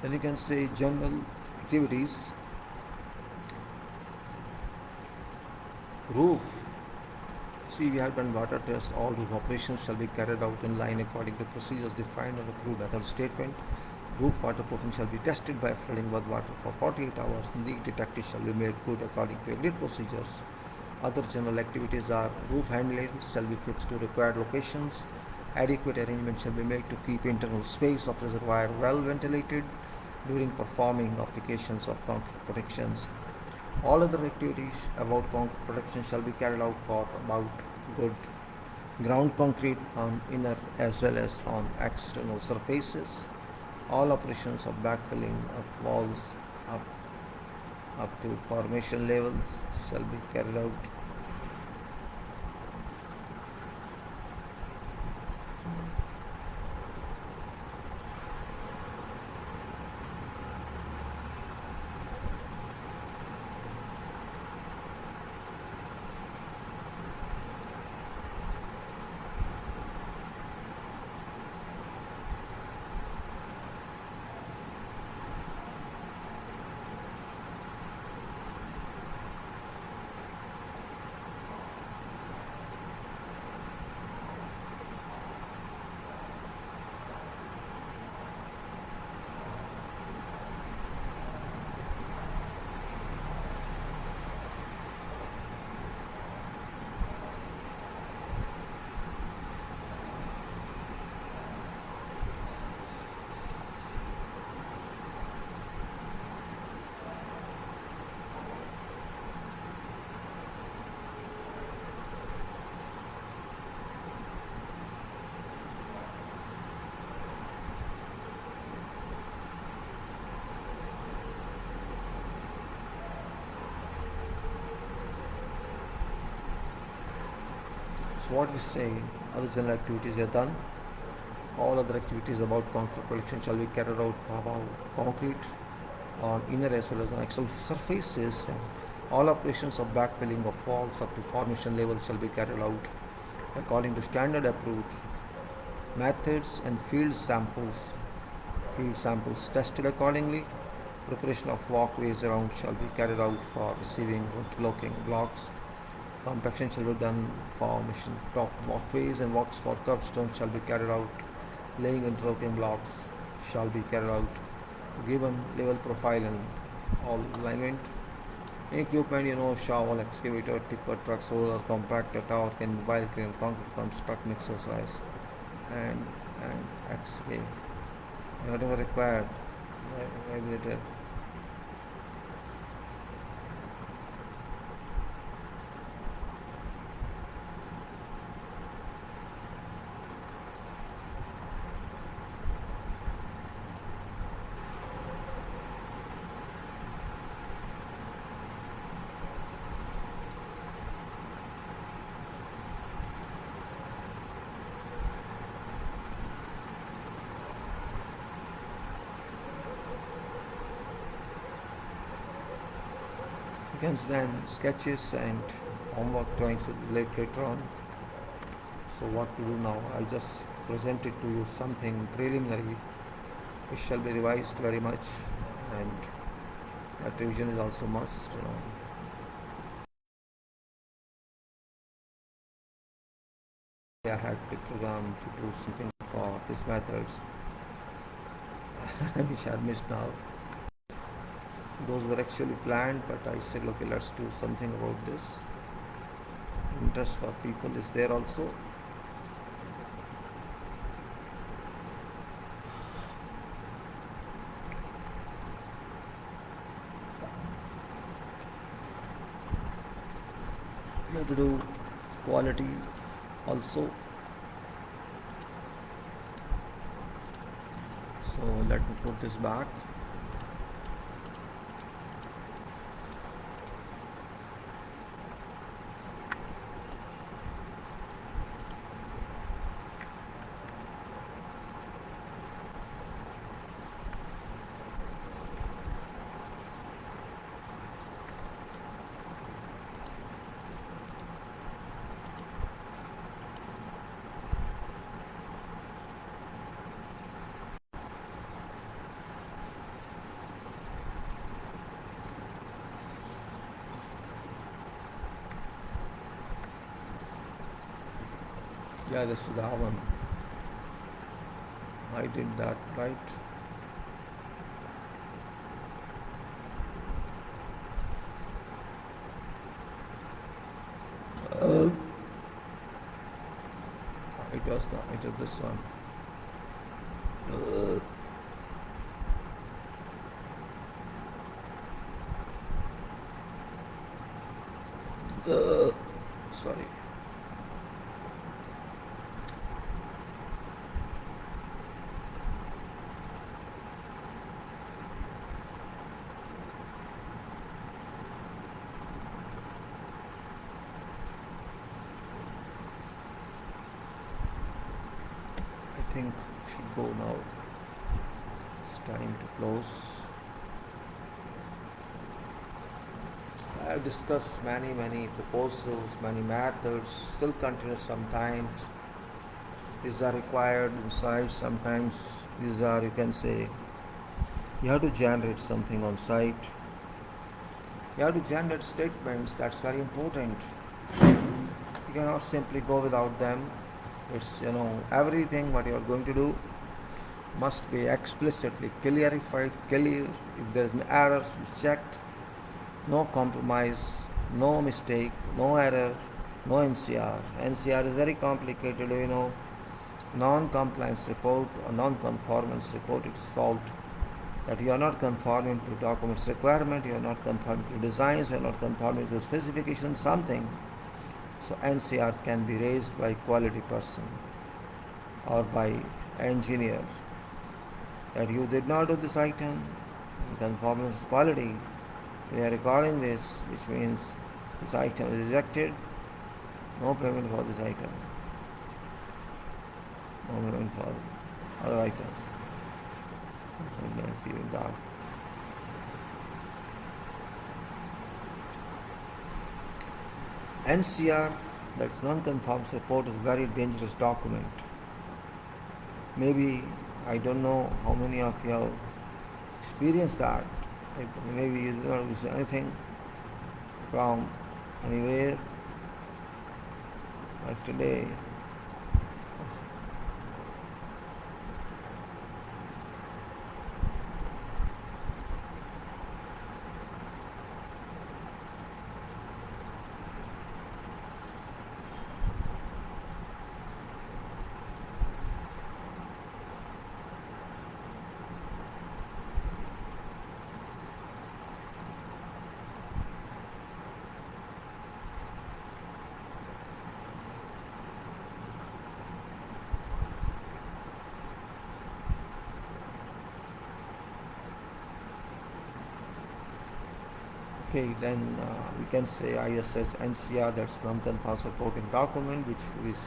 Then you can say general activities. Roof. See, we have done water tests. All roof operations shall be carried out in line according to procedures defined on the approved method statement. Roof waterproofing shall be tested by flooding with water for 48 hours. Leak detection shall be made good according to agreed procedures. Other general activities are roof handles shall be fixed to required locations. Adequate arrangement shall be made to keep internal space of reservoir well ventilated during performing applications of concrete protections. All other activities about concrete protection shall be carried out for about good ground concrete on inner as well as on external surfaces. All operations of backfilling of walls up, up to formation levels shall be carried out. So what we say, other general activities are done. All other activities about concrete production shall be carried out about concrete on inner as well as on external surfaces. All operations of backfilling of walls up to formation level shall be carried out according to standard approved methods and field samples tested accordingly. Preparation of walkways around shall be carried out for receiving interlocking blocks. Compaction shall be done. Formation of top walkways and walks for curbstones shall be carried out. Laying interlocking blocks shall be carried out. Given level profile and all alignment. Equipment, shovel, excavator, tipper, truck, roller, compactor, tower, can mobile crane, concrete pumps, truck mixers, size, and and excavate. Whatever required, vibrator. Hence then sketches and homework drawings later on. So what to do now? I just presented to you something preliminary which shall be revised very much, and that revision is also must. I had to program to do something for these methods which I missed now. Those were actually planned, but I said, okay, let's do something about this. Interest for people is there also. You have to do quality also. So let me put this back. Yeah, this is that one. I did that right. It was this one. Sorry. I think we should go now. It's time to close. I have discussed many proposals, many methods, still continue sometimes. These are required inside, sometimes these are, you can say, you have to generate something on site. You have to generate statements, that's very important. You cannot simply go without them. It's everything what you are going to do must be explicitly clarified, clear. If there is an error, checked. No compromise, no mistake, no error, no NCR. NCR is very complicated. Non-compliance report or non-conformance report, it is called, that you are not conforming to documents requirement, you are not conforming to designs, you are not conforming to specifications, something. So NCR can be raised by quality person or by engineer, that you did not do this item in conformance with quality. We are recording this, which means this item is rejected. No payment for this item. No payment for other items. So you can see that. NCR, that's non-conformance report, is a very dangerous document. Maybe, I don't know how many of you have experienced that. Maybe you did not use anything from anywhere. But today, okay, then we can say ISS NCR, that's non-conformance reporting document, which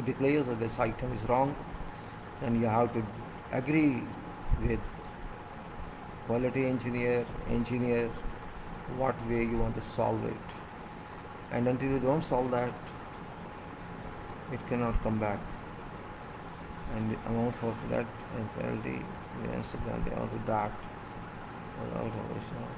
declares that this item is wrong. Then you have to agree with quality engineer, what way you want to solve it. And until you don't solve that, it cannot come back. And the amount for that and penalty, yes, penalty out of that, without original.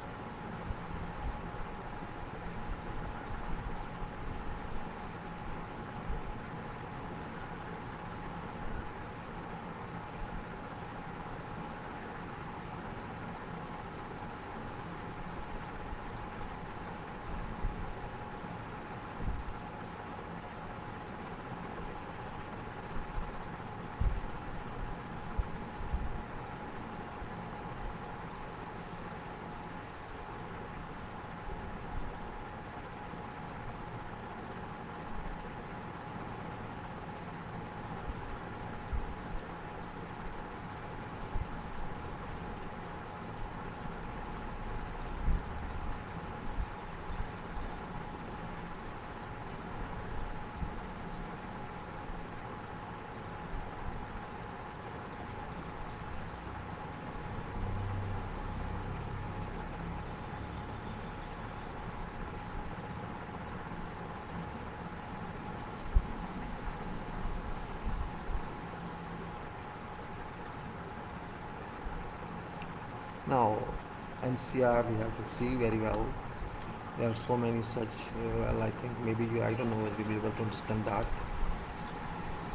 Now, NCR we have to see very well. There are so many such, well, I think maybe I don't know whether you'll be able to understand that.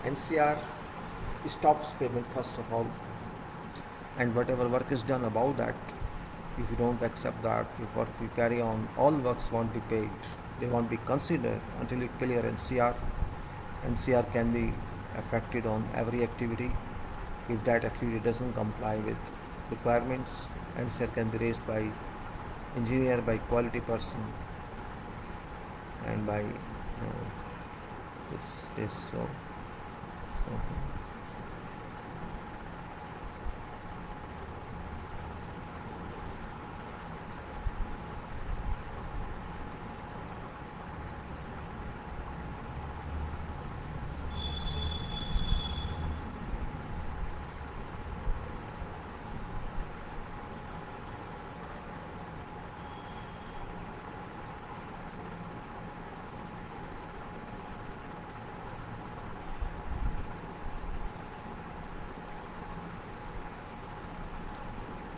NCR stops payment first of all, and whatever work is done about that, if you don't accept that, if work you carry on, all works won't be paid. They won't be considered until you clear NCR. NCR can be affected on every activity. If that activity doesn't comply with requirements, NCR can be raised by engineer, by quality person, and by this so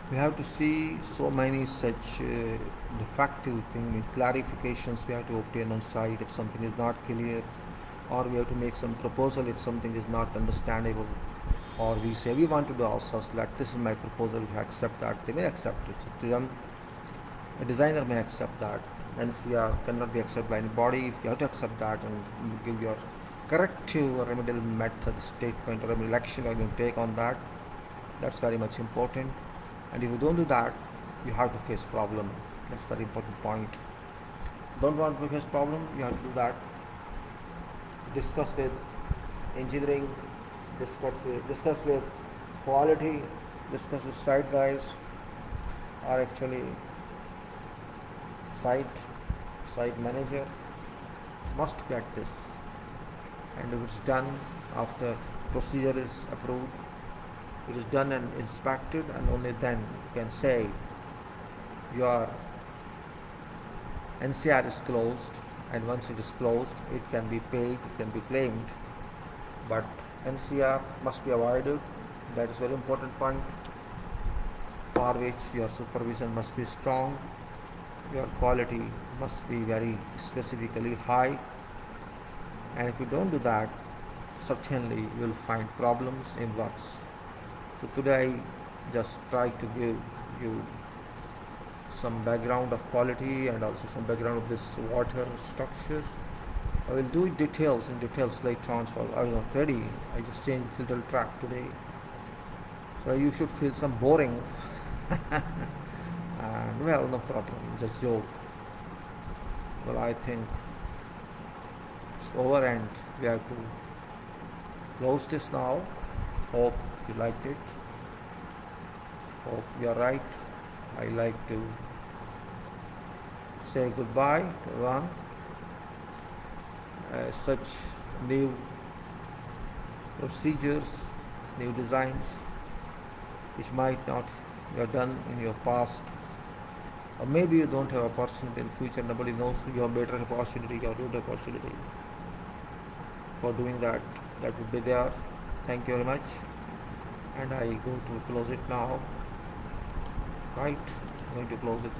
we have to see so many such defective things, clarifications we have to obtain on site if something is not clear, or we have to make some proposal if something is not understandable, or we say we want to do outsource that this is my proposal, if you accept that, they may accept it. So to them, a designer may accept that. NCR cannot be accepted by anybody. If you have to accept that and give your corrective or remedial method statement or remedial action you're going to take on that, that's very much important. And if you don't do that, you have to face problem. That's very important point. Don't want to face problem, you have to do that. Discuss with engineering, discuss with quality, discuss with site guys, or actually site manager must get this. And if it's done after procedure is approved, it is done and inspected, and only then you can say your NCR is closed. And once it is closed, it can be paid, it can be claimed, but NCR must be avoided. That is very important point, for which your supervision must be strong, your quality must be very specifically high, and if you don't do that, certainly you will find problems in works. So today I just try to give you some background of quality and also some background of this water structures. I will do details later on. So I was not ready. I just changed filter track today. So you should feel some boring. And well, no problem. Just joke. Well, I think it's over and we have to close this now. Hope you liked it. Hope you are right. I like to say goodbye to everyone. Such new procedures, new designs, which might not be done in your past, Or maybe you don't have opportunity in future, nobody knows, you have better opportunity or good opportunity for doing that. That would be there. Thank you very much. And I go to close it now. Right? I'm going to close it now.